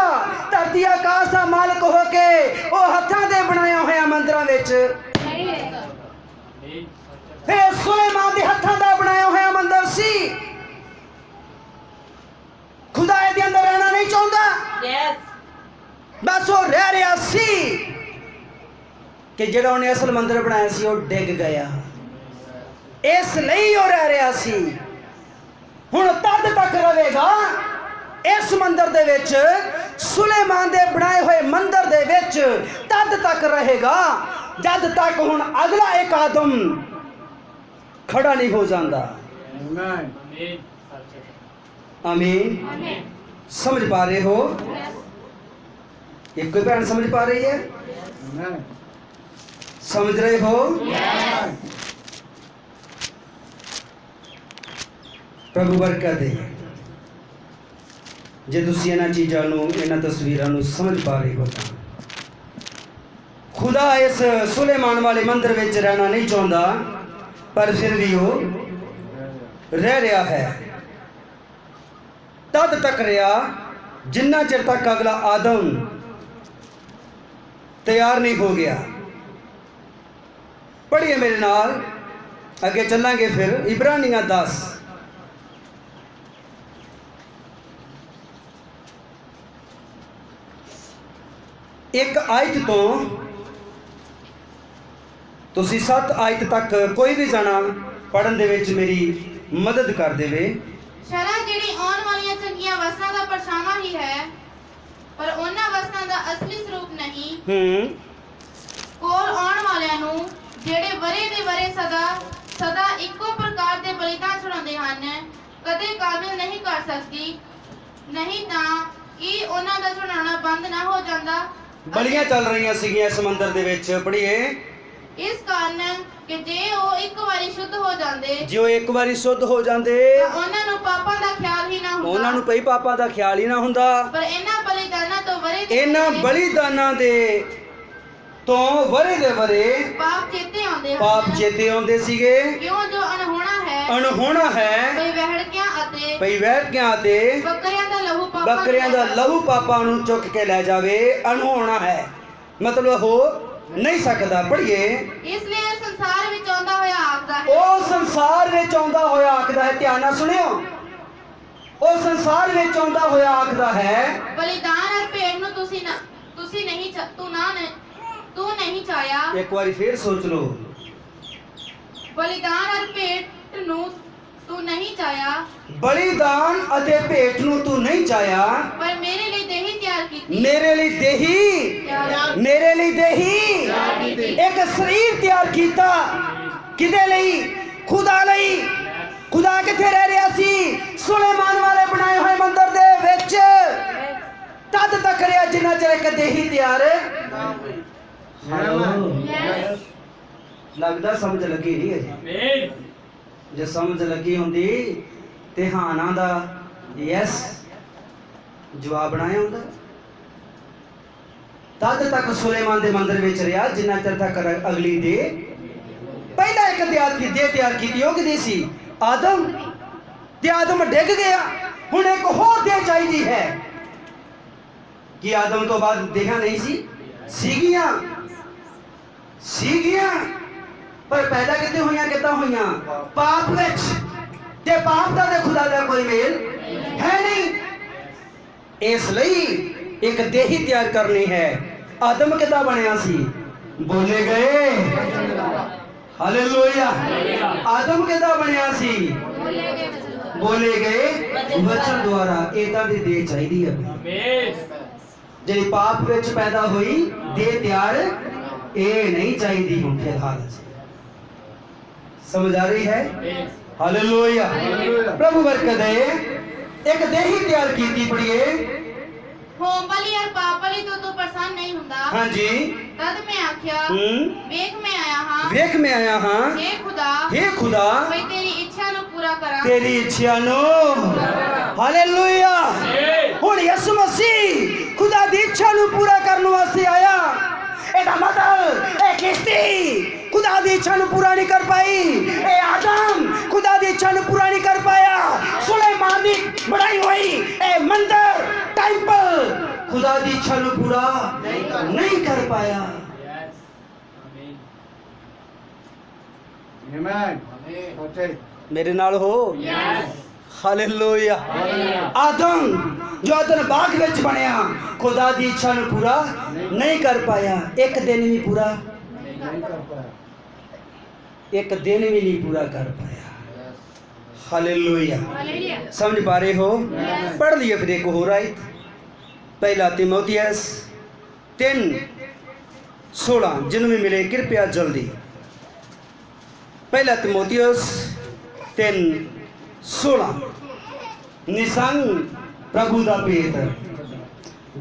[SPEAKER 1] ਧਰਤੀ ਆਕਾਸ਼ ਦਾ ਮਾਲਕ ਹੋ ਕੇ ਉਹ ਹੱਥਾਂ ਦੇ ਬਣਾਇਆ ਹੋਇਆ ਮੰਦਰਾਂ ਵਿੱਚ ਨਹੀਂ ਰਹੇਗਾ। ਇਹ ਸੁਲੇਮਾਨ ਦੇ ਹੱਥਾਂ ਦਾ ਬਣਾਇਆ ਹੋਇਆ ਮੰਦਰ ਸੀ। ਖੁਦਾ ਇਹਦੇ ਅੰਦਰ ਰਹਿਣਾ ਨਹੀਂ ਚਾਹੁੰਦਾ। ਬਸ ਉਹ ਰਹਿ ਰਿਹਾ ਸੀ ਕਿ ਜਿਹੜਾ ਉਹਨੇ ਅਸਲ ਮੰਦਰ ਬਣਾਇਆ ਸੀ ਉਹ ਡਿੱਗ ਗਿਆ, ਇਸ ਲਈ ਉਹ ਰਹਿ ਰਿਹਾ ਸੀ। ਹੁਣ ਤਦ ਤੱਕ ਰਹੇਗਾ ਇਸ ਮੰਦਰ ਦੇ ਵਿੱਚ, ਸੁਲੇਮਾਨ ਦੇ ਬਣਾਏ ਹੋਏ ਮੰਦਰ ਦੇ ਵਿੱਚ ਤਦ ਤੱਕ ਰਹੇਗਾ ਜਦ ਤੱਕ ਹੁਣ ਅਗਲਾ ਇੱਕ ਆਦਮ ਖੜਾ ਨਹੀਂ ਹੋ ਜਾਂਦਾ। आमीन। समझ पा रहे हो? एक कोई बहन समझ पा रही है? समझ रहे हो? प्रभु बरकत दे जे तुसी इन्हां चीज़ां नूं, इन्हां तस्वीरां नूं समझ पा रहे हो। खुदा इस सुलेमान वाले मंदिर विच रहना नहीं चाहता, पर फिर भी वो रह रहा है। तद तक रहा जिन्ना चिर तक अगला आदम तैयार नहीं हो गया। पढ़िए मेरे नाल, अगे चलांगे फिर इब्रानियां 10। एक आयत तो तुसी 7 आयत तक कोई भी जाना पढ़न दे विच मेरी मदद कर देवे।
[SPEAKER 2] शरा ਜਿਹੜੀ ਆਉਣ ਵਾਲੀਆਂ ਚੰਗੀਆਂ ਵਸਤਾਂ ਦਾ ਪਰਛਾਵਾਂ ਹੀ ਹੈ, ਪਰ ਉਹਨਾਂ ਵਸਤਾਂ ਦਾ ਅਸਲੀ ਸਰੂਪ ਨਹੀਂ। ਕੋਲ ਆਉਣ ਵਾਲਿਆਂ ਨੂੰ ਜਿਹੜੇ ਵਰੇ ਦੇ ਵਰੇ ਸਦਾ ਇੱਕੋ ਪ੍ਰਕਾਰ ਦੇ ਬਲੀਦਾਨ ਚੜਾਉਂਦੇ ਹਨ, ਕਦੇ ਕਾਬਿਲ ਨਹੀਂ ਕਰ ਸਕਦੀ, ਨਹੀਂ ਤਾਂ ਕਿ ਉਹਨਾਂ ਦਾ ਚੜਾਉਣਾ ਬੰਦ ਨਾ ਹੋ ਜਾਂਦਾ।
[SPEAKER 1] ਬਲੀਆਂ ਚੱਲ ਰਹੀਆਂ ਸੀਗੀਆਂ ਸਮੁੰਦਰ ਦੇ ਵਿੱਚ। ਪੜ੍ਹੀਏ,
[SPEAKER 2] ਇਸ ਕਾਰਨ ਕਿ ਜੇ ਉਹ ਇੱਕ ਵਾਰੀ ਸ਼ੁੱਧ ਹੋ ਜਾਂਦੇ,
[SPEAKER 1] ਜੋ ਇੱਕ ਵਾਰੀ ਸ਼ੁੱਧ ਹੋ ਜਾਂਦੇ,
[SPEAKER 2] ਉਹਨਾਂ ਨੂੰ ਪਾਪਾਂ ਦਾ ਖਿਆਲ ਹੀ ਨਾ ਹੁੰਦਾ।
[SPEAKER 1] ਉਹਨਾਂ ਨੂੰ ਪਈ ਪਾਪਾਂ ਦਾ ਖਿਆਲ ਹੀ ਨਾ ਹੁੰਦਾ।
[SPEAKER 2] ਪਰ ਇਹਨਾਂ ਬਲੀਦਾਨਾਂ ਤੋਂ ਵਰੇ ਦੇ ਵਰੇ ਪਾਪ ਚੇਤੇ ਆਉਂਦੇ ਸੀਗੇ। ਕਿਉਂ ਜੋ
[SPEAKER 1] ਅਣਹੋਣਾ ਹੈ ਭਈ ਵਹਿੜਕਿਆਂ ਅਤੇ ਬੱਕਰਿਆਂ ਦਾ ਲਹੂ ਪਾਪਾਂ ਨੂੰ ਚੁੱਕ ਕੇ ਲੈ ਜਾਵੇ। ਅਣਹੋਣਾ ਹੈ ਮਤਲਬ ਹੋ नहीं सकता। पढ़िए,
[SPEAKER 2] इसलिए संसार विच आउंदा होया आखदा है,
[SPEAKER 1] ओ संसार विच आउंदा होया आखदा है। ध्यान नाल सुनियो, ओ संसार विच आउंदा होया आखदा है,
[SPEAKER 2] बलिदान और भेंट नु तू नहीं चाया।
[SPEAKER 1] एक बारी फिर सोच लो,
[SPEAKER 2] ਬਲੀਦਾਨ ਔਰ ਭੇਟ ਨੂੰ ਤੂੰ ਨਹੀਂ ਚਾਹਿਆ,
[SPEAKER 1] ਬਲੀਦਾਨ ਅਤੇ ਭੇਟ ਨੂੰ ਤੂੰ ਨਹੀਂ ਚਾਹਿਆ,
[SPEAKER 2] ਪਰ ਮੇਰੇ ਲਈ ਦੇਹੀ ਤਿਆਰ ਕੀਤੀ।
[SPEAKER 1] ਮੇਰੇ ਲਈ ਦੇਹੀ ਇੱਕ ਸਰੀਰ ਤਿਆਰ ਕੀਤਾ। ਕਿਹਦੇ ਲਈ? ਖੁਦਾ ਲਈ। ਖੁਦਾ ਕਿੱਥੇ ਰਹਿ ਰਿਹਾ ਸੀ? ਸੁਲੇਮਾਨ ਵਾਲੇ ਬਣਾਏ ਹੋਏ ਮੰਦਰ ਦੇ ਵਿੱਚ। ਤਦ ਤੱਕ ਰਿਹਾ ਜਿੰਨਾ ਚਿਰ ਇੱਕ ਦੇਹੀ ਤਿਆਰ। ਲੱਗਦਾ ਸਮਝ ਲੱਗੀ ਨਹੀਂ ਅਜੇ। ਜੇ ਸਮਝ ਲੱਗੀ ਹੁੰਦੀ ਤੇ ਹਾਨਾ ਦਾ ਯੈਸ ਜਵਾਬ ਬਣਾਇਆ ਹੁੰਦਾ। ਤਦ ਤੱਕ ਸੁਲੇਮਾਨ ਦੇ ਮੰਦਰ ਵਿੱਚ ਰਿਹਾ ਜਿੰਨਾ ਚਿਰ ਤੱਕ ਅਗਲੀ ਦੇ ਪਹਿਲਾਂ ਇੱਕ ਦੇ ਤਿਆਰ ਕੀਤੀ। ਉਹ ਕਿਹਦੀ ਸੀ? ਆਦਮ। ਤੇ ਆਦਮ ਡਿੱਗ ਗਿਆ। ਹੁਣ ਇੱਕ ਹੋਰ ਦੇ ਚਾਹੀਦੀ ਹੈ। ਕਿ ਆਦਮ ਤੋਂ ਬਾਅਦ ਦੇਹਾਂ ਨਹੀਂ ਸੀ? ਸੀਗੀਆਂ ਪਰ ਪੈਦਾ ਕਿੱਥੇ ਹੋਈਆਂ? ਕਿੱਦਾਂ ਹੋਈਆਂ? ਪਾਪ ਵਿੱਚ। ਤੇ ਪਾਪ ਦਾ ਤੇ ਖੁਦਾ ਦਾ ਕੋਈ ਮੇਲ ਹੈ ਨਹੀਂ। ਇਸ ਲਈ ਇੱਕ ਦੇਹੀ ਤਿਆਰ ਕਰਨੀ ਹੈ। ਆਦਮ ਕਿੱਦਾਂ ਬਣਿਆ ਸੀ? ਬੋਲੇ ਗਏ। ਹਾਲੇਲੂਇਆ। ਆਦਮ ਕਿੱਦਾਂ ਬਣਿਆ ਸੀ? ਬੋਲੇ ਗਏ ਵਚਨ ਦੁਆਰਾ। ਇਦਾਂ ਦੀ ਦੇਹ ਚਾਹੀਦੀ ਹੈ ਜਿਹੜੀ ਪਾਪ ਵਿੱਚ ਪੈਦਾ ਹੋਈ। ਦੇਹ ਤਿਆਰ ਇਹ ਨਹੀਂ ਚਾਹੀਦੀ ਹੁਣ ਫਿਲਹਾਲ। समझ आ रही है? हालेलुया। प्रभु बरकत दे। एक देही तैयार की पड़िए।
[SPEAKER 2] होम बलि और पाप बलि तो तू प्रसन्न नहीं हुंदा।
[SPEAKER 1] हाँ जी।
[SPEAKER 2] तद मैं आख्या वेख मैं आया हां। हे खुदा मैं तेरी इच्छा नु पूरा करा।
[SPEAKER 1] तेरी इच्छा नु। हालेलुया। हुण यीशु मसीह खुदा दी इच्छा नु पूरा करने वास्ते आया। एदा मतलब ए किश्ती खुदा दी इच्छा नु पूरा नहीं कर पाई। ए आदम खुदा दी इच्छा नु पूरा नहीं कर पाया। सुलेमान दी बनाई हुई ए मंदिर टेंपल खुदा दी इच्छा नु पूरा नहीं कर पाया। मेरे नाल हो। हालेलुया। आदम जो अदन बाग विच बनया खुदा दी इच्छा नु पूरा नहीं कर पाया। एक दिन भी पूरा नहीं पूरा कर पाया। हालेलुया। समझ पा रहे हो? पढ़ लिए फिर एक और आयत। पहला तीमुथियुस 3:16 जिन्हों में मिले कृपया जल्दी। पहला तीमुथियुस 3:16 निसंग प्रभु दा भेद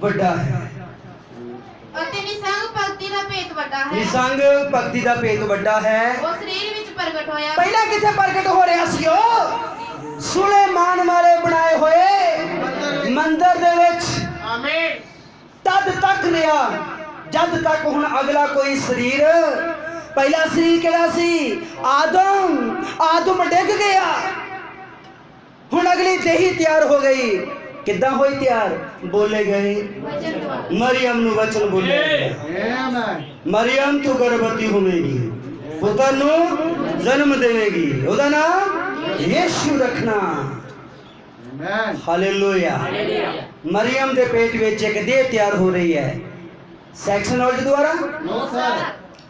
[SPEAKER 1] वड्डा है।
[SPEAKER 2] ਅਤੇ ਨਿਸੰਗ ਭਗਤੀ ਦਾ ਭੇਤ ਵੱਡਾ ਹੈ।
[SPEAKER 1] निसंग भक्ति दा भेद वड्डा है।
[SPEAKER 2] ਉਹ ਸਰੀਰ ਵਿੱਚ ਪ੍ਰਗਟ ਹੋਇਆ।
[SPEAKER 1] पहला किथे प्रगट हो रहा सी? ओ सुलेमान वाले बनाए होए मंदिर दे विच। आमीन। तद तक रहा जद तक हुण अगला कोई शरीर। पहला शरीर केड़ा सी? आदम डिग गया। हुण अगली देही तैयार हो गई। किद्दां होई तैयार? बोले गए मरियम नु वचन बोले। मरियम तू गर्भवती होवेगी, पुत्र नु जन्म देवेगी, ओदा नाम यीशु रखना। हालेलुया। मरियम दे पेट विच एक देह तैयार हो रही है। सैक्स नॉलेज द्वारा?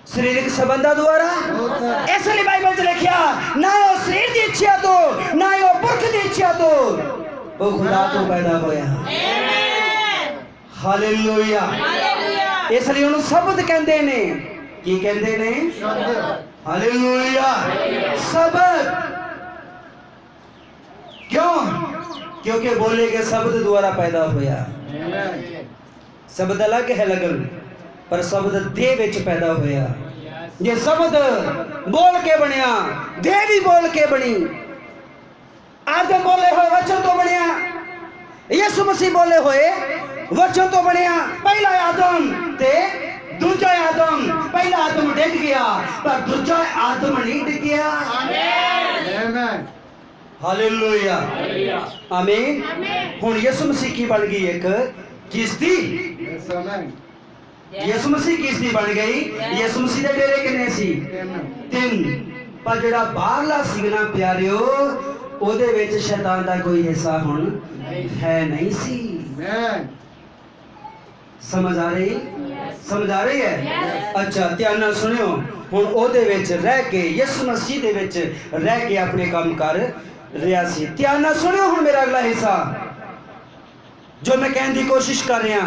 [SPEAKER 1] शरीरिक संबंधा द्वारा? इसलिए बाइबल च लिखिया ना वो शरीर की इच्छा तो ना वो पुरख की इच्छा तो वो खुदा तो पैदा होया। हालेलुया। इसलिए उन्हें शब्द कहते ने। की कहते ने? हालेलुया। शब्द क्यों? क्योंकि बोले के शब्द द्वारा पैदा होया। शब्द अलग है लगन पर शब्द देह विच पैदा होया। ये शब्द बोल के बनया, देह भी बोल के बनी। आदम बोले हुए वचन तो बनया, यीशु मसीह बोले हुए वचन तो बनया। पहला आदम ते दूजा आदम। पहला आदम डिग गया पर दूजा आदम नहीं डिग गया। आमीन। हालेलुया। आमीन। हुण यीशु मसीह की बन गई एक किश्ती। यीशु मसीह किश्ती बन गई। यीशु मसीह दे डेरे किन्ने सी? 3। पर जेड़ा बाहरला सिगना प्यारियो ओदे विच शैतान दा कोई हिस्सा हुण है नहीं सी। समझ आ रही समझ आ रही है अच्छा ध्यान नाल सुनियो हुण ओहदे विच रह के यीशु मसीह दे विच रह के अपने काम कर रिहा सी ध्यान नाल सुनियो हुण मेरा अगला हिस्सा जो मैं कहने की कोशिश कर रहा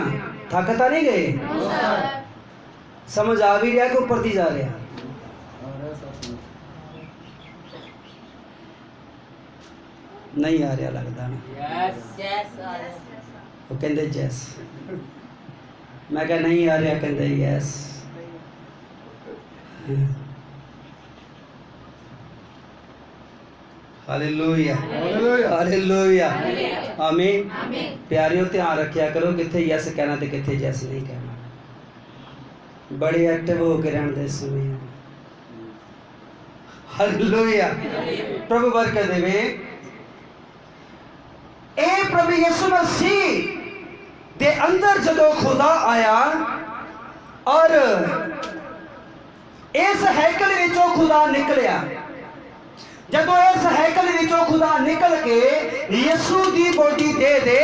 [SPEAKER 1] थक तो नहीं गए समझ आ भी रहा कि ऊपर दी जा रहा नहीं आ रहा लगता ना वो कहते जैस मैं क्या नहीं आ रहा कहते यस हालेलुया हालेलुया आमीन प्यारियों ध्यान रखिया करो किथे यस कहना ते किथे जैस नहीं कहना बड़े एक्टिव होकर रहने दे समय हालेलुया प्रभु बरकत देवे ए प्रभु यीशु मसीह दे अंदर जदों खुदा आया और इस हैकल विचों खुदा निकलिया जदों इस हैकल विचों खुदा निकल के यीशु दी बॉडी दे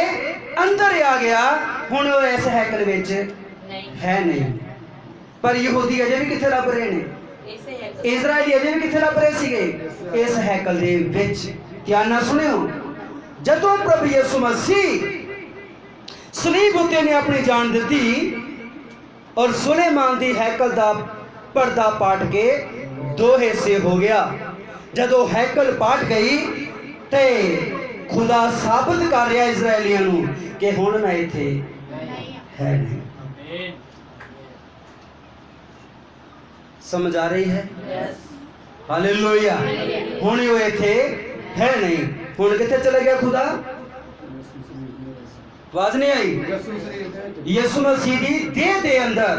[SPEAKER 1] अंदर आ गया हुण इस हैकल विच है नहीं पर यहूदी अजे भी किथे लभ रहे ने इजराइली अजे भी किथे लभ रहे सीगे इस हैकल दे विच ध्यान नाल सुनियो जदों प्रभु यीशु मसीह सलीब उत्ते ने अपनी जान दी और सुलेमान दी हैकल दा पर्दा पाट के दो हिस्से हो गया जदों हैकल पाट गई ते खुदा साबित कर रहा इजराइलियां नूं कि हुण मैं इत्थे है नहीं समझ आ रही है हालेलुया हुण वो इत्थे है नहीं हुण किथे चला गया खुदा आवाज नहीं आई यीशु मसीह दी देह दे अंदर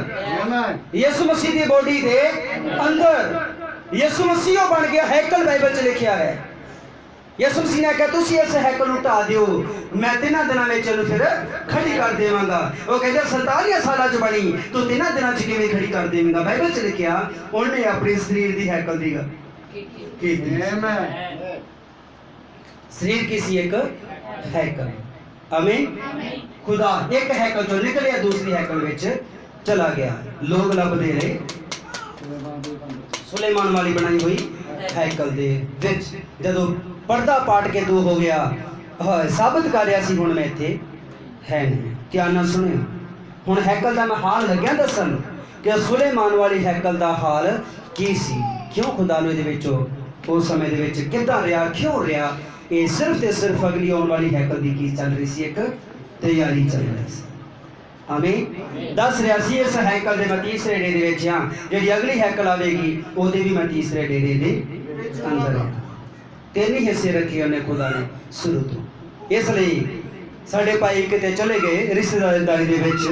[SPEAKER 1] यीशु मसीह दी बॉडी दे अंदर यीशु मसीह बन गया हैकल बाइबल च लिखा है यीशु मसीह ने कहा तुसी इस हैकल नूं ढा दिओ मैं 3 दिनां विच इहनूं फिर खड़ी कर देवांगा वो कहंदे 47 सालां च बनी तू 3 दिनां च किवें खड़ी कर देवेंगा बाइबल च लिखा उन्हें अपने शरीर दी हैकल दी कीती आमीन शरीर किसी एक हैकल आमीन खुदा एक हैकल जो निकलिया दूसरी हैकल विच चला गया लोग लभदे रहे सुलेमान वाली बनाई हुई हैकल दे विच जदों पर्दा पाट के दो हो गया साबित कर रहा सी हुण मैं इत्थे है नहीं ध्यान नाल सुनियो हुण हैकल दा मैं हाल लग्या दसन कि सुलेमान वाली हैकल दा हाल की सी क्यों खुदा ने इहदे विचों उस समय दे विच किदां रहा क्यों रहा ये सिर्फ ते सिर्फ अगली आने वाली हैकल की की चल रही सी एक तैयारी चल रही सी आमीन दस रहा सी इस हैकल दे मैं तीसरे डेरे विच हां जिहड़ी अगली हैकल आवेगी ओदे भी मैं तीसरे डेरे दे अंदर हां 3 हिस्से रखे उन्हें खुदा ने शुरू तो इसलिए साडे भाई किते चले गए रिश्तेदारी दे विच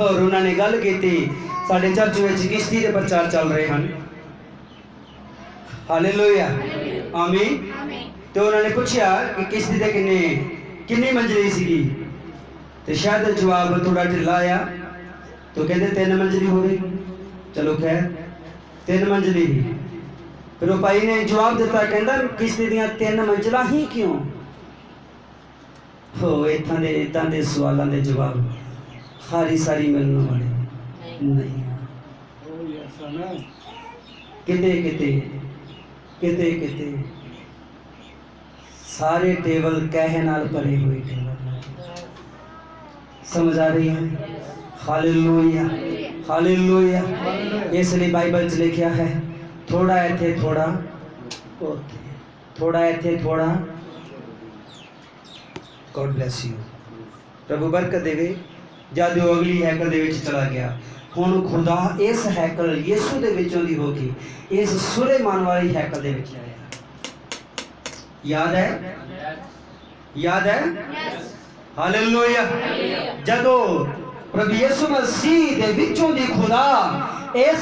[SPEAKER 1] और उन्होंने गल की साडे चर्च विच किश्ती दे प्रचार चल रहे हैं हालेलुया आमीन तो उन्होंने पूछा कि किश्ती दे किन्नी मंजिली सी तो शायद जवाब थोड़ा ढिला आया तो कहते 3 मंजिली हो गई चलो खैर 3 मंजिली ही फिर भाई ने जवाब दिता कहता किश्ती दियां 3 मंजिला ही क्यों हो इदां दे सवालों के जवाब सारी सारी मिलने वाले नहीं किते किते किते किते सारे टेबल कहे नाल भरे हुए टेबल समझ आ रही है हालेलुया हालेलुया इसलिए बाइबल च लिखा है थोड़ा इत्थे थोड़ा उत्थे थोड़ा इत्थे थोड़ा गॉड ब्लेस यू प्रभु बरकत देवे जद वो अगली हैकल दे विच चला गया हुण खुदा इस हैकल यीशु दे विचों दी होगी इस सुलेमान वाली हैकल दे विच आया याद है हालेलुया जदों प्रभु यीशु मसीह दे विचों दी खुदा इस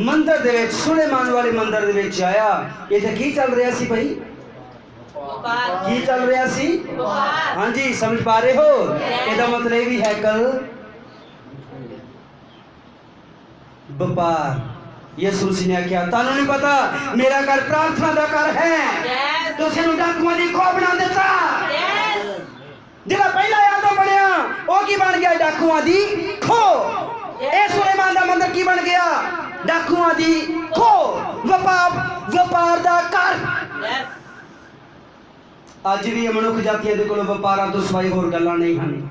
[SPEAKER 1] मंदिर दे विच सुलेमान वाले मंदिर दे विच आया इत्थे की चल रहा सी भाई की चल रहा सी हाँ जी समझ पा रहे हो इसका मतलब भी हैकल व्यापार यीशु मसीह ने आख्या तानू नहीं पता मेरा घर प्रार्थना का घर है तो डाकुआं दी खो बना देता जिहड़ा पहला यादों बनया वो की डाकुआं दी खो। ਇਹ ਸੁਲੇਮਾਨ ਦਾ ਮੰਦਰ ਕੀ ਬਣ ਗਿਆ? ਡਾਕੂਆਂ ਦੀ ਖੋ, ਵਪਾਰ ਦਾ ਘਰ।
[SPEAKER 4] Yes.
[SPEAKER 1] ਅੱਜ ਵੀ ਮਨੁੱਖ ਜਾਤੀਆਂ ਦੇ ਕੋਲ ਵਪਾਰਾਂ ਤੋਂ ਸਿਵਾਏ ਹੋਰ ਗੱਲਾਂ ਨਹੀਂ ਹਨ।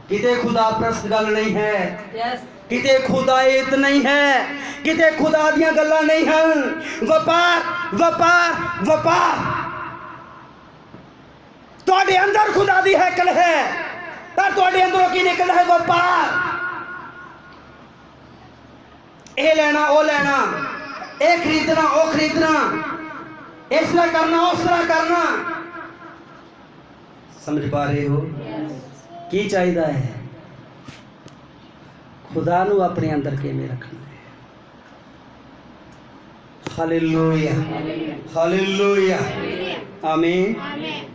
[SPEAKER 1] ਕਿਤੇ ਖੁਦਾ ਪ੍ਰਸਤ ਗੱਲ ਨਹੀਂ ਹੈ,
[SPEAKER 4] Yes.
[SPEAKER 1] ਕਿਤੇ ਖੁਦਾਇਤ ਨਹੀਂ ਹੈ, ਕਿਤੇ ਖੁਦਾ ਦੀਆਂ ਗੱਲਾਂ ਨਹੀਂ ਹਨ। ਵਪਾਰ ਤੁਹਾਡੇ ਅੰਦਰ ਖੁਦਾ ਦੀ ਹੈਕਲ ਹੈ, ਪਰ ਤੁਹਾਡੇ ਅੰਦਰੋਂ ਕੀ ਨਿਕਲਦਾ ਹੈ? ਵਪਾਰ। ਇਹ ਲੈਣਾ ਉਹ ਲੈਣਾ, ਇਹ ਖਰੀਦਣਾ ਉਹ ਖਰੀਦਣਾ, ਇਸ ਤਰ੍ਹਾਂ ਕਰਨਾ ਉਸ ਤਰ੍ਹਾਂ ਕਰਨਾ। ਸਮਝ ਪਾ ਰਹੇ ਹੋ? ਕੀ ਚਾਹੀਦਾ ਹੈ? ਖੁਦਾ ਨੂੰ ਆਪਣੇ ਅੰਦਰ ਕਿਵੇਂ ਰੱਖਣਾ ਹੈ? ਹਾਲੇਲੂਇਆ, ਹਾਲੇਲੂਇਆ, ਆਮੀਨ।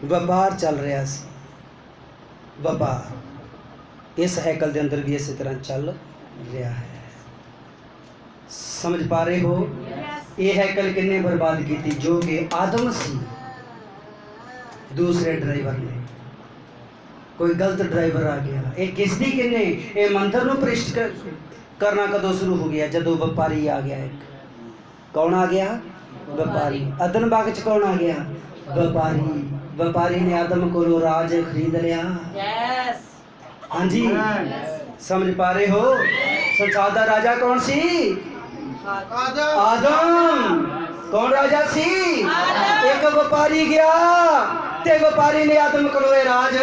[SPEAKER 1] ਵਪਾਰ ਚੱਲ ਰਿਹਾ ਸੀ, ਵਪਾਰ ਇਸ ਹੈਕਲ ਦੇ ਅੰਦਰ ਵੀ ਇਸੇ ਤਰ੍ਹਾਂ ਚੱਲ ਰਿਹਾ ਹੈ। समझ पा रहे हो? ये हैकल किन्ने बर्बाद की थी? जो कि आदम सी। दूसरे ड्राइवर ने, कोई गलत ड्राइवर आ गया। एक किश्ती किन्ने ये मंदिर नूं भ्रिष्ट करना कदों शुरू हो गया? जदों व्यापारी आ गया। एक कौन आ गया? व्यापारी। अदन बाग च कौन आ गया? व्यापारी। व्यापारी ने आदम को राज खरीद लिया।
[SPEAKER 4] Yes.
[SPEAKER 1] हाँ जी, समझ पा रहे हो? संसार दा राजा कौन सी? आदम। कौन राजा सी? एक व्यापारी गया ते व्यापारी ने आदम को राज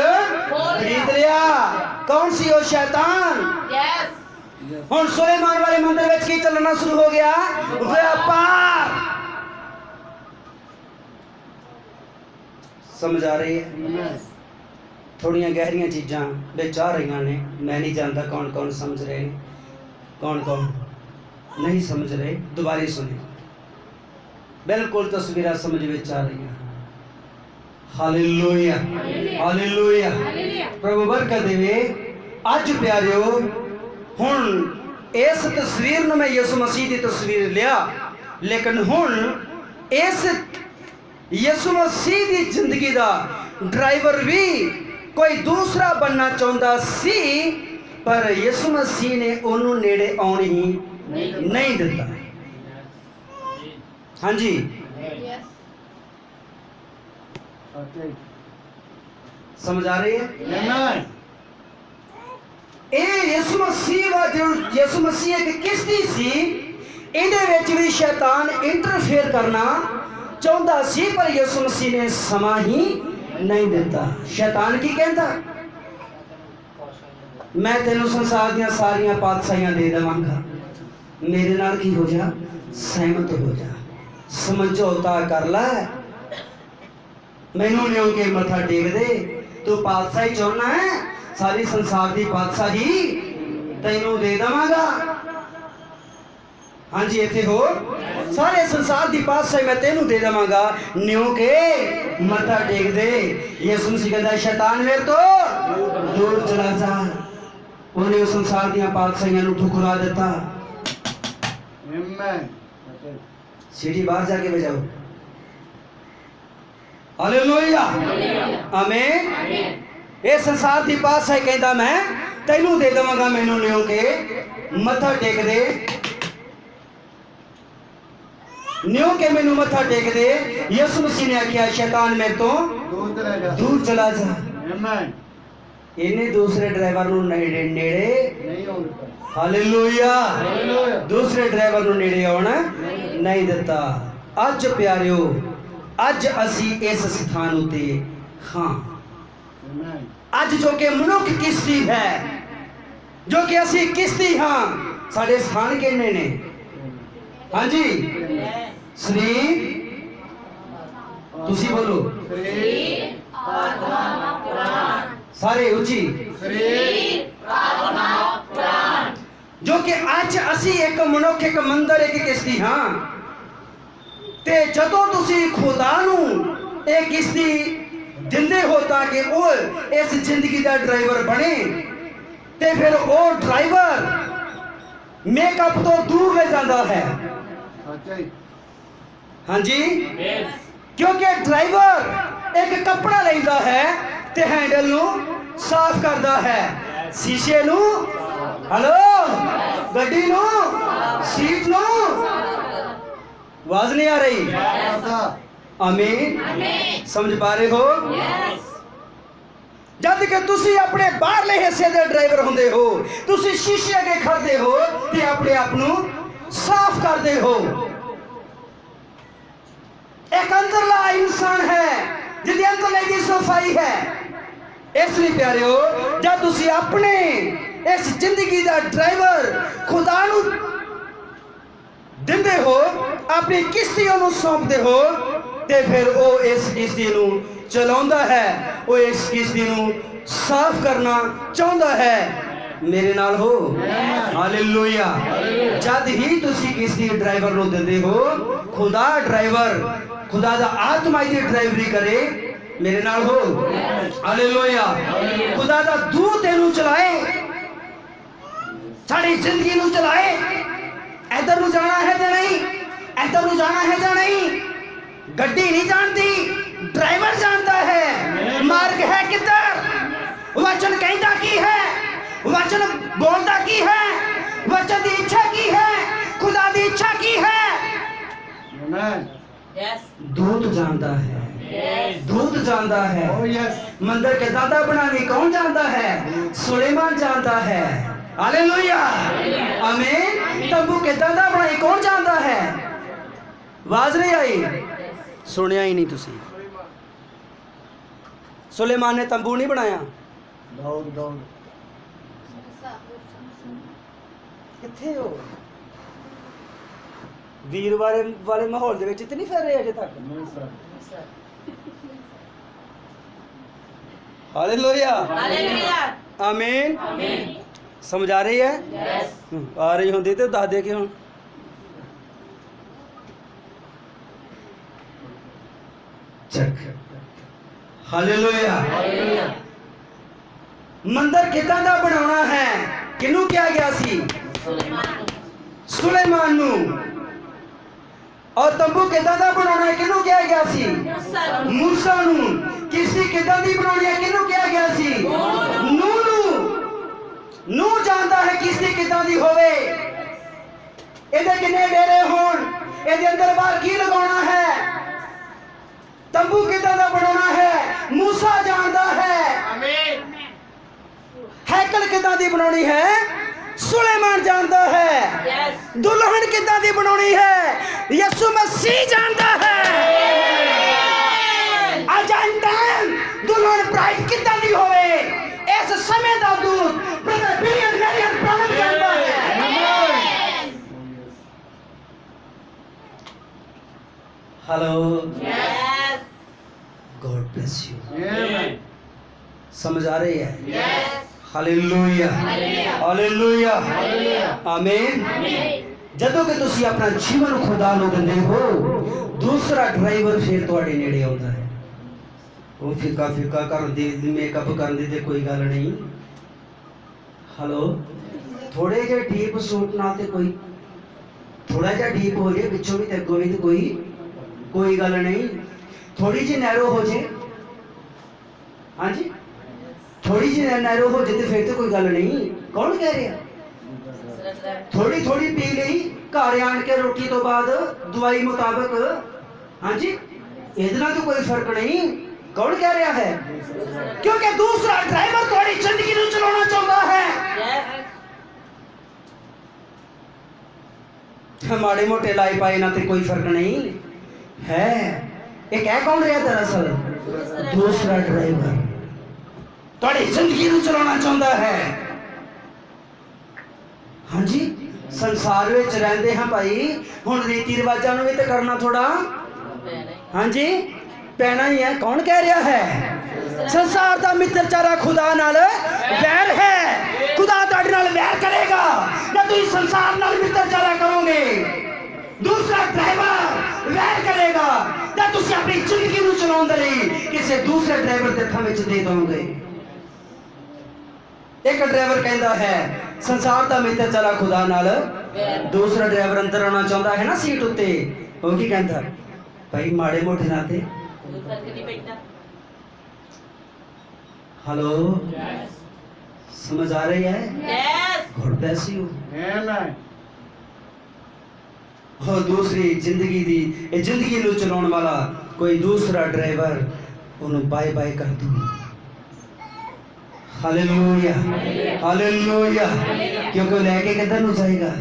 [SPEAKER 1] खरीद लिया। कौन सी? वो शैतान।
[SPEAKER 4] Yes.
[SPEAKER 1] हुण सुलेमान वाले मंदिर विच की चलना शुरू हो गया? व्यापार। समझ आ रही है? थोड़ियां गहरियां चीज़ां विच आ रही ने। मैं नहीं जानता कौन कौन समझ रहे हैं, कौन कौन नहीं समझ रहे। दोबारा सुने, बिल्कुल तस्वीर समझ में आ रही हैं। Hallelujah, hallelujah. प्रभु बरकत देवे। अज प्यारियो, हुण इस तस्वीर में मैं यीशु मसीह की तस्वीर लिया, लेकिन हुण इस यीशु मसीह की जिंदगी का ड्राइवर भी कोई दूसरा बनना चाहता सी, पर यीशु मसीह ने उन्होंने नेड़े आने ही नहीं दिता। हाँ जी, समझ आ रही है? यीशु मसीह एक किश्ती सी, इहदे विच भी शैतान इंटरफेयर करना चाहता सी, पर यीशु मसीह ने समा ही नहीं दिता। शैतान की कहता? मैं तेनों संसार दियां सारियां पातशाहियां दे देवांगा, मेरे नाल की हो जा, सहमत हो जा, समझौता कर लै, मैनू लियो के मत्था टेक दे। तू पातशाही चाहना है, सारी संसार की पातशाही तैनू दे देवांगा। हाँ जी, इत्थे हो, सारे संसार की पातशाही मैं तेनू दे देवांगा, न्यो के मत्था टेक दे। यीशु मसीह कहता शैतान मेरे तो दूर चला जा। उन्हें उस संसार दियां पातशाहियां नू ठुकरा दिता। सीढ़ी बाहर जाके बजाओ। हालेलुया, आमीन। ये संसार की पातशाही कहता मैं तैनू दे देवांगा, मैनू लियो के मत्था टेक दे, न्यो के मैनू मत्था टेक दे। यीशु मसीह ने आख्या शैतान मेरे तो दूर चला जा। इन्हें दूसरे ड्राइवर नू नेड़े, हालेलुया, दूसरे ड्राइवर नू नेड़े आउणा नहीं दिता। अज प्यारियो, अज असी इस स्थान उते हाँ, अज जो कि मनुख किश्ती है, जो कि असी किश्ती हाँ, साडे स्थान किन्ने ने? हाँ जी, शरीर, तुसी बोलो सारे उची, जो कि अज असी एक मनुख, एक मंदिर, एक किश्ती हाँ। ते जदों तुसी खुदा नू एक किश्ती दिंदे हो ताकि वो इस जिंदगी का ड्राइवर बने, ते फिर वो ड्राइवर मेकअप तो दूर ले जाता है। हाँ जी, क्योंकि ड्राइवर एक कपड़ा लेंदा है ते हैंडल नू साफ करता है, ਸ਼ੀਸ਼ੇ ਨੂੰ ਹਲੋ ਗੱਡੀ ਨੂੰ ਸੀਟ ਨੂੰ ਆਵਾਜ਼ ਨਹੀਂ ਆ ਰਹੀ ਆਮੀਨ ਸਮਝ ਪਾ ਰਹੇ ਹੋ ਜਦ ਕਿ ਤੁਸੀਂ ਆਪਣੇ ਬਾਹਰਲੇ ਹਿੱਸੇ ਦੇ ਡਰਾਈਵਰ ਹੁੰਦੇ ਹੋ ਤੁਸੀਂ ਸ਼ੀਸ਼ੇ ਅੱਗੇ ਖੜਦੇ ਹੋ ਤੇ ਆਪਣੇ ਆਪ ਨੂੰ ਸਾਫ਼ ਕਰਦੇ ਹੋ ਇੱਕ ਅੰਦਰਲਾ ਇਨਸਾਨ ਹੈ ਜਿਹਦੇ ਅੰਦਰਲੇ ਦੀ ਸਫਾਈ ਹੈ ਇਸ ਲਈ ਪਿਆਰਿਓ ਜਦ ਤੁਸੀਂ ਆਪਣੇ ਇਸ ਜ਼ਿੰਦਗੀ ਦਾ ਡਰਾਈਵਰ ਖੁਦਾ ਨੂੰ ਦਿੰਦੇ ਹੋ ਆਪਣੀ ਕਿਸ਼ਤੀ ਉਹਨੂੰ ਸੌਂਪਦੇ ਹੋ ਤੇ ਫਿਰ ਉਹ ਇਸ ਕਿਸ਼ਤੀ ਨੂੰ ਚਲਾਉਂਦਾ ਹੈ ਉਹ ਇਸ ਕਿਸ਼ਤੀ ਨੂੰ ਸਾਫ਼ ਕਰਨਾ ਚਾਹੁੰਦਾ ਹੈ ਮੇਰੇ ਨਾਲ ਹੋ ਹਾਲੇਲੂਇਆ ਜਦ ਹੀ ਤੁਸੀਂ ਕਿਸ਼ਤੀ ਡਰਾਈਵਰ ਨੂੰ ਦਿੰਦੇ ਹੋ ਖੁਦਾ ਡਰਾਈਵਰ ਖੁਦਾ ਦਾ ਆਤਮਾ ਦੀ ਡਰਾਈਵਰੀ ਕਰੇ ਮੇਰੇ ਨਾਲ ਹੋ ਹਾਲੇਲੂਇਆ ਖੁਦਾ ਦਾ ਦੂਤ ਇਹਨੂੰ ਚਲਾਏ ਸਾਡੀ ਜ਼ਿੰਦਗੀ ਨੂੰ ਚਲਾਏ ਇੱਧਰ ਨੂੰ ਜਾਣਾ ਹੈ ਜਾਂ ਨਹੀਂ ਇੱਧਰ ਨੂੰ ਜਾਣਾ ਹੈ ਜਾਂ ਨਹੀਂ ਗੱਡੀ नहीं जानती ड्राइवर जानता है मार्ग है किधर वचन कहता की है वचन बोलता की है वचन की इच्छा की है खुदा की इच्छा की है
[SPEAKER 3] Amen.
[SPEAKER 4] Yes.
[SPEAKER 1] दूत जानता है
[SPEAKER 4] Yes.
[SPEAKER 1] दूत जानता है
[SPEAKER 3] Oh yes.
[SPEAKER 1] मंदिर के दादा बनाने कौन जानता है सुलेमान जानता है हालेलुया आमीन तंबू के दादा बनाए कौन जानता है आवाज नहीं आई सुनिया ही नहीं तुसी सुलेमान ने तंबू नहीं बनाया
[SPEAKER 3] Daud.
[SPEAKER 1] किथे हो वीर वाले माहौल दे विच ते नहीं फिर रहे अजे तक
[SPEAKER 3] No sir.
[SPEAKER 1] Hallelujah
[SPEAKER 4] Hallelujah.
[SPEAKER 1] आमीन
[SPEAKER 4] Amen.
[SPEAKER 1] समझ आ रही है
[SPEAKER 4] Yes.
[SPEAKER 1] आ रही होंदी ते दस दे के हुण चक हालेलुया
[SPEAKER 4] Hallelujah.
[SPEAKER 1] मंदिर किदां दा बनाउणा है किनू किया गया सी सुलेमान नू और तंबू किदां दा बनाउणा है किनू किया गया सी मूसा नू किसी किदां दी बनाउणी है किनू किया गया सी नूह नू नूह जानदा है किसी किदां दी होवे ਇਹਦੇ ਕਿੰਨੇ ਡੇਰੇ ਹੋਣ ਇਹਦੇ ਅੰਦਰ ਬਾਹਰ ਕੀ ਲਗਾਉਣਾ ਹੈ ਤੰਬੂ ਕਿਦਾਂ ਦਾ ਬਣਾਉਣਾ ਹੈ ਮੂਸਾ ਜਾਣਦਾ ਹੈ
[SPEAKER 3] Amen.
[SPEAKER 1] ਹੈਕਲ ਕਿਦਾਂ ਦੀ ਬਣਾਉਣੀ ਹੈ ਸੁਲੇਮਾਨ ਜਾਣਦਾ ਹੈ
[SPEAKER 4] Yes.
[SPEAKER 1] ਦੁਲਹਨ ਕਿਦਾਂ ਦੀ ਬਣਾਉਣੀ ਹੈ ਯਿਸੂ ਮਸੀਹ ਜਾਣਦਾ ਹੈ ਅੱਜ ਟਾਈਮ ਦੁਲਹਨ ਬ੍ਰਾਈਡ ਕਿਦਾਂ ਦੀ ਹੋਵੇ ਇਸ ਸਮੇਂ ਦਾ ਦੂਤ ਬ੍ਰਦਰ ਬਿਲੀਅਨ ਮੈਰੀਅਨ ਪ੍ਰਣਮ ਜਾਣਦਾ ਹੈ hello
[SPEAKER 4] Yes.
[SPEAKER 1] God bless you
[SPEAKER 3] Amen.
[SPEAKER 1] समझ आ रही है
[SPEAKER 4] Yes.
[SPEAKER 1] Hallelujah
[SPEAKER 4] Hallelujah.
[SPEAKER 1] Hallelujah
[SPEAKER 4] Hallelujah.
[SPEAKER 1] आमीन
[SPEAKER 4] Amen.
[SPEAKER 1] ਜਦੋਂ ਕਿ ਤੁਸੀਂ ਆਪਣਾ ਜੀਵਨ ਖੁਦਾ ਨੂੰ ਦਿੰਦੇ ਹੋ ਦੂਸਰਾ ਡਰਾਈਵਰ ਫਿਰ ਤੁਹਾਡੇ ਨੇੜੇ ਆਉਂਦਾ ਹੈ ਉਹ ਫਿੱਕਾ ਕਰਨ ਦੀ ਮੇਕਅਪ ਕਰਨ ਦੀ ਤੇ ਕੋਈ ਗੱਲ ਨਹੀਂ ਹਲੋ ਥੋੜੇ ਜਿਹੇ ਡੀਪ ਸੂਟ ਨਾਲ ਤੇ ਕੋਈ ਥੋੜਾ ਜਿਹਾ ਡੀਪ ਹੋ ਜੇ ਪਿੱਛੋਂ ਵੀ ਤੇ ਅੱਗੋਂ ਵੀ ਤੇ कोई गल नहीं थोड़ी जी नैरो हो जे हाँ जी थोड़ी जी नैरो हो जे तो फिर तो कोई गल नहीं कौन कह रहा थोड़ी थोड़ी पी ली घर आन के रोटी तो बाद दवाई मुताबिक हाँ जी इहदे नाल तो कोई फर्क नहीं कौन कह रहा है क्योंकि दूसरा ड्राइवर थोड़ी जिंदगी नूं चलाना चाहता है
[SPEAKER 4] Yes.
[SPEAKER 1] माड़े मोटे लाई पाए ना तो कोई फर्क नहीं है एक है कौन रहा दरअसल दूसरा ड्राइवर थोड़ी जिंदगी नूं चलाना चाहता है हाँ जी संसार में रहते हैं भाई हुण रीति रिवाजां नूं भी तो करना थोड़ा हाँ जी पैना ही है कौन कह रहा है संसार का मित्रचारा खुदा नाल वैर है खुदा तुहाडे नाल वैर करेगा जब तुसीं संसार नाल मित्रचारा करोगे दूसरा ड्राइवर वैर करेगा जब तुसीं अपनी जिंदगी नूं चलाउण दे लई किसी दूसरे ड्राइवर दे हत्थां विच दे दोगे एक ड्राइवर कहता है संसार का मित्रचारा खुदा नाल दूसरा ड्राइवर अंदर आना चाहता है ना सीट उत्ते वो की कहता भाई माड़े मोटे नाते हेलो समझ आ रही है?
[SPEAKER 4] Yes.
[SPEAKER 1] God bless you।
[SPEAKER 3] Amen।
[SPEAKER 1] और दूसरी जिंदगी दी ये जिंदगी ਨੂੰ ਚਲਾਉਣ ਵਾਲਾ कोई दूसरा ड्राइवर ਉਹਨੂੰ ਬਾਏ ਬਾਏ ਕਰ ਦੂ। Hallelujah hallelujah. क्योंकि वो लेके किधर ਨੂੰ जाएगा?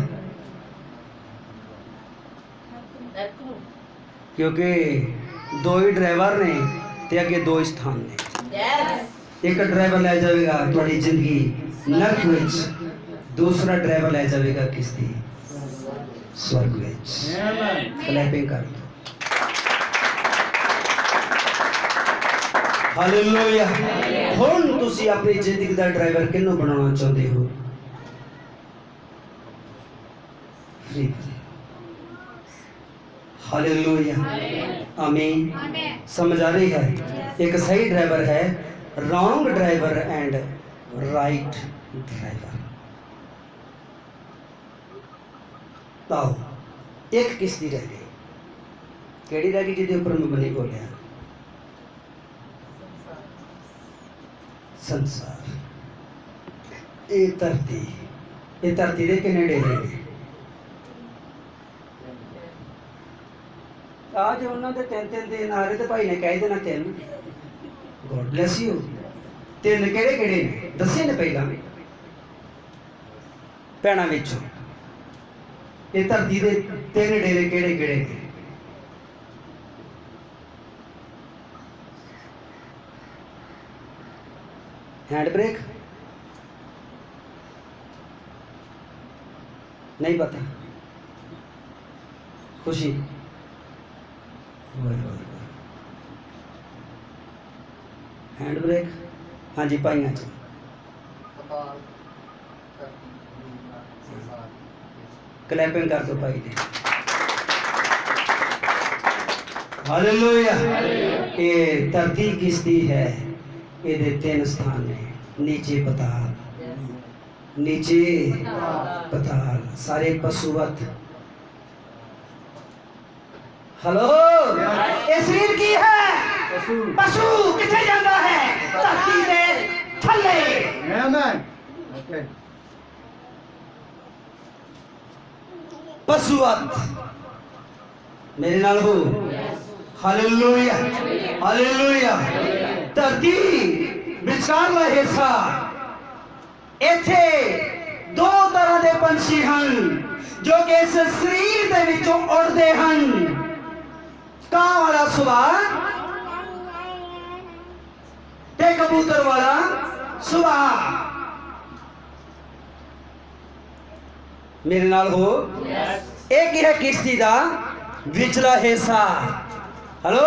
[SPEAKER 1] क्योंकि दो ही ड्राइवर ने ते अगे दो स्थान ने।
[SPEAKER 4] Yes.
[SPEAKER 1] एक ड्राइवर ले जाएगा तुम्हारी जिंदगी नरक विच, दूसरा ड्राइवर ले जाएगा किसती स्वर्ग विच।
[SPEAKER 3] Amen।
[SPEAKER 1] क्लैपिंग कर दो। हालेलुया। हुण तुसी अपनी जिंदगी दा ड्राइवर किन्नू बनाना चाहते हो? फ्री। हालेलुया आमीन। समझ आ रही है? एक सही ड्राइवर है, wrong driver and right driver. आओ एक किश्ती रह गई, केड़ी रह गई जिहदे उपर मैं नहीं बोलिया? संसार। ये धरती दे किन्ने डेरे ने? आज उन्होंने तीन तीन दिन आ रहे तो भाई ने कह देना तीन। God bless you. तीन केड़े केड़े ने दसे ने पहला भैणा विचों ये धरती दे तीन डेरे केड़े केड़े ने? हैंड ब्रेक नहीं पता? खुशी हैंड ब्रेक? हाँ जी भाइयों जी। क्लैपिंग कर दो भाई जी। हालेलुया। ये धरती किसदी है? ये तीन स्थान ने, नीचे पताल, नीचे पताल, सारे पशुवत। हेलो, ये शरीर की है, पशु किथे जाता है? धरती दे थल्ले।
[SPEAKER 3] Amen। Okay।
[SPEAKER 1] पशुवत मेरे नाल हो। Hallelujah hallelujah. धरती विचारला हिस्सा, इथे दो तरह के पंछी हैं जो कि इस शरीर के विचों उड़ते हैं। कां वाला सुभाव ते कबूतर वाला सुभाव। मेरे नाल हो। एक है किश्ती का विचला हिस्सा। हेलो,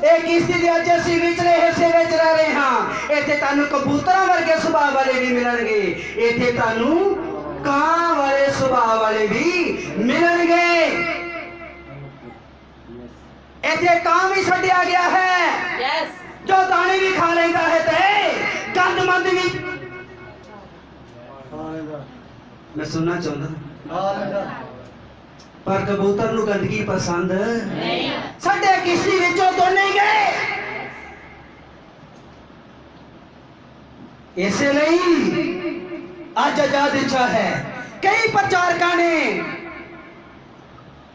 [SPEAKER 1] एक किश्ती दे अज असीं विचले हिस्से विच रह रहे हां। इत्थे तुहानूं कबूतरां वर्गे सुभाव वाले भी मिलणगे, इत्थे तुहानूं कां वाले सुभाव वाले भी मिलणगे। इत्थे कां भी छड्डिया गया है।
[SPEAKER 4] Yes.
[SPEAKER 1] जो दाने भी खा लेता है ते गंदमंद भी। मैं सुनना चाहता पर कबूतर नूं गंदगी पसंद नहीं। साडे किश्ती विचों तो नहीं गए, इसलिए अज आजाद इच्छा है। कई प्रचारकां ने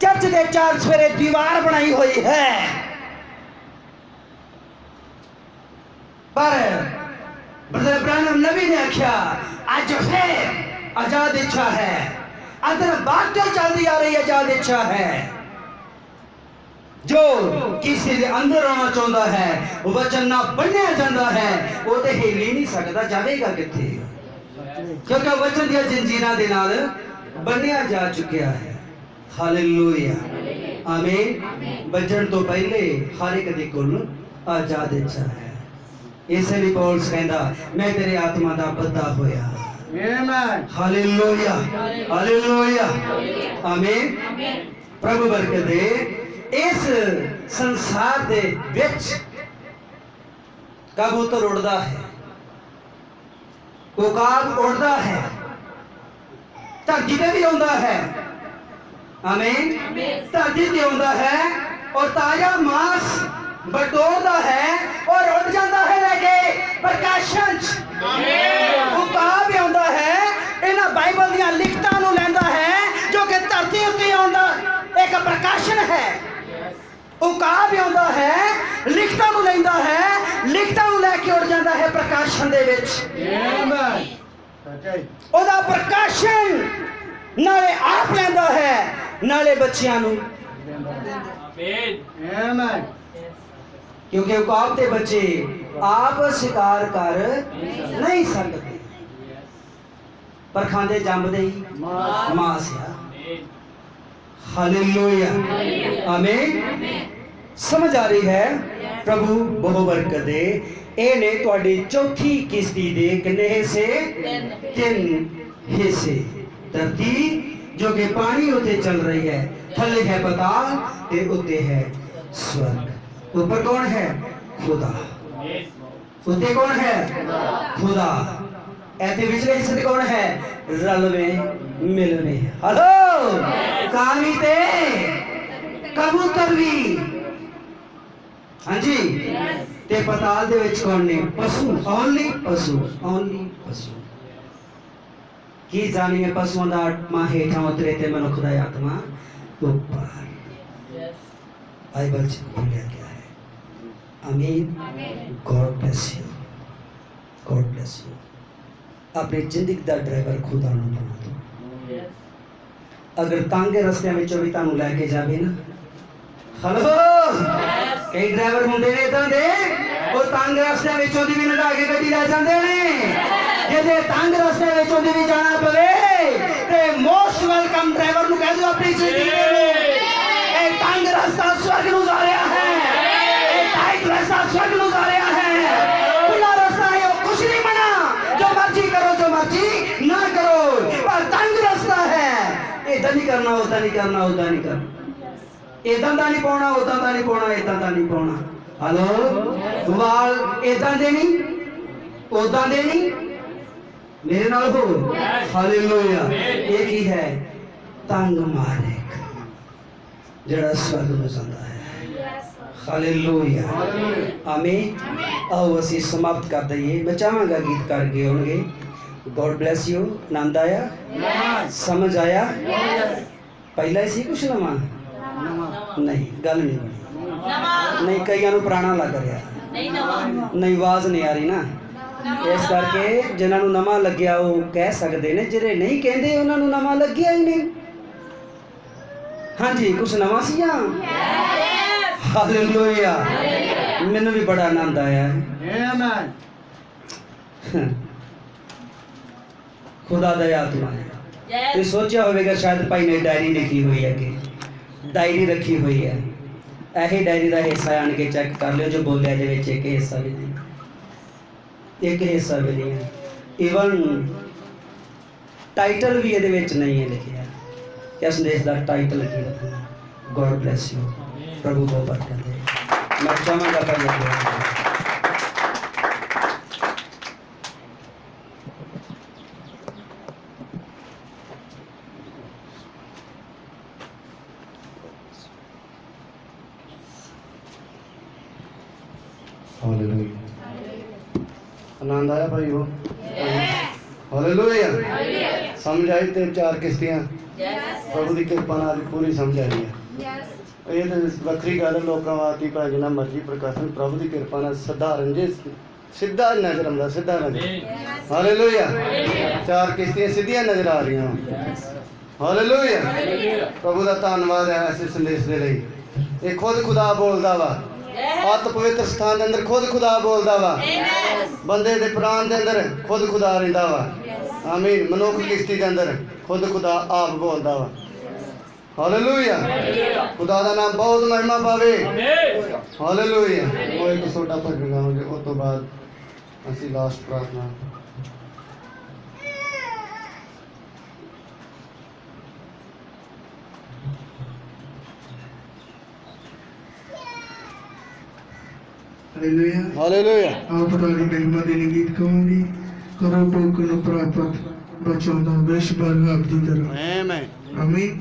[SPEAKER 1] चर्च के चार सवेरे दीवार बनाई हुई है, पर ब्रदर ब्रैनम नबी ने आख्या अज फिर आजाद इच्छा है। अंदर बातें चलती आ रही आजाद इच्छा है। जो किसी के अंदर आना चाहता है, वचन ना बनया जाता है, वो तो हिल ही नहीं सकता, जाएगा किथे? क्योंकि वचन दिया जंजीरां दे नाल बनया जा चुकिया है। हालेलुया आमीन। बजण तो पहले हर एक दी कुल आजाद इच्छा है। इसलिए पौलुस कहंदा मैं तेरे आत्मा दा बद्धा होया।
[SPEAKER 3] Amen।
[SPEAKER 1] हालेलुया हालेलुया आमीन। प्रभु बरकत दे। इस संसार दे विच कबूतर उड़दा है, उकाब उड़दा है, धरती पे भी आउंदा है। आमीन। धरती ते आउंदा है और ताजा मांस बटोरदा है और उड़ जाता है लेके प्रकाशन। आमीन। ਉਕਾਬ ਆਉਂਦਾ ਹੈ, ਲਿਖਤਾਂ ਨੂੰ ਲੈਂਦਾ ਹੈ, ਲਿਖਤਾਂ ਨੂੰ ਲੈ ਕੇ ਉੱਡ ਜਾਂਦਾ ਹੈ ਪ੍ਰਕਾਸ਼ਨ ਦੇ ਵਿੱਚ।
[SPEAKER 3] Amen. Okay.
[SPEAKER 1] ਉਹਦਾ ਪ੍ਰਕਾਸ਼ਨ ਨਾਲੇ ਆਪ ਲੈਂਦਾ ਹੈ, ਨਾਲੇ ਬੱਚਿਆਂ ਨੂੰ।
[SPEAKER 3] Amen.
[SPEAKER 1] ਕਿਉਂਕਿ ਉਕਾਬ ਦੇ ਬੱਚੇ ਆਪ ਸ਼ਿਕਾਰ ਕਰ ਨਹੀਂ ਸਕਦੇ, ਪਰ ਖਾਂਦੇ ਜੰਮਦੇ ਹੀ ਮਾਸ ਆ। ਹਾਲੇਲੂਇਆ, ਆਮੀਨ। ਸਮਝ ਆ ਰਹੀ ਹੈ? ਪ੍ਰਭੂ ਬਹੁ ਬਰਕਤ ਦੇ। ਇਹ ਨੇ ਤੁਹਾਡੀ ਚੌਥੀ ਕਿਸ਼ਤੀ ਦੇ ਕਿੰਨੇ ਹਿੱਸੇ? 3 ਹਿੱਸੇ। ਧਰਤੀ ਜੋ ਕਿ ਪਾਣੀ ਉੱਤੇ ਚੱਲ ਰਹੀ ਹੈ, ਥੱਲੇ ਹੈ ਪਤਾਲ ਤੇ ਉੱਤੇ ਹੈ स्वर्ग। ऊपर कौन है? खुदा। उत्ते कौन है? खुदा। ऐसे पिछले हिस्से ते कौन है? रलवे मिलवे। हेलो, कामी ते कबूतर भी। हाँ जी। ते पताल दे विच कौन ने? पशु। ओनली पशु, ओनली पशु। की जानिए पशुओं दा आत्मा हेठा उतरे ते मनुख दा आत्मा ऊपर। बाइबल से बोलिया गया है। आमीन। God bless you, God bless you. अपनी जिंदगी का ड्राइवर खुदा नूं बना दो। अगर तांगे रस्ते में भी तुहानूं लैके जावे ना, हेलो, कई ड्राइवर हुंदे ने इदां दे, वो तंग रस्ते विचों दी भी नडा के गड्डी लै जांदे ने। जे तंग रस्ते विचों दी भी जाना पवे ते मोस्ट वेलकम ड्राइवर नूं कह दो अपनी जिंदगी में तंग रास्ता स्वर्ग नूं जा रहा है, टाइट रास्ता स्वर्ग नूं जा रहा है। खुला रास्ता है, वो कुछ नहीं मना, जो मर्जी करो, जो मर्जी ना करो, पर तंग रास्ता है। इधर नहीं करना, उधर नहीं करना, उधर नहीं करना, इधर दा नहीं पाउणा, उधर दा नहीं पाउणा, इधर दा नहीं पाउणा। हेलो, वाल इधर दे नहीं, उधर दे नहीं, मेरे नाल हो। हालेलुया। ये की है? तंग मारे जड़ा स्वर्ग में जाता है। हालेलुया, आमीन। आओ असी समाप्त कर दईए। मैं चाहांगा गीत करके होंगे। God bless you. आनंद आया? समझ आया? पहला ही सी कुछ नवा? नहीं, गल नहीं बनी। नहीं, कईयां नूं पुराना लग रहा नहीं, आवाज नहीं आ रही ना, इस करके जिन्हां नूं नवां लग्या वो कह सकते ने, जिहड़े नहीं कहंदे उन्हां नूं नवां लग्या ही नहीं। हाँ जी, कुछ नवा सी। हालेलुया। मैनू भी बड़ा आनंद आया है।
[SPEAKER 3] Amen.
[SPEAKER 1] खुदा दा आत्मा है। तो सोचा होगा शायद भाई ने डायरी लिखी हुई है कि डायरी रखी हुई है। यही डायरी का हिस्सा आन के चेक कर लियो, जो बोलिया दे विच एक हिस्सा भी नहीं, एक हिस्सा भी नहीं है। इवन टाइटल भी ये नहीं है लिखा। क्या संदेश का टाइटल की रखना? God bless you. प्रभु को बरकत दे। मैं चाहूँगा भाई आनंद आया भाई वो? हालेलुया। समझ आई? ते 4 किश्तियां प्रभु की कृपा नाल पूरी समझ आई है। ये तो वक्री गल लोगों वास्ते भाई जिन्ना मर्जी प्रकाशन प्रभु की कृपा नाल सधारण जे सीधा नजर आंदा, सीधा नजर। हालेलुया। 4 किश्तियां सीधियां नजर आ रही हैं। हालेलुया। प्रभु का धन्यवाद है ऐसे संदेश के लिए। ये खुद खुदा बोलता वा, अत पवित्र स्थान के अंदर खुद खुदा बोलता वा, बंदे के प्राण के अंदर खुद खुदा रहिंदा वा। आमीन। मनुख किश्ती के अंदर खुद खुदा आप बोलता वा। हालेलुया। खुदा का नाम बहुत महिमा पावे। हालेलुया। वो एक छोटा भजन गावांगे, उस तो बाद असी लास्ट प्रार्थना।
[SPEAKER 5] हालेलुया।
[SPEAKER 3] हालेलुया।
[SPEAKER 5] आप हमारी महिमा देने गीत गाऊंगी। करो टोकन प्राप्त बचाना वेश बार आप दी तरह।
[SPEAKER 3] आमीन।
[SPEAKER 5] आमीन।